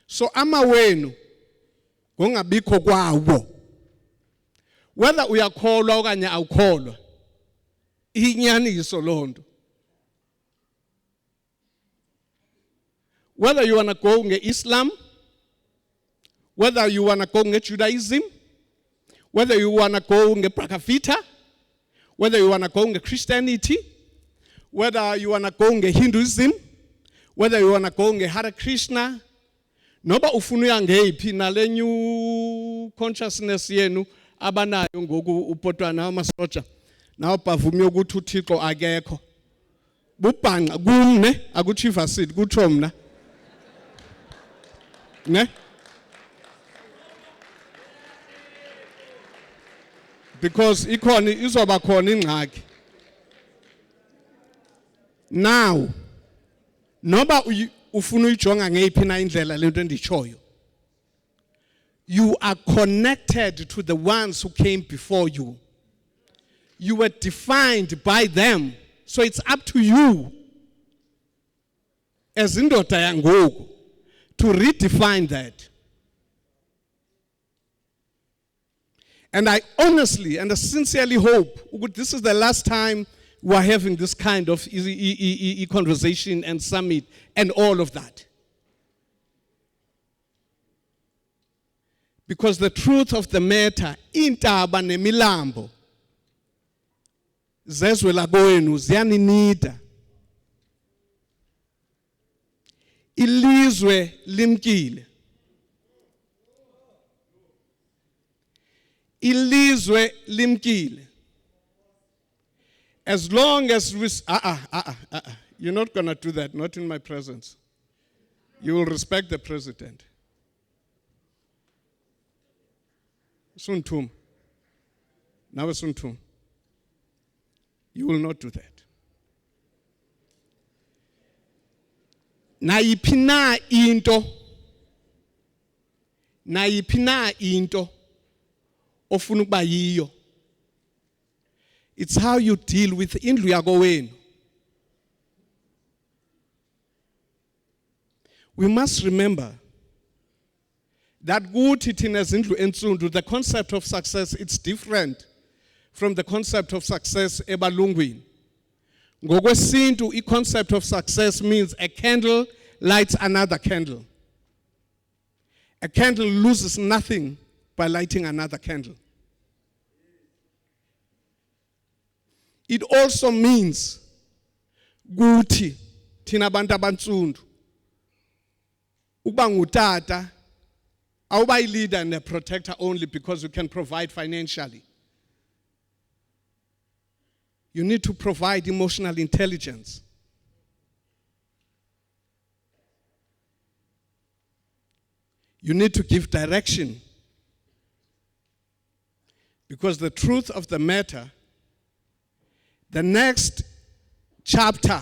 Speaker 13: So amawenu ngongabikho kwawo. Whether uyakholwa okanye awukholwa, inyaniso lonto.
Speaker 15: Whether you want to go in Islam, whether you want to go in Judaism, whether you want to go in Prakafita, whether you want to go in Christianity, whether you want to go in Hinduism, whether you want to go in Hare Krishna, noba ufuna ngephi nale new consciousness yenu abanayo ngoku upotwana amasoja nawo bavumi ukuthi uThixo akekho bubhanqa kumne akuchiva sithi kutsho mna ne because ikhona izoba khona ingxaki now noba ufuna uyijonga ngeyiphi na indlela lento endichoyo, you are connected to the ones who came before you. You were defined by them, so it's up to you as indoda yangoku to redefine that. And I honestly and I sincerely hope this is the last time we are having this kind of conversation and summit and all of that. Because the truth of the matter, Indaba nemilambo, zezwe lakwenu ziyaninida. Ilizwe limkile. Ilizwe limkile. As long as we, you're not going to do that, not in my presence. You will respect the president. Suntum. Now Suntum. You will not do that. Naipina into ofuna ukuba yiyo. It's how you deal with indlu yakowenu. We must remember that the concept of success, it's different from the concept of success ebalungwini. Ngokwesintu, the concept of success means a candle lights another candle. A candle loses nothing by lighting another candle. It also means guti thina bantu abantsundu ukuba ngutata awuba leader and a protector only because you can provide financially. You need to provide emotional intelligence. You need to give direction. Because the truth of the matter, the next chapter,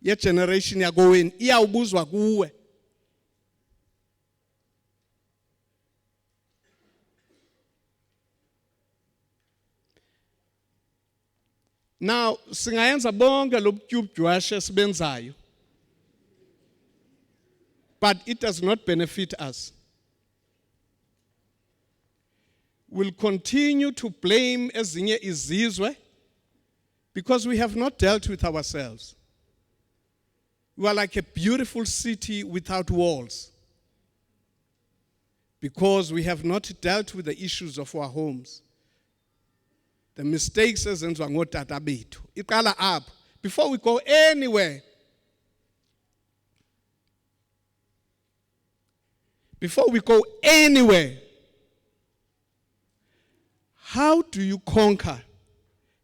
Speaker 15: your generation yakowenu iyawubuzwa kuwe. Now, singayenza bonke lobutyubdyashe sibenzayo, but it does not benefit us. We'll continue to blame ezinye izizwe because we have not dealt with ourselves. We are like a beautiful city without walls because we have not dealt with the issues of our homes. The mistakes ezenziwa ngotata bethu. Iqala up before we go anywhere. Before we go anywhere, how do you conquer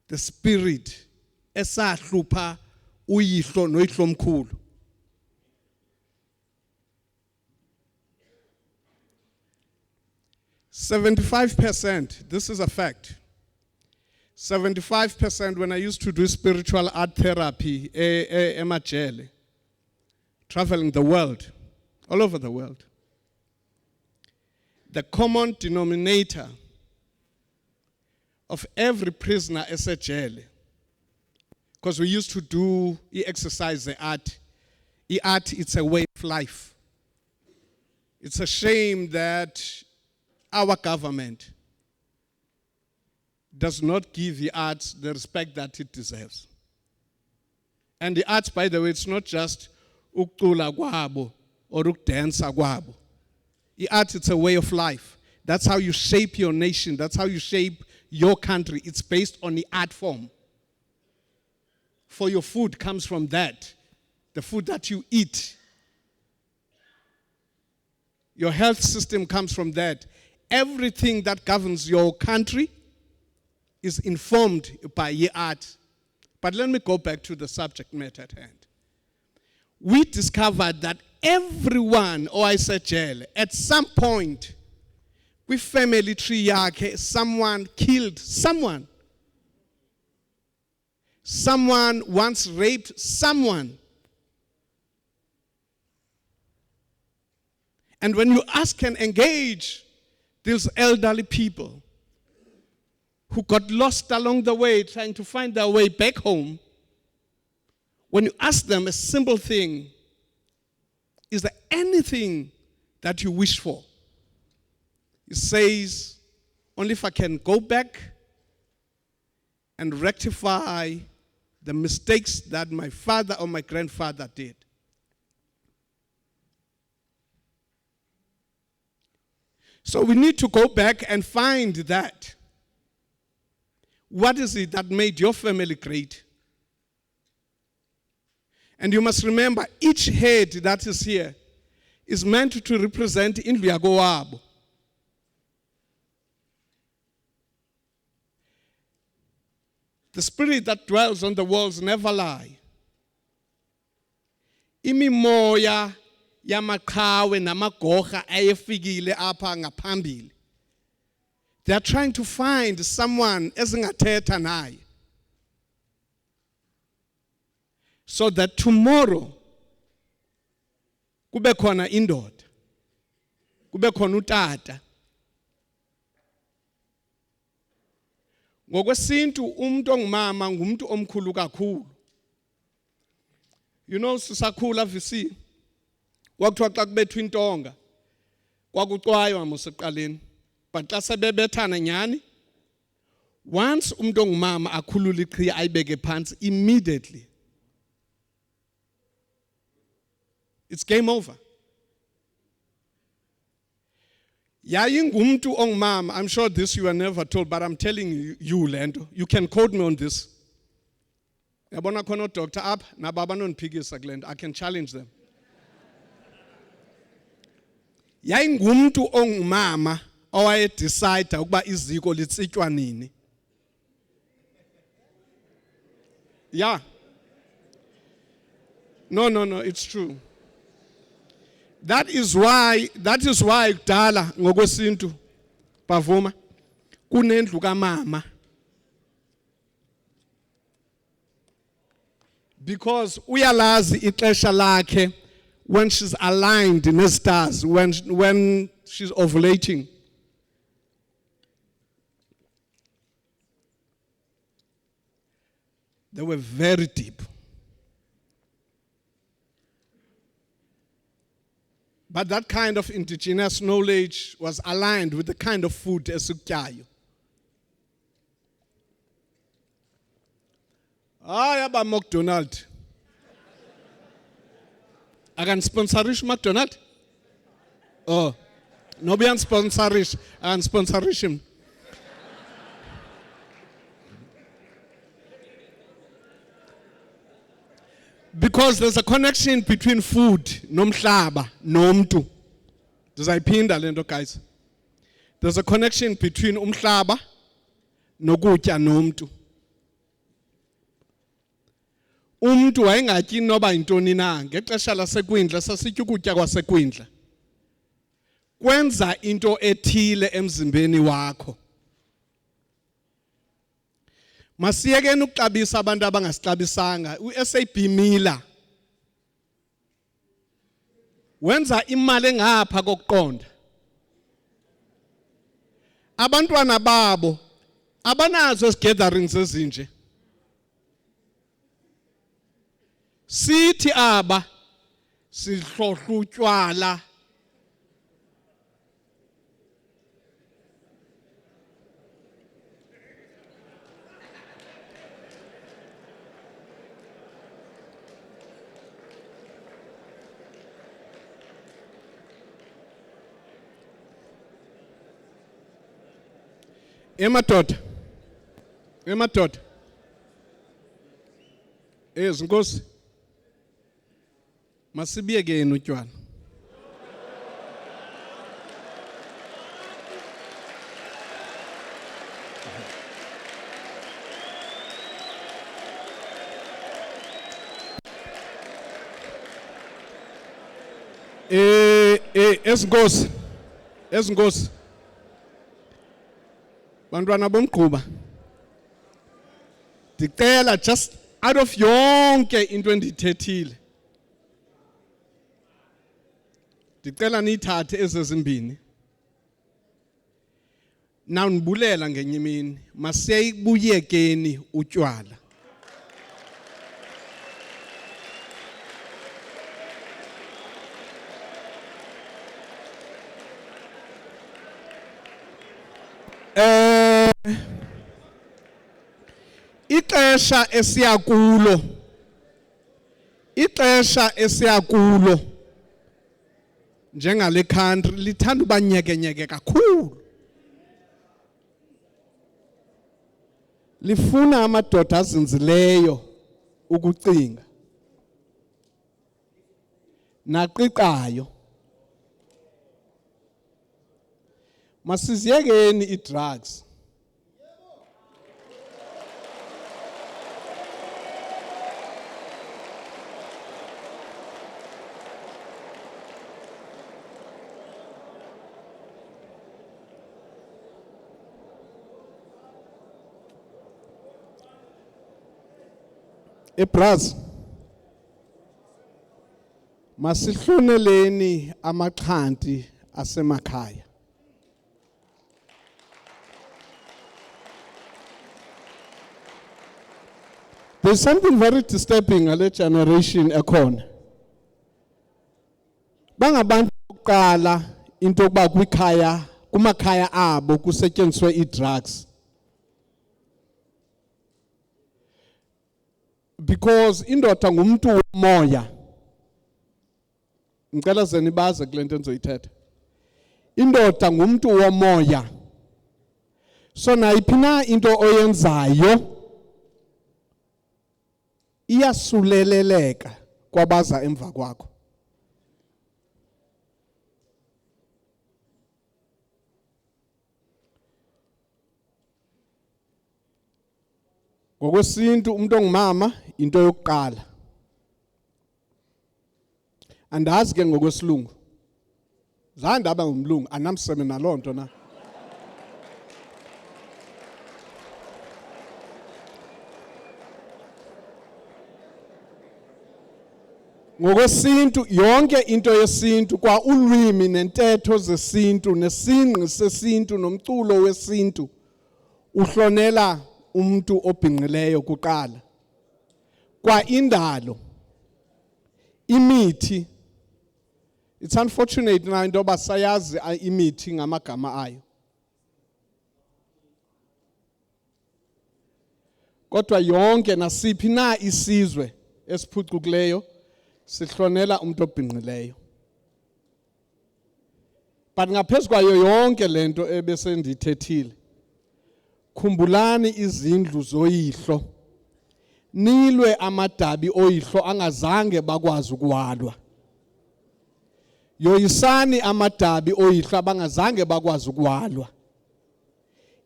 Speaker 15: the spirit esahlupha uyihlo noyihlomkhulu? %, this is a fact. 75% when I used to do spiritual art therapy, emajele, traveling the world, all over the world. The common denominator of every prisoner esejele, because we used to do exercise the art. The art, it's a way of life. It's a shame that our government does not give the arts the respect that it deserves. And the arts, by the way, it's not just ukucula kwabo or ukudansa kwabo. I-art, it's a way of life. That's how you shape your nation. That's how you shape your country. It's based on the art form. For your food comes from that. The food that you eat. Your health system comes from that. Everything that governs your country is informed by your art. But let me go back to the subject matter at hand. We discovered that everyone, or I said jail, at some point, with family tree yakhe, someone killed someone. Someone once raped someone. And when you ask and engage these elderly people who got lost along the way trying to find their way back home, when you ask them a simple thing, is there anything that you wish for? He says, only if I can go back and rectify the mistakes that my father or my grandfather did. So we need to go back and find that. What is it that made your family great? And you must remember, each head that is here is meant to represent indlu yakowabo. The spirit that dwells on the walls never lie. Imimoya yamaqhawe namagorha ayefikile apha ngaphambili. They are trying to find someone ezingathetha naye. So that tomorrow kube khona indoda, kube khona utata. Ngokwesintu umuntu ongumama ngumuntu omkhulu kakhulu. You know, sisakhula VC, kwakuthiwa xa kubethwa intonga, kwakucwaywa moseqaleni. But xa sebebethana nyani, once umuntu ongumama akhulula iqhiya ayibeke phansi, immediately it's game over. Yayingumntu ongumama, I'm sure this you were never told, but I'm telling you, Lando, you can quote me on this. Yabona khona doctor up, nababa nonphikisa kule nto, I can challenge them. Yayingumntu ongumama owaye decide ukuba iziko litsitywa nini. Yeah. No, it's true. That is why kudala ngokwesintu bavuma kunendlu kamama. Because uyalazi ixesha lakhe when she's aligned nezitars, when she's ovulating. They were very deep. But that kind of indigenous knowledge was aligned with the kind of food esukyayo. Yaba McDonald. I can sponsorish McDonald. Oh, no be sponsorish. I can sponsorish him. Because there's a connection between food, nomhlaba, nomntu. Ndizayiphinda le nto guys. There's a connection between umhlaba nokutya nomntu. Umntu wayengatyi noba yintoni na ngexesha lasekwindla sasitya ukutya kwasekwindla. Kwenza into ethile emzimbeni wakho. Masiyekeni ukuxabisa abantu abangasixabisanga. uSAB Miller wenza imali engapha kokuqonda. Abantwana babo abanazo gatherings ezinje. Sithi aba sihlohla utywala. Emadoda. Zinkosi. Masibiyekeni utywala. Ezinkosi. Bantwana bomgquba. Ndicela just out of yonke into endithethile. Ndicela niyithathe ezimbini. Nawunibulela ngenye imini, masiyibuyekeni utywala. Ixesha esiya kulo njengale country lithanda uba nyeke kakhulu. Lifuna amadoda azinzileyo ukucinga naqiqayo. Masiziyekeni i-drugs. Ebraz. Masihloneleni amaxhanti asemakhaya. There's something very disturbing ngale generation ekhona. Bangabantu bokuqala into yokuba kumakhaya abo kusetyenziswe i-drugs. Because indoda ngumuntu womoya. Ngicela ze nibaze kule nto endizoyithetha. Indoda ngumuntu womoya. So nayiphi na into oyenzayo iyasuleleleka kwabaza emva kwakho. Ngokwesintu umuntu ongumama into yokuqala. Andazi ke ngokwesilungu. Zanda aba ngumlungu anamseme nalonto na. Ngokwesintu yonke into yesintu kwa ulwimi nentetho zesintu nesingqi sesintu nomculo wesintu uhlonela umuntu obhinqileyo kuqala. Kwa indalo imithi, it's unfortunate na into basayazi imithi ngamagama ayo. Kodwa yonke nasiphi na isizwe esiphucukileyo sihlonela umuntu obhinqileyo. But ngaphezu kwayo yonke lento ebese ndithethile, khumbulani izindlu zoyihlo. Nilwe amadabi oyihlo angazange bakwazi ukuwalwa. Yoyisani amadabi oyihlo abangazange bakwazi ukuwalwa.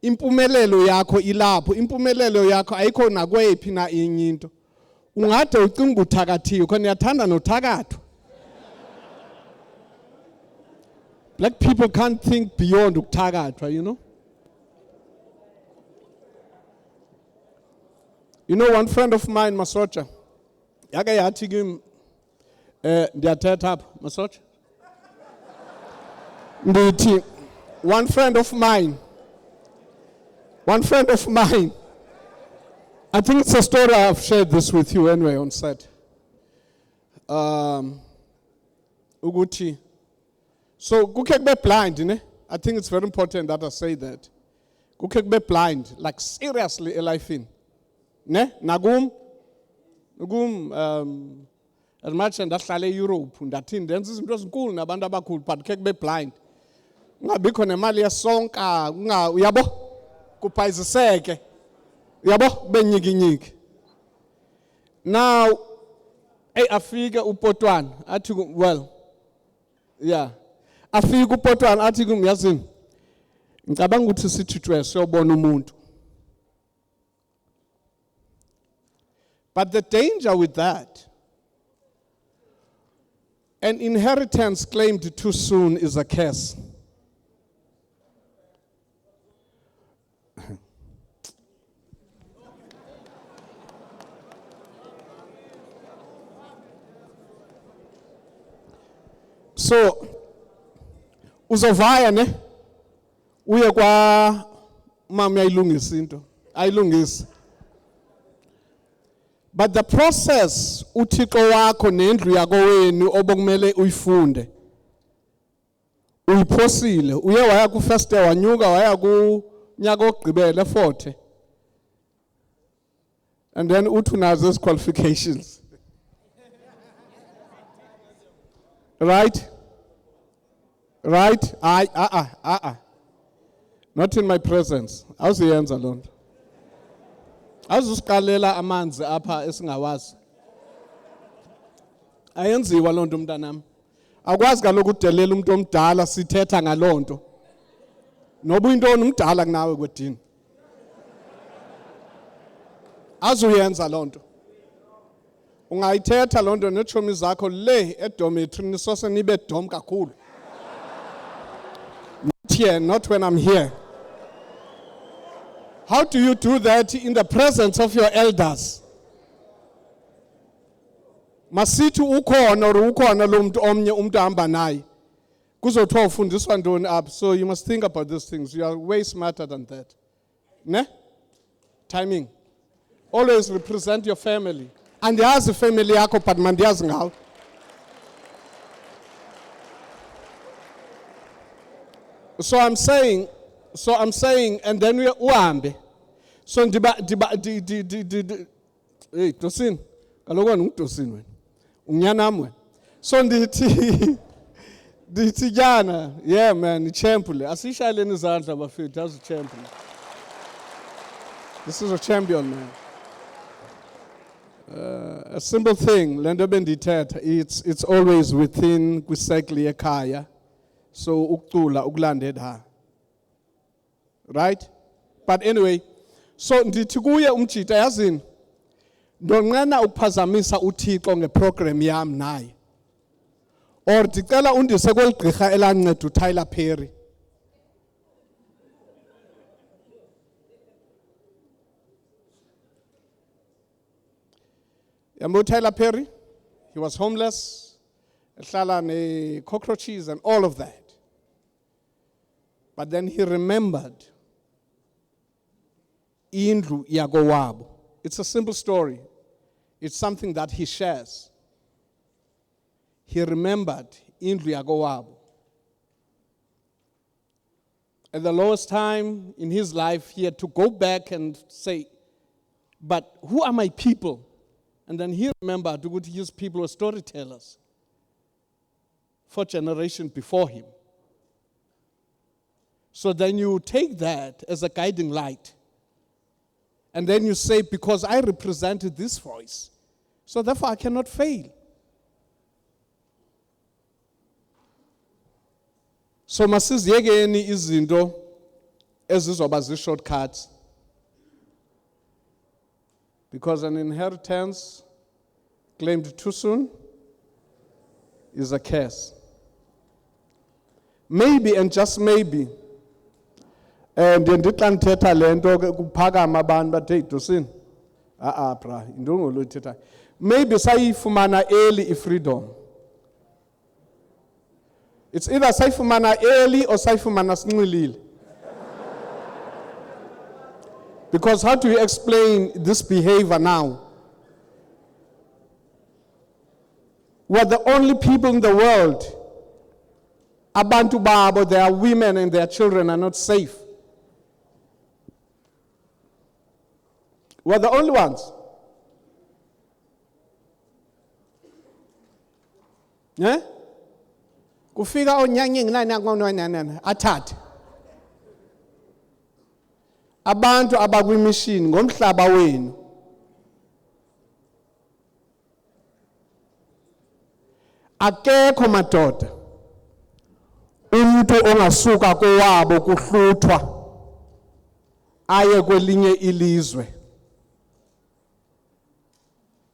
Speaker 15: Impumelelo yakho ilapho, impumelelo yakho ayikho nakwephi na enye into. Ungade ucinga uthakathiwe khona uyathanda nothakathwa. Black people can't think beyond ukuthakathwa, you know. You know, one friend of mine, Masocha, yake yathi kimi ndiyathetha apha Masocha. Ndithi one friend of mine, I think it's a story I've shared this with you anyway on set. Uguti. So kukhe be blind, ne? I think it's very important that I say that. Kukhe be blind, like seriously elifin. Ne? Nagum as much and ndahlala Europe ndathi ndenza izinto ezinkulu nabantu abakhulu but kukhe be blind. Ungabikho nemali yesonka uyabo. kuphayiziseke yabo benyikinyiki. Now afike uPotwana athi well yeah afike uPotwana athi kumyazini ngicabanga ukuthi sithithwe siyobona umuntu. But the danger with that, an inheritance claimed too soon is a curse. So, uzovaya ne uye kwa mama ayilungisa into ayilungisa. But the process uThixo wakho nendlu yako wenu obokumele uyifunde uyiphosile uye waya ku first year wanyuka waya ku nyaka ogqibela 40 and then uthi unazo those qualifications. Right? Not in my presence. Awuziyenza lonto. Awuzusiqalela amanzi apha esingawazi. Ayenziwa lonto mntanami. Akwazi kaloku udelela umuntu omdala sithetha ngalonto. Noba uyintoni umdala kunawe kwedini. Azuyenza lonto. Ungayithetha lonto nechomi zakho le edometri nisose nibe dom kakhulu. Not here, not when I'm here. How do you do that in the presence of your elders? Masithi ukhona or ukhona lo muntu omnye umuntu ahamba naye. Kuzothiwa ufundiswa ntoni apha. So you must think about these things. You are way smarter than that. Ne? Timing. Always represent your family. Andiyazi family yakho but mandiyazi ngawe. So I'm saying, and then we uhambe. So hey Tosin, kaloku ungitosin wena. Unyanam wena. So ndithi jana, yeah man, ichempule. Asishaleni izandla bafethu, yazi ichempule. This is a champion, man. A simple thing, lento bendithetha, it's always within kwicycle ekhaya. So ukucula ukulanded her. Right? But anyway, so ndithi kuye umjita yazini ndonqena ukuphazamisa uThixo ngeprogram yami naye. Or ndicela undise kweligqirha elanceda uTyler Perry. Yambo Tyler Perry, he was homeless, ehlala ne cockroaches and all of that. But then he remembered indlu yakowabo. It's a simple story. It's something that he shares. He remembered indlu yakowabo. At the lowest time in his life, he had to go back and say, but who are my people? And then he remembered that his people were storytellers for generations before him. So then you take that as a guiding light. And then you say, because I represented this voice, so therefore I cannot fail. So masiziyekeni izinto ezizoba zi-shortcuts. Because an inheritance claimed too soon is a curse. Maybe and just maybe, and ndithi xa ndithetha le nto kuphakama abantu bathi hey Dosini bra into lo ithetha maybe sayifumana early i-freedom. It's either sayifumana early or sayifumana sinxilile. Because how do you explain this behavior now? We're the only people in the world, abantu babo, their women and their children are not safe. We're the only ones. Yeah? Kufika onyanyeng athathe. abantu abakwimishini ngomhlaba wenu akekho madoda umuntu ongasuka kowabo kuhluthwa aye kwelinye ilizwe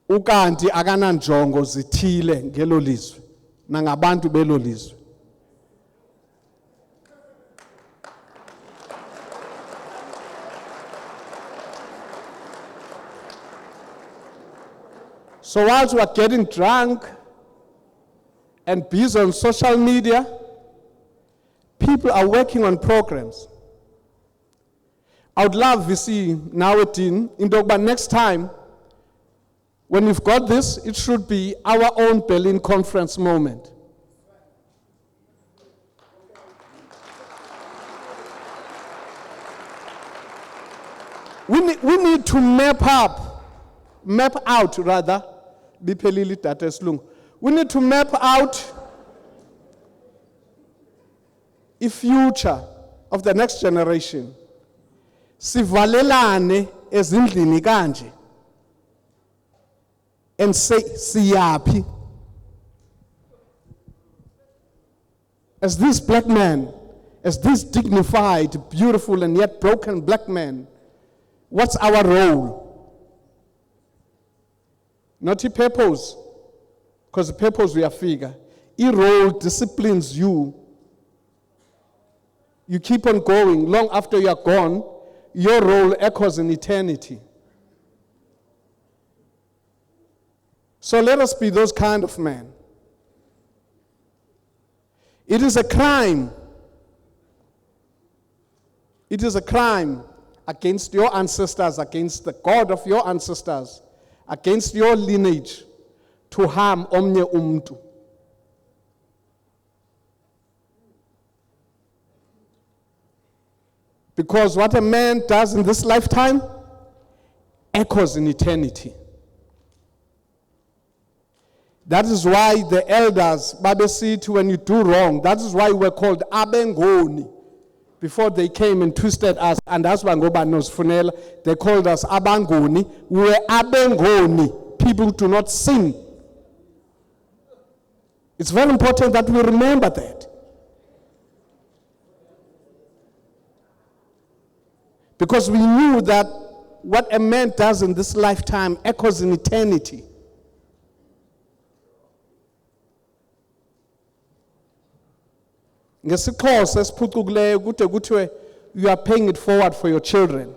Speaker 15: ukanti akananjongo zithile ngelo lizwe nangabantu belo lizwe. So whilst we are getting drunk and busy on social media, people are working on programs. I would love VC nowadays, but next time, when we've got this, it should be our own Berlin conference moment. We need to map out, we need to map out a future of the next generation. Sivalelane ezindlini kanje and say siyapi. As this black man, as this dignified, beautiful and yet broken black man, what's our role? Not a purpose, because the purpose we are figure. A role disciplines you. You keep on going. Long after you are gone, your role echoes in eternity. So let us be those kind of men. It is a crime. It is a crime against your ancestors, against the God of your ancestors, against your lineage, to harm omnye umntu. Because what a man does in this lifetime echoes in eternity. That is why the elders, babesithi, when you do wrong, that is why we're called abengoni. Before they came and twisted us, and that's why they called us abangoni. We were abengoni. People do not sin. It's very important that we remember that. Because we knew that what a man does in this lifetime echoes in eternity. NgesiXhosa esiphucukileyo kude kuthiwe you are paying it forward for your children.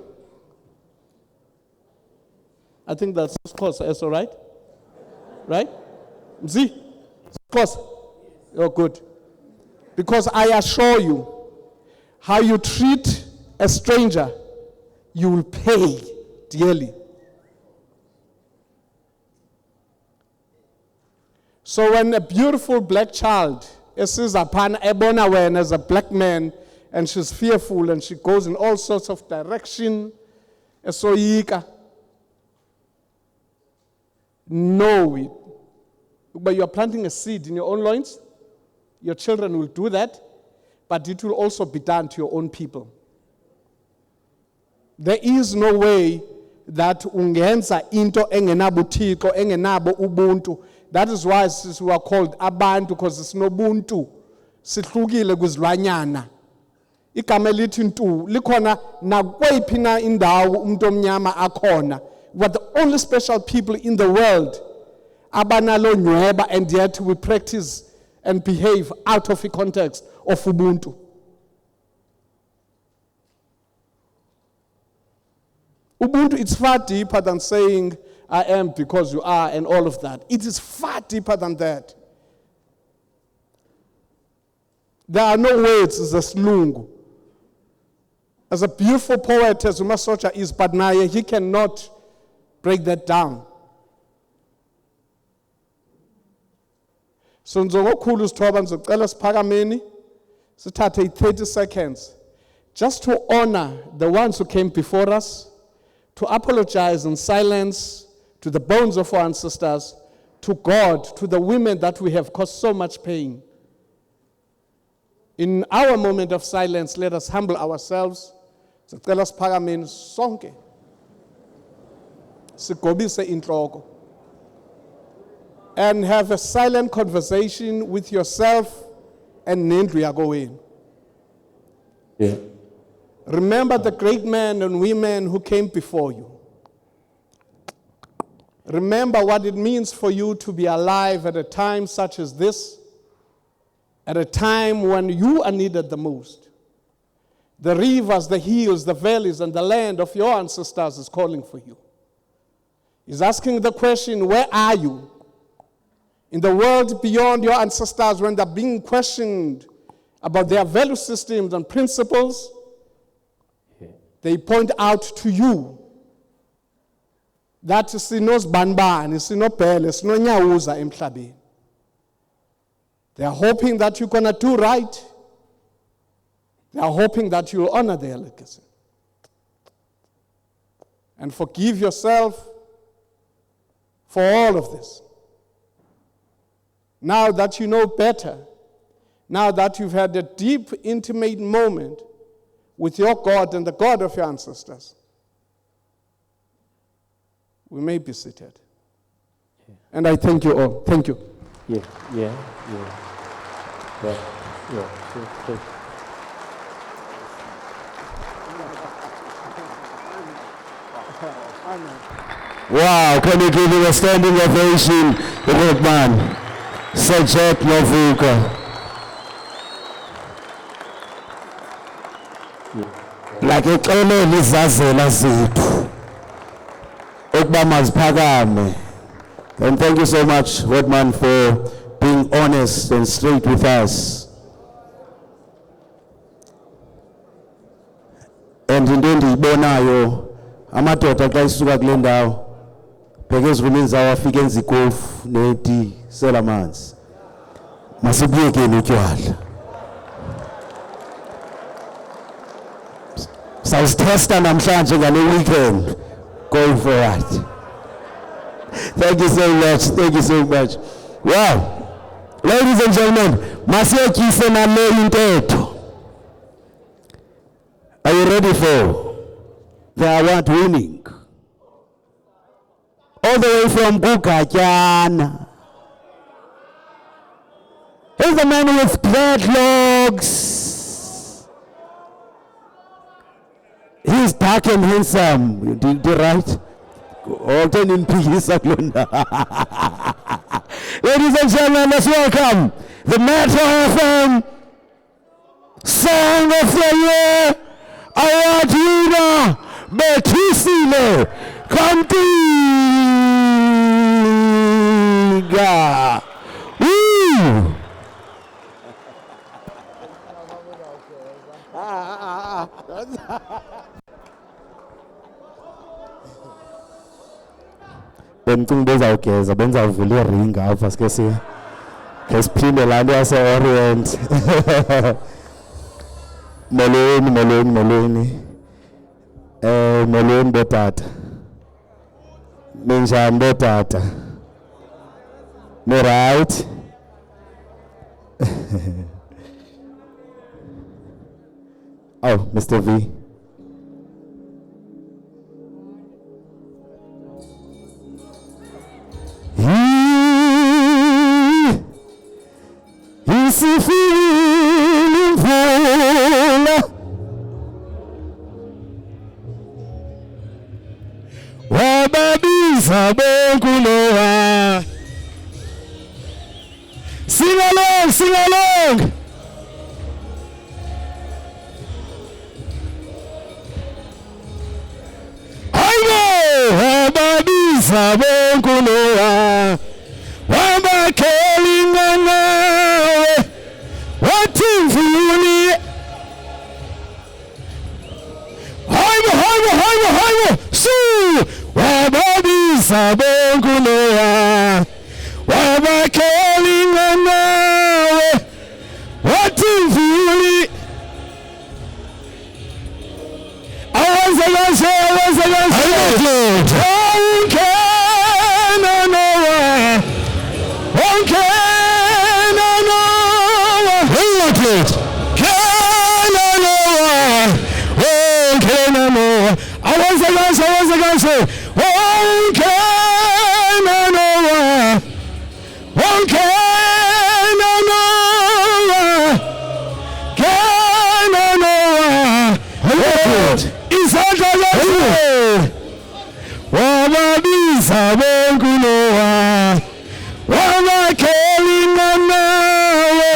Speaker 15: I think that's XhoSa, right? Right? Mzi? XhoSa? Oh, good. Because I assure you, how you treat a stranger, you will pay dearly. So when a beautiful black child sees upon ebona when as a black man, and she's fearful and she goes in all sorts of direction, esoyika, know it. But you are planting a seed in your own loins. Your children will do that, but it will also be done to your own people. There is no way that ungenza into engenabuthixo engenabo ubuntu. That is why we are called abantu, because it's no buntu. Sihlukile kwizilwanyana. Igama elithi ntu likhona nakweyiphi na indawo umuntu omnyama akhona. We are the only special people in the world abanalo nyweba, and yet we practice and behave out of the context of ubuntu. Ubuntu, it's far deeper than saying, I am because you are, and all of that. It is far deeper than that. There are no words as a slungu. As a beautiful poet as Umasocha is, but naye, he cannot break that down. So nzokokhulu sithoba nizocela siphakameni sithathe 30 seconds just to honor the ones who came before us, to apologize in silence to the bones of our ancestors, to God, to the women that we have caused so much pain. In our moment of silence, let us humble ourselves. Sicela siphakameni sonke. Sigobise inhloko. And have a silent conversation with yourself and nendlu yakowenu.
Speaker 12: Yeah.
Speaker 15: Remember the great men and women who came before you. Remember what it means for you to be alive at a time such as this, at a time when you are needed the most. The rivers, the hills, the valleys, and the land of your ancestors is calling for you. He's asking the question, where are you? In the world beyond your ancestors, when they're being questioned about their value systems and principles, they point out to you that sinozbanbani, sinobhele, sinonyawuza emhlabeni. They are hoping that you're going to do right. They are hoping that you'll honor their legacy. And forgive yourself for all of this. Now that you know better, now that you've had a deep, intimate moment with your God and the God of your ancestors, we may be seated.
Speaker 12: Yeah.
Speaker 15: And I thank you all. Thank you.
Speaker 12: Yeah. Wow, can you give him a standing ovation, the great man, Sir Jack Novuka. Like exelele izazela zethu ukuba maziphakame. And thank you so much, Rodman, for being honest and straight with us. And into endiyibonayo amadoda xa isuka kule ndawo bheke ezirumini zawo afike enza ikofu neti sela amanzi. Masibuyekeni utywala. Sawusithesta namhlanje ngale weekend. Going forward. Thank you so much. Thank you so much. Wow. Ladies and gentlemen, masiyetyise nale intetho. Are you ready for the award winning? All the way from Bukatyana. Here's the man with dreadlocks. He's dark and handsome. You did right? Ladies and gentlemen, let's welcome the Metro FM Song of the Year Award winner, Betusile Kantiga. Woo! Bentung bezawugeza benzawuvula iringa apha sike siphinde laa nto yase-Orient. Molweni molweni botata. Ninjani botata? Right? Oh, Mr. V. Isifile imvula wababiza bonkulowa. Sing along, sing along. Hayibo wababiza bonkulowa wabakhelinga nawe wathi mvuli. Hayibo su wababiza bonkulowa wabakhelinga nawe wathi mvuli. Awenze kahle senze kanje wonke nanowa wonke nanowa kenanowa izandla zakhe wababiza bonkulowa wabakheli nanawe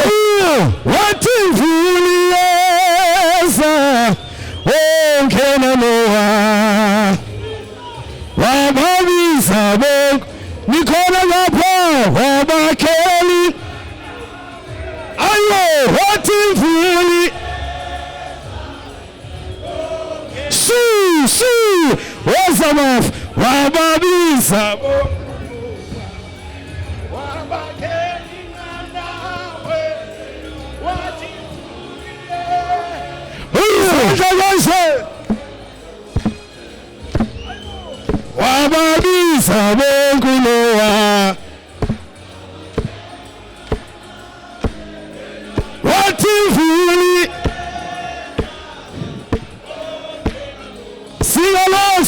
Speaker 12: wathi mvuli yeza wonke nanowa wababiza bonke nikhona lapha wabakheli ayo wathi mvuli su wazamafu wababiza wababiza bonkulowa wathi mvuli sing along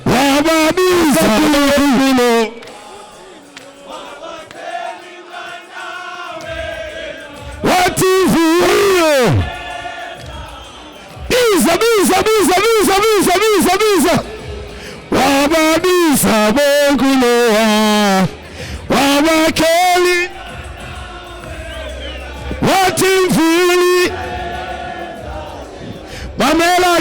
Speaker 12: wababiza bonkulo wathi mvuli biza wababiza bonkulowa wabakheli wathi mvuli mamela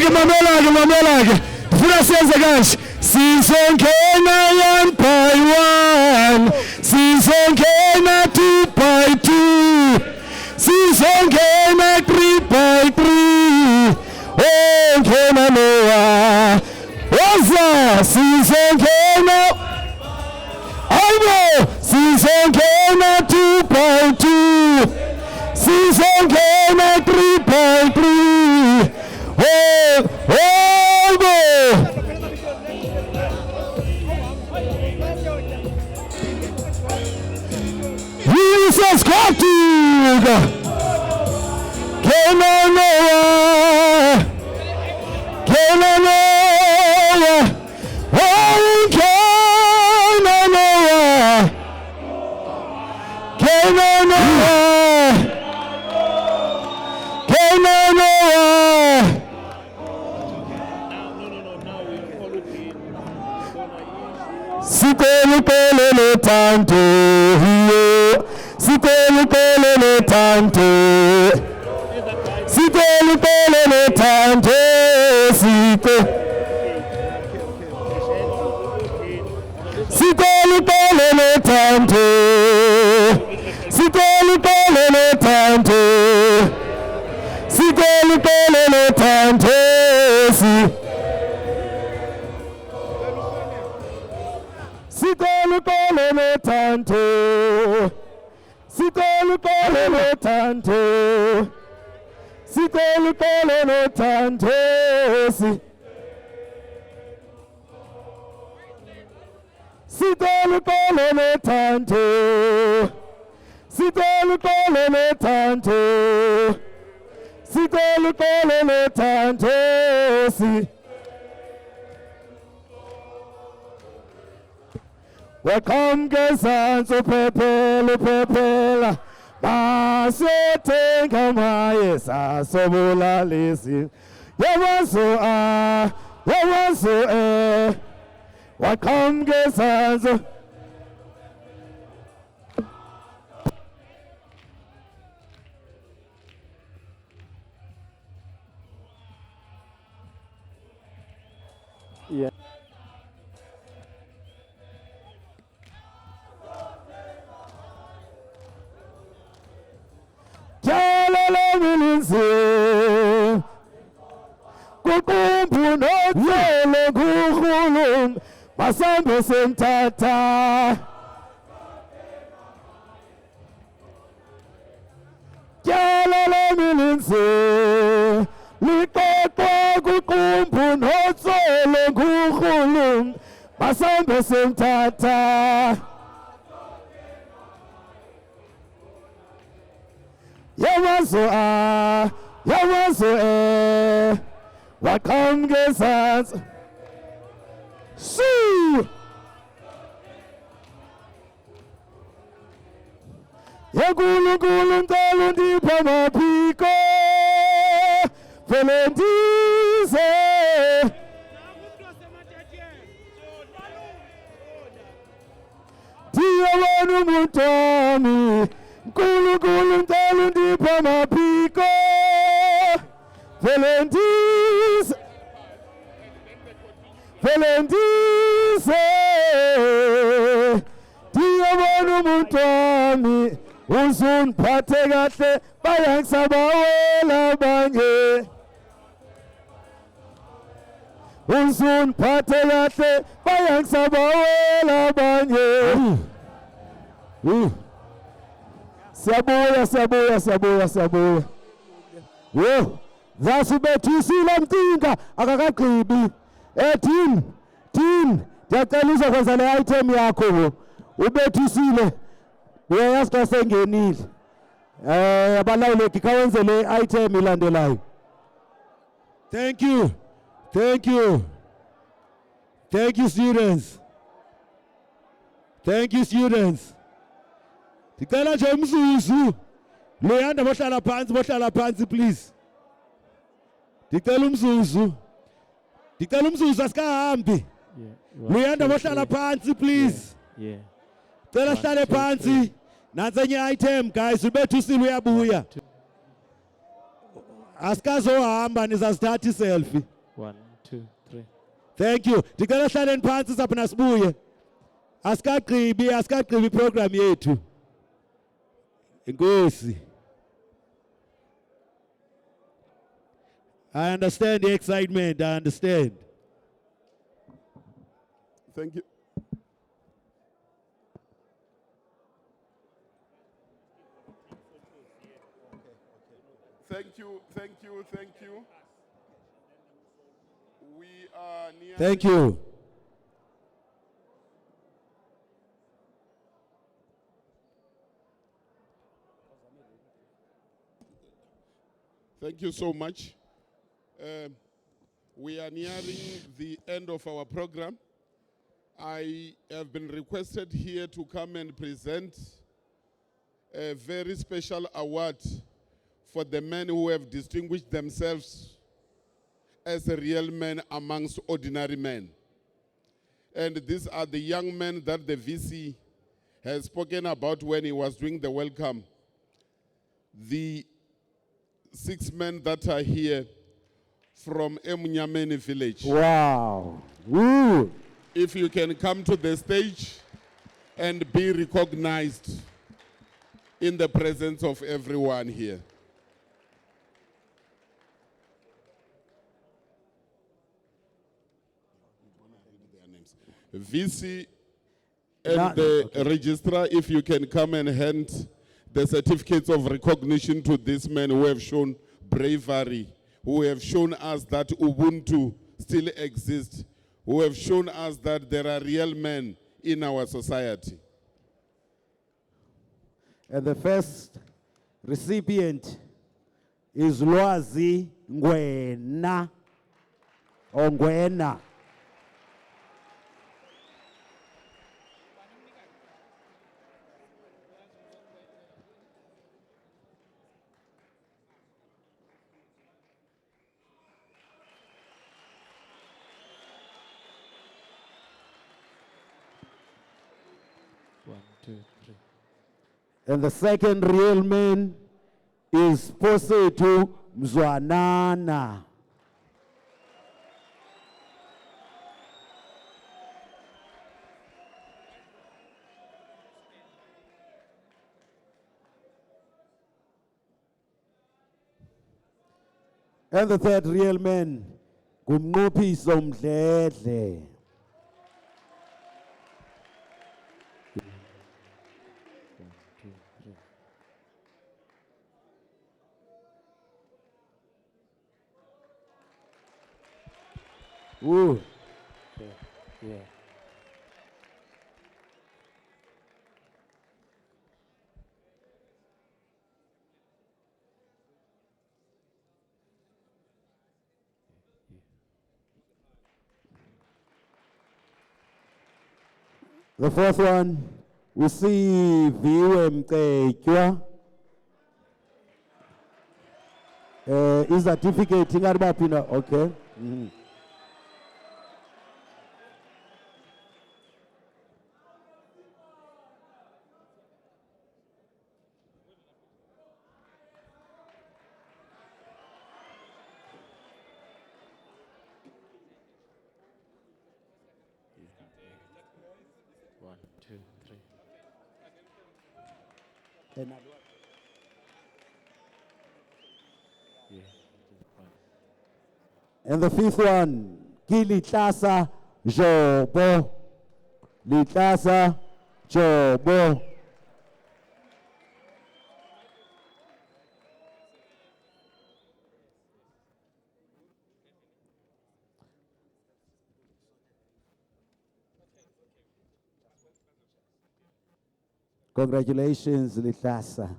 Speaker 12: ke ndifuna siyenze kanje sizongena 1 by 1 sizongena 2 by 2 sizongena 3 by 3 ongena nowa oza sizongena ayibo sizongena 2 by 2 sizongena 3 by 3 Jesus Katuga Kenanoa oh Kenanoa Sipele tanto hiyo Sipele tanto Sipele tanto Sipele tanto Sipele tanto Sipele tanto Sipele tanto Sipele tanto Sipele tanto Sipele tanto Sipele tanto Sipele tanto Welcome gezansi uphephela masethenga mayeza sobulalisi yawazo Welcome gezansi Yeah. Kukumbu nothele kukhulum masambe semthatha Tyala lemilinzi liqoqwa kukumbu nothele kukhulum masambe semthatha Yawazo Welcome gezansi Sue! Yankulunkulu ntalo ndipha maphiko vele ndize ndiyabona umuntu wami nkulunkulu ntalo ndipha maphiko vele ndize vele ndize ndiyabona umuntu wami uzundiphathe kahle bayangisabawela abanye uzundiphathe kahle bayangisabawela abanye siyabuya yo zasibethusile mcinga akakagqibi tin ndiyacela uzokwenza le item yakho ubethusile uyayazi xa sengenile abalawuleki khawenze le item ilandelayo. Thank you students, ndicela nje umzuzu loyanda bohlala phansi please, ndicela umzuzu asikahambi loyanda bohlala phansi please. Cela sihlale phansi nansi enye item guys, ubethusile uyabuya asikazohamba nizazithatha iselfie.
Speaker 16: 1 2 3.
Speaker 12: Thank you. Ndicela hlaleni phansi sapha sibuye asikagqibi program yethu. Inkosi. I understand the excitement, I understand.
Speaker 8: Thank you. Thank you. We are near.
Speaker 12: Thank you.
Speaker 8: Thank you so much. We are nearing the end of our program. I have been requested here to come and present a very special award for the men who have distinguished themselves as a real men amongst ordinary men. And these are the young men that the VC has spoken about when he was doing the welcome. The 6 men that are here from Emunyameni village.
Speaker 12: Wow. Woo.
Speaker 8: If you can come to the stage and be recognized in the presence of everyone here. VC and the registrar, if you can come and hand the certificates of recognition to these men who have shown bravery, who have shown us that Ubuntu still exists, who have shown us that there are real men in our society.
Speaker 12: And the first recipient is Lwazi Ngwena. Or Ngwena. And the second real man is Posetu Mzwanana. And the third real man, Gumnophiso Mdledle. Ooh.
Speaker 16: Yeah.
Speaker 12: The fourth one, we see Viwe Mcetywa. Is certificate ingarbaphi okay.
Speaker 16: One, two, three. Yeah. One.
Speaker 12: And the fifth one, Litlasa Jobo. Litlasa Jobo. Congratulations, Litlasa.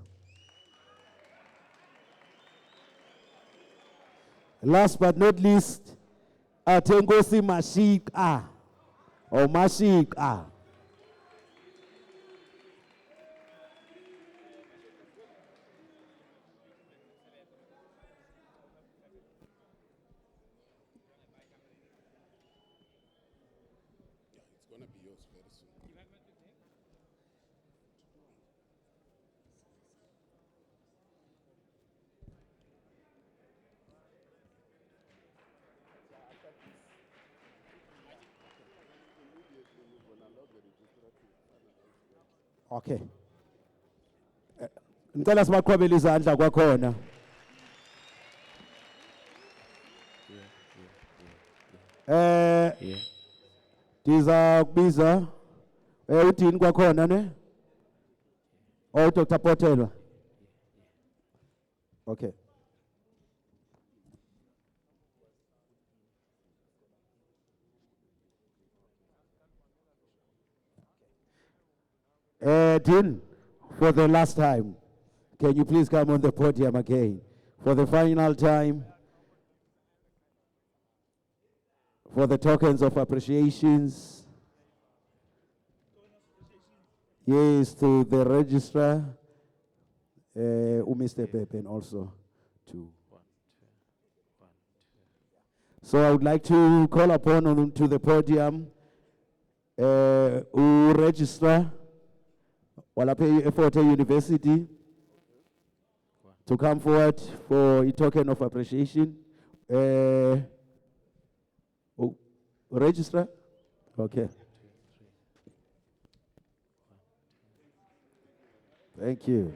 Speaker 12: Last but not least, Atengosi Mashika or Mashika.
Speaker 8: It's going to be yours very soon.
Speaker 12: Okay. Ngicela sibakhwabele izandla kwakhona. Ndiza kubiza uDini kwakhona ne? Oh, Dr. Potelwa. Okay. Dean, for the last time, can you please come on the podium again? For the final time, for the tokens of appreciations. Yes, to the registrar, Mr. Pepe, and also to. So I would like to call upon to the podium, registrar, Walape Fort University, to come forward for a token of appreciation. Registrar? Okay. Thank you.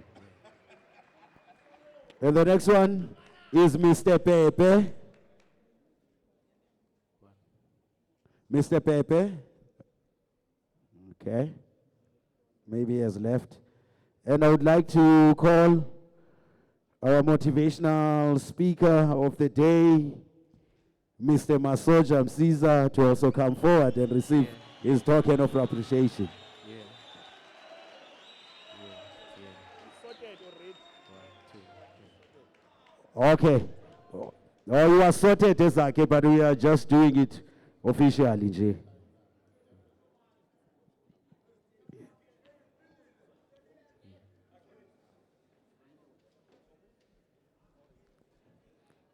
Speaker 12: And the next one is Mr. Pepe. Mr. Pepe. Okay. Maybe he has left. And I would like to call our motivational speaker of the day, Mr. Masoja Msiza, to also come forward and receive his token of appreciation. Okay. Oh, you are sorted, Ezake, but we are just doing it officially, Jay.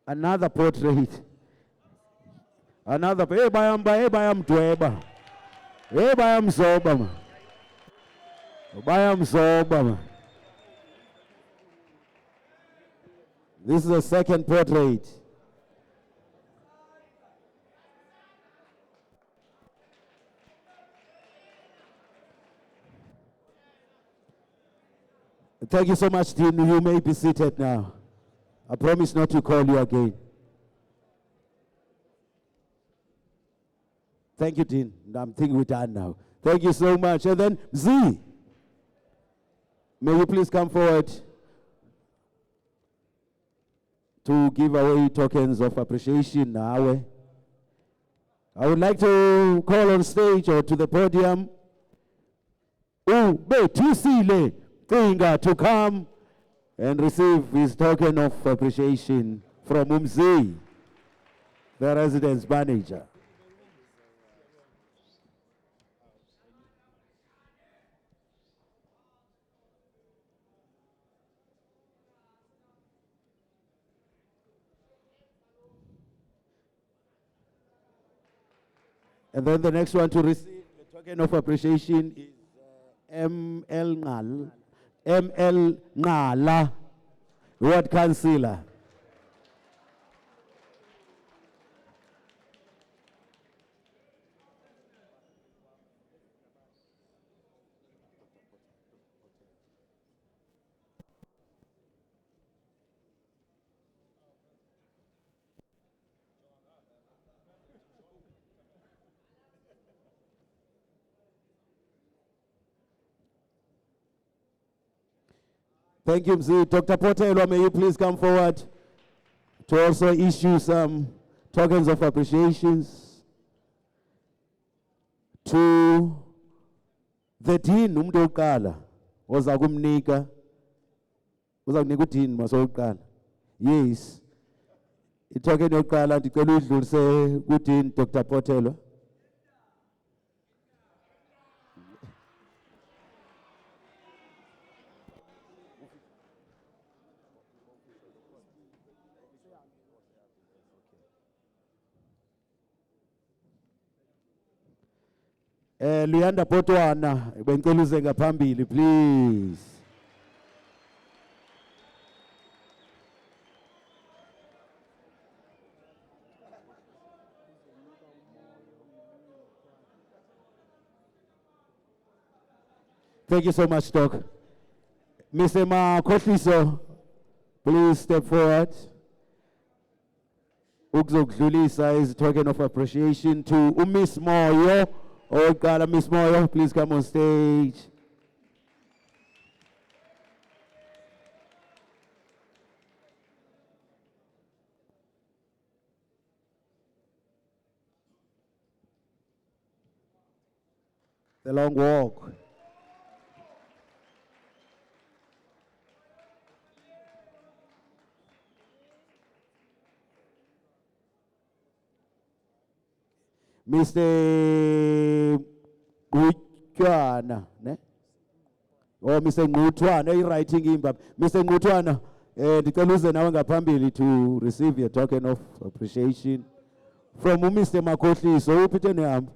Speaker 12: Another portrait. Another. Hey, bayam dweba. Hey, bayam zoba. Bayam zoba. This is the second portrait. Thank you so much, Dean. You may be seated now. I promise not to call you again. Thank you, Dean. I think we're done now. Thank you so much. And then Z, may you please come forward to give away tokens of appreciation now. I would like to call on stage or to the podium Betusile Tinga to come and receive his token of appreciation from Umzi, the residence manager. And then the next one to receive the token of appreciation is M.L. Ngala, Ward Councillor. Thank you, Mzee. Dr. Potelo, may you please come forward to also issue some tokens of appreciations to the Dean, umuntu wokuqala oza kumnika uDean masokuqala. Yes. Itoken yokuqala ndicela udlulise kuDean Dr. Potelo. Luyanda Potwana, bengicela uze ngaphambili please. Thank you so much, Doc. Mr. Makhohliso, please step forward. Ukuzokudlulisa is a token of appreciation to Miss Moyo. Oh, God, Miss Moyo, please come on stage. The long walk. Mr. Ngutwana, ne? Or Mr. Ngutwana, you're writing him, but Mr. Ngutwana, ndicela uze nawe ngaphambili to receive your token of appreciation from Mr. Makhohliso. Uphethe nehamba.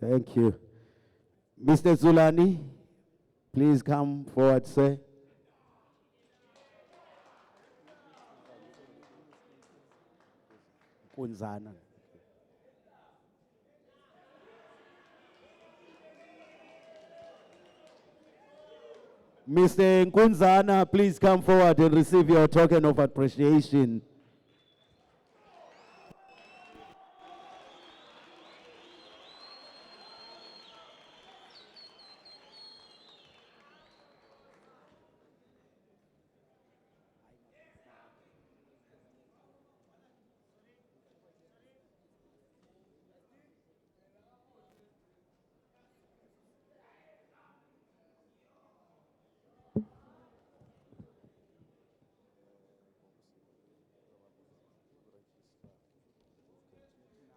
Speaker 12: Thank you. Mr. Zulani, please come forward, sir. Kunzana. Mr. Nkunzana, please come forward and receive your token of appreciation.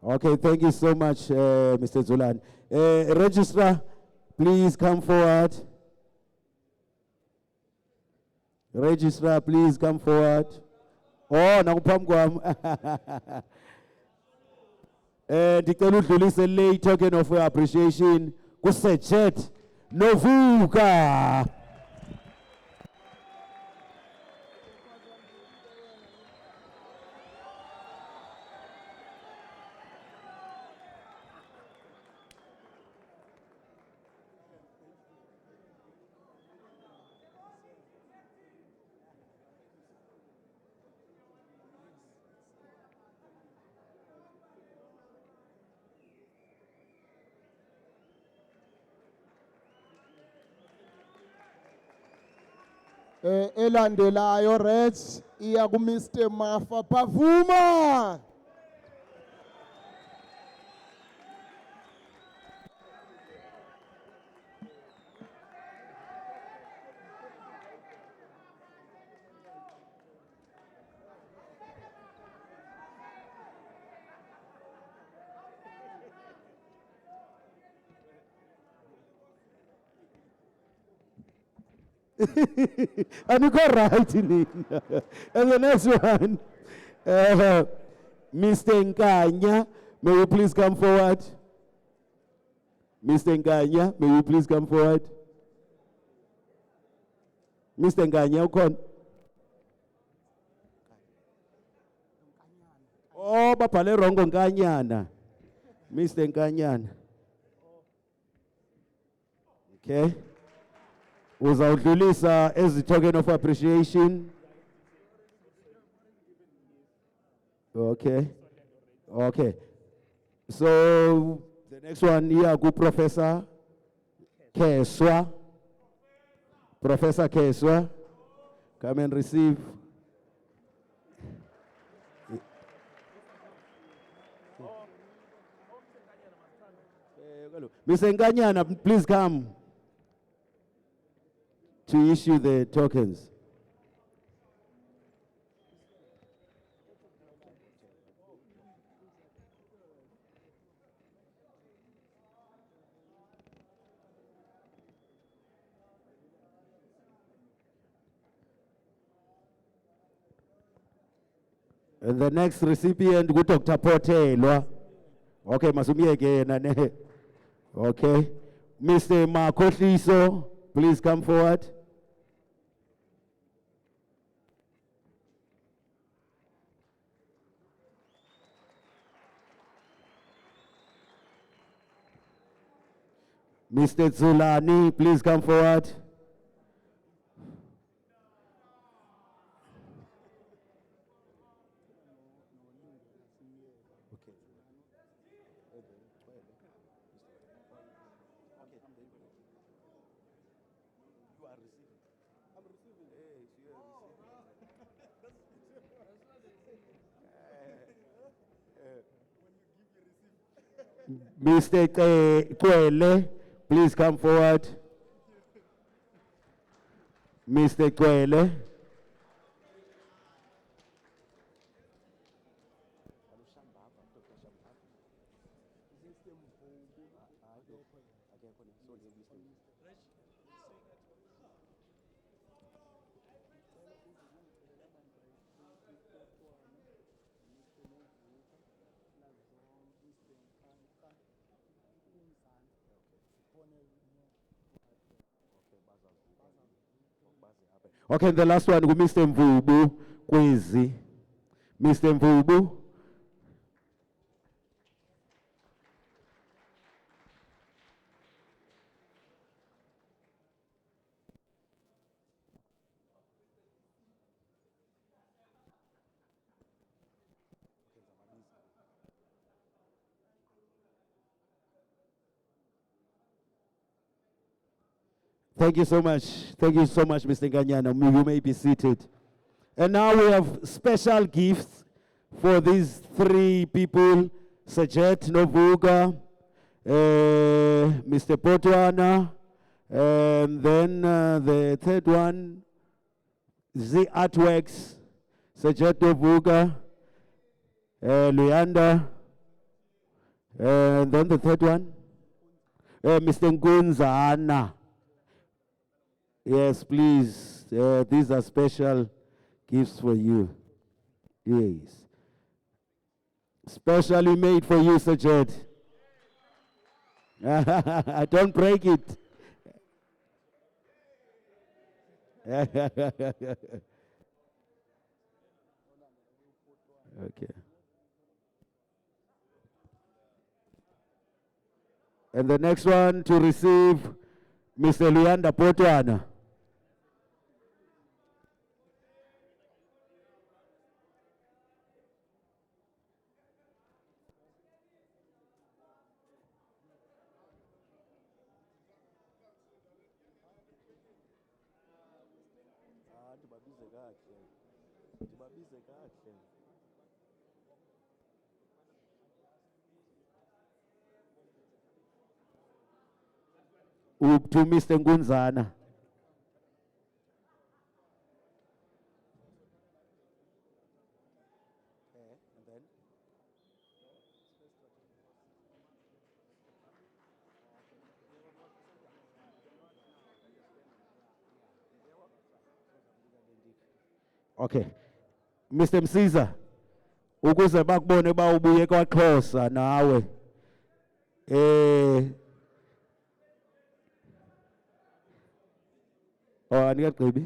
Speaker 12: Okay, thank you so much, Mr. Zulan. Registrar, please come forward. Registrar, please come forward. Oh, nakuphambi kwami. Ndicela udlulise le token of appreciation kuSejet Novuka.
Speaker 17: Elandelayo Reds iya ku Mr. Mafa Pavuma.
Speaker 12: Anikho right nina. And the next one, Mr. Nkanya, may you please come forward? Mr. Nkanya, may you please come forward? Mr. Nkanya, ukhona? Oh, babhale wrong Nkanyana. Mr. Nkanyana. Okay. Uzawudlulisa as a token of appreciation. Okay. Okay. So the next one here, go Professor Keswa. Professor Keswa, come and receive. Mr. Nkanyana, please come to issue the tokens. And the next recipient, Dr. Potelwa. Okay, masumiyeke yena. Okay. Mr. Makotliso, please come forward. Mr. Zulani, please come forward. Mr. Kwele, please come forward. Mr. Kwele. Okay, the last one, Mr. Mvubu, Kwezi. Mr. Mvubu. Thank you so much. Thank you so much, Mr. Ganyana. You may be seated. And now we have special gifts for these three people, Sajet Novuga, Mr. Potwana, and then the third one, Z Artworks, Sajet Novuga, Luyanda, and then the third one, Mr. Ngunzana. Yes, please. These are special gifts for you. Yes. Specially made for you, Sajid. Don't break it. Okay. And the next one to receive, Mr. Luyanda Potwana. To Mr. Ngunzana. Okay. Mr. Msiza, ukuze bakubone ba ubuye kwaXhosa nawe. Oh, andikagqibi.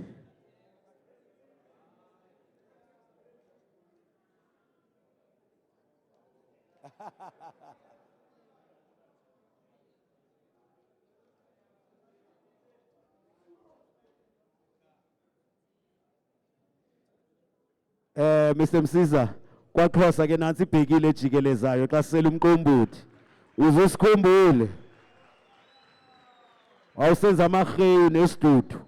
Speaker 12: Mr. Msiza, kwaXhosa ke nansi ibhekile ejikelezayo xa sisela umqombothi. Uzusikhumbule. Awusenza amahewu nesidudu.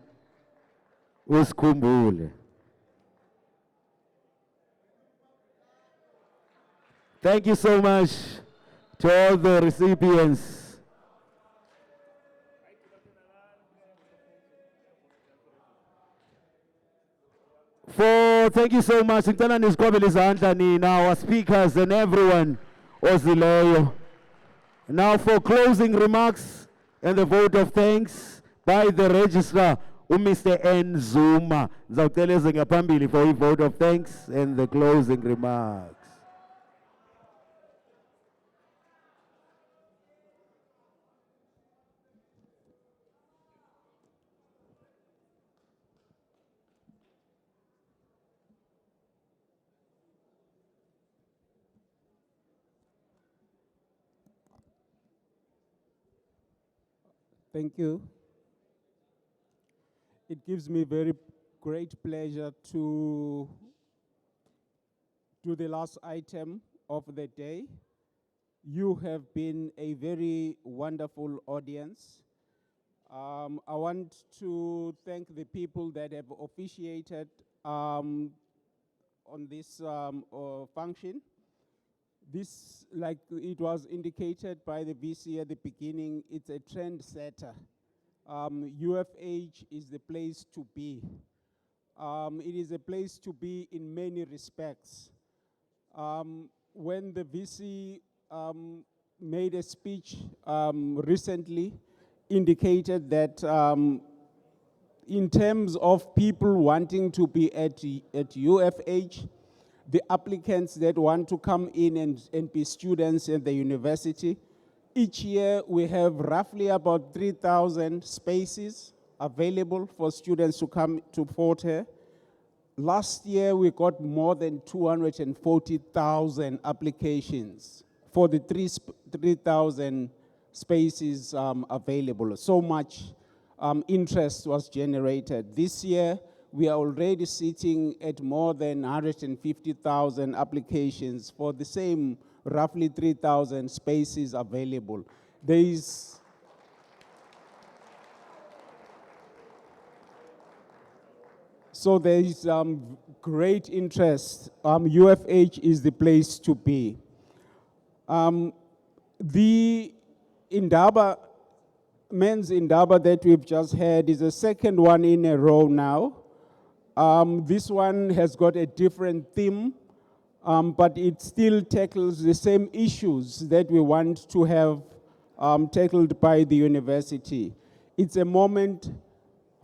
Speaker 12: Usikhumbule. Thank you so much to all the recipients. Thank you so much. Ngicela nizikhobele izandla nina, our speakers and everyone ozileyo. Now for closing remarks and the vote of thanks by the registrar, Mr. N. Zuma. Ngizawuceleza ngaphambili for a vote of thanks and the closing remarks.
Speaker 18: Thank you. It gives me very great pleasure to do the last item of the day. You have been a very wonderful audience. I want to thank the people that have officiated on this function. This, like it was indicated by the VC at the beginning, it's a trend setter. UFH is the place to be. It is a place to be in many respects. When the VC made a speech recently, indicated that in terms of people wanting to be at UFH, the applicants that want to come in and be students at the university, each year we have roughly about 3,000 spaces available for students to come to Fort Hare. Last year we got more than 240,000 applications for the 3,000 spaces available. So much interest was generated. This year, we are already sitting at more than 150,000 applications for the same roughly 3,000 spaces available. There is great interest. UFH is the place to be. The Indaba, men's Indaba that we've just had is the second one in a row now. This one has got a different theme, but it still tackles the same issues that we want to have tackled by the university. It's a moment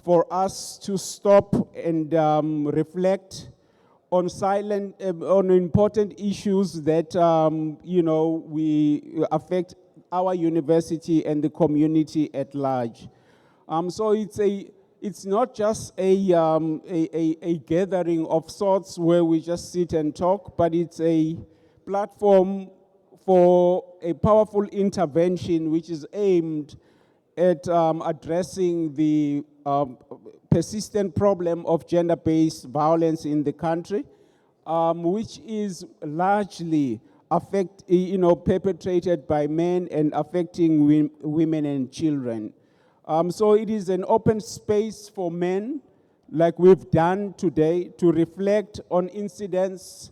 Speaker 18: for us to stop and reflect on on important issues that we affect our university and the community at large. So it's not just a gathering of sorts where we just sit and talk, but it's a platform for a powerful intervention which is aimed at addressing the persistent problem of gender-based violence in the country, which is largely perpetrated by men and affecting women and children. So it is an open space for men, like we've done today, to reflect on incidents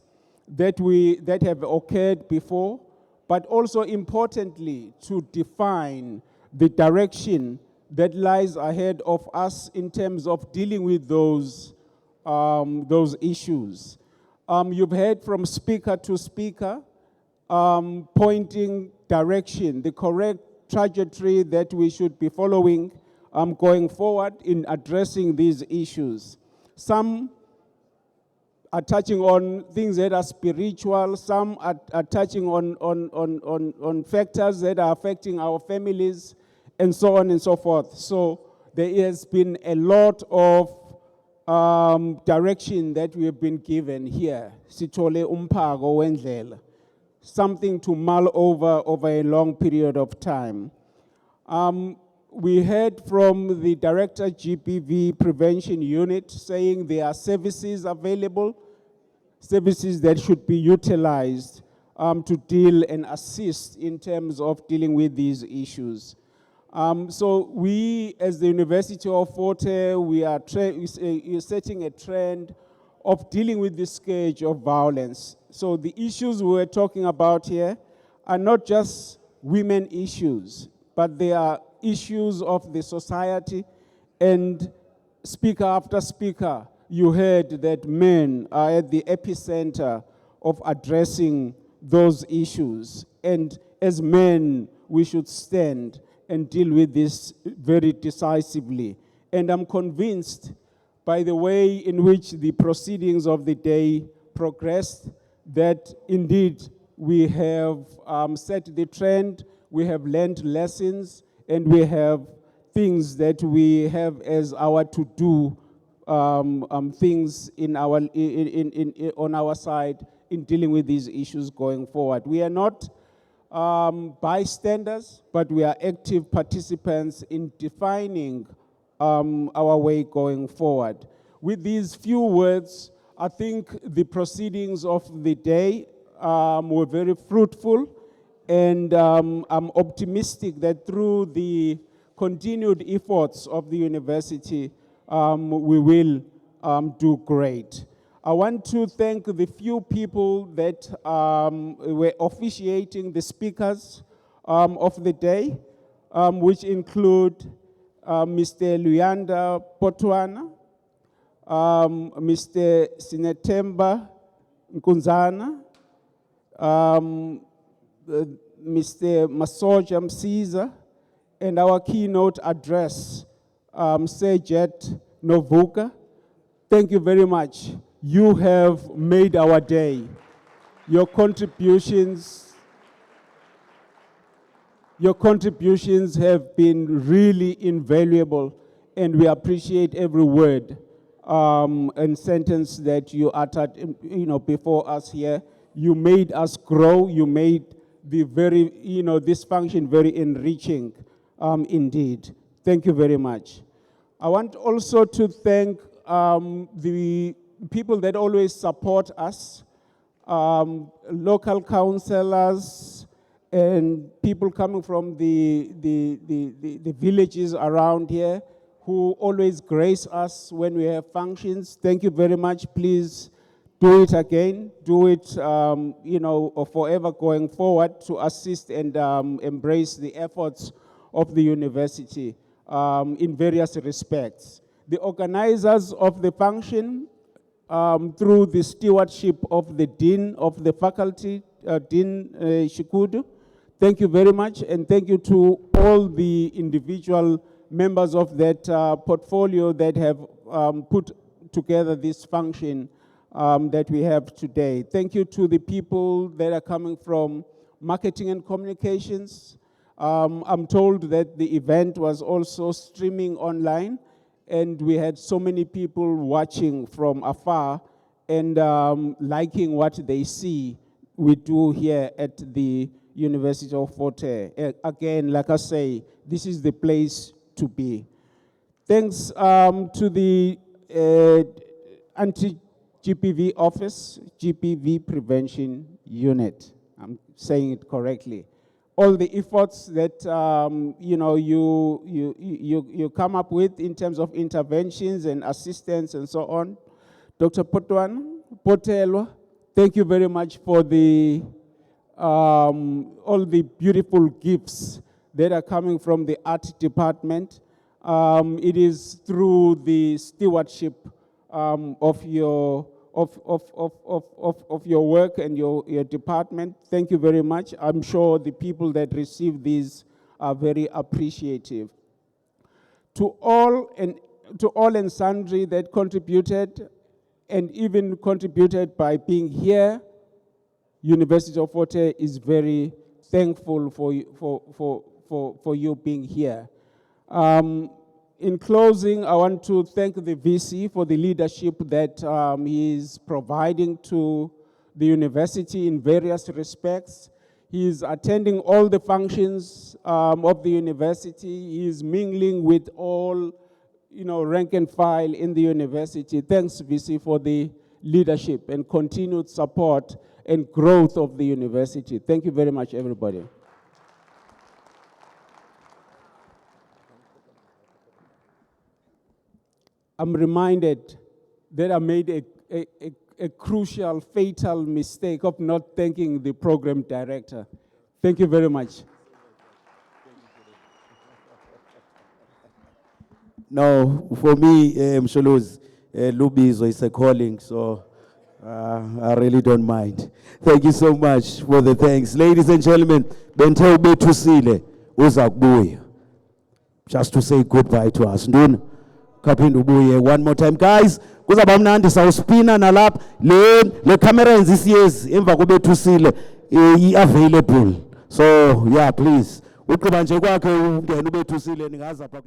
Speaker 18: that have occurred before, but also importantly, to define the direction that lies ahead of us in terms of dealing with those issues. You've heard from speaker to speaker, pointing direction, the correct trajectory that we should be following going forward in addressing these issues. Some are touching on things that are spiritual. Some are touching on factors that are affecting our families, and so on and so forth. So there has been a lot of direction that we have been given here. Sithole umphago wendlela. Something to mull over a long period of time. We heard from the Director GBV Prevention Unit saying there are services available, services that should be utilized to deal and assist in terms of dealing with these issues. So we, as the University of Fort Hare, we are setting a trend of dealing with the scourge of violence. So the issues we're talking about here are not just women issues, but they are issues of the society. And speaker after speaker, you heard that men are at the epicenter of addressing those issues. And as men, we should stand and deal with this very decisively. And I'm convinced by the way in which the proceedings of the day progressed that indeed we have set the trend, we have learned lessons, and we have things that we have as our to-do things in our, on our side in dealing with these issues going forward. We are not bystanders, but we are active participants in defining our way going forward. With these few words, I think the proceedings of the day were very fruitful, and I'm optimistic that through the continued efforts of the university, we will do great. I want to thank the few people that were officiating the speakers of the day, which include Mr. Luyanda Potwana, Mr. Sinetemba Nkunzana, Mr. Masoja Msiza, and our keynote address, Sejet Novuka. Thank you very much. You have made our day. Your contributions have been really invaluable, and we appreciate every word and sentence that you uttered, before us here. You made us grow. You made the very, this function very enriching, indeed. Thank you very much. I want also to thank the people that always support us, local councillors, and people coming from the villages around here who always grace us when we have functions. Thank you very much. Please do it again. Do it, forever going forward to assist and embrace the efforts of the university in various respects. The organizers of the function, through the stewardship of the Dean of the Faculty, Dean Shikudu, thank you very much, and thank you to all the individual members of that portfolio that have put together this function that we have today. Thank you to the people that are coming from marketing and communications. I'm told that the event was also streaming online, and we had so many people watching from afar and liking what they see we do here at the University of Fort Hare. Again, like I say, this is the place to be. Thanks to the anti-GPV office, GPV Prevention Unit. I'm saying it correctly. All the efforts that you come up with in terms of interventions and assistance and so on. Dr. Potelwa, thank you very much for the all the beautiful gifts that are coming from the art department. It is through the stewardship of your work and your department. Thank you very much. I'm sure the people that receive these are very appreciative. To all and sundry that contributed and even contributed by being here. University of Fort Hare is very thankful for you being here. In closing, I want to thank the VC for the leadership that he is providing to the university in various respects. He is attending all the functions of the university. He is mingling with all, rank and file in the university. Thanks, VC, for the leadership and continued support and growth of the university. Thank you very much, everybody. I'm reminded that I made a crucial, fatal mistake of not thanking the program director. Thank you very much.
Speaker 12: No, for me, Msholozi, Lubizo is a calling, so I really don't mind. Thank you so much for the thanks. Ladies and gentlemen, Bente Ubetusile, Uzakubuya. Just to say goodbye to us. Nduna, kapinda ubuye one more time. Guys, kuzaba mnandi sawuspina nalapha le camera yenza isiyezi emva kobetusile i-available. So yeah, please. Uqhuba nje kwakhe ungena ubetusile ningaza pha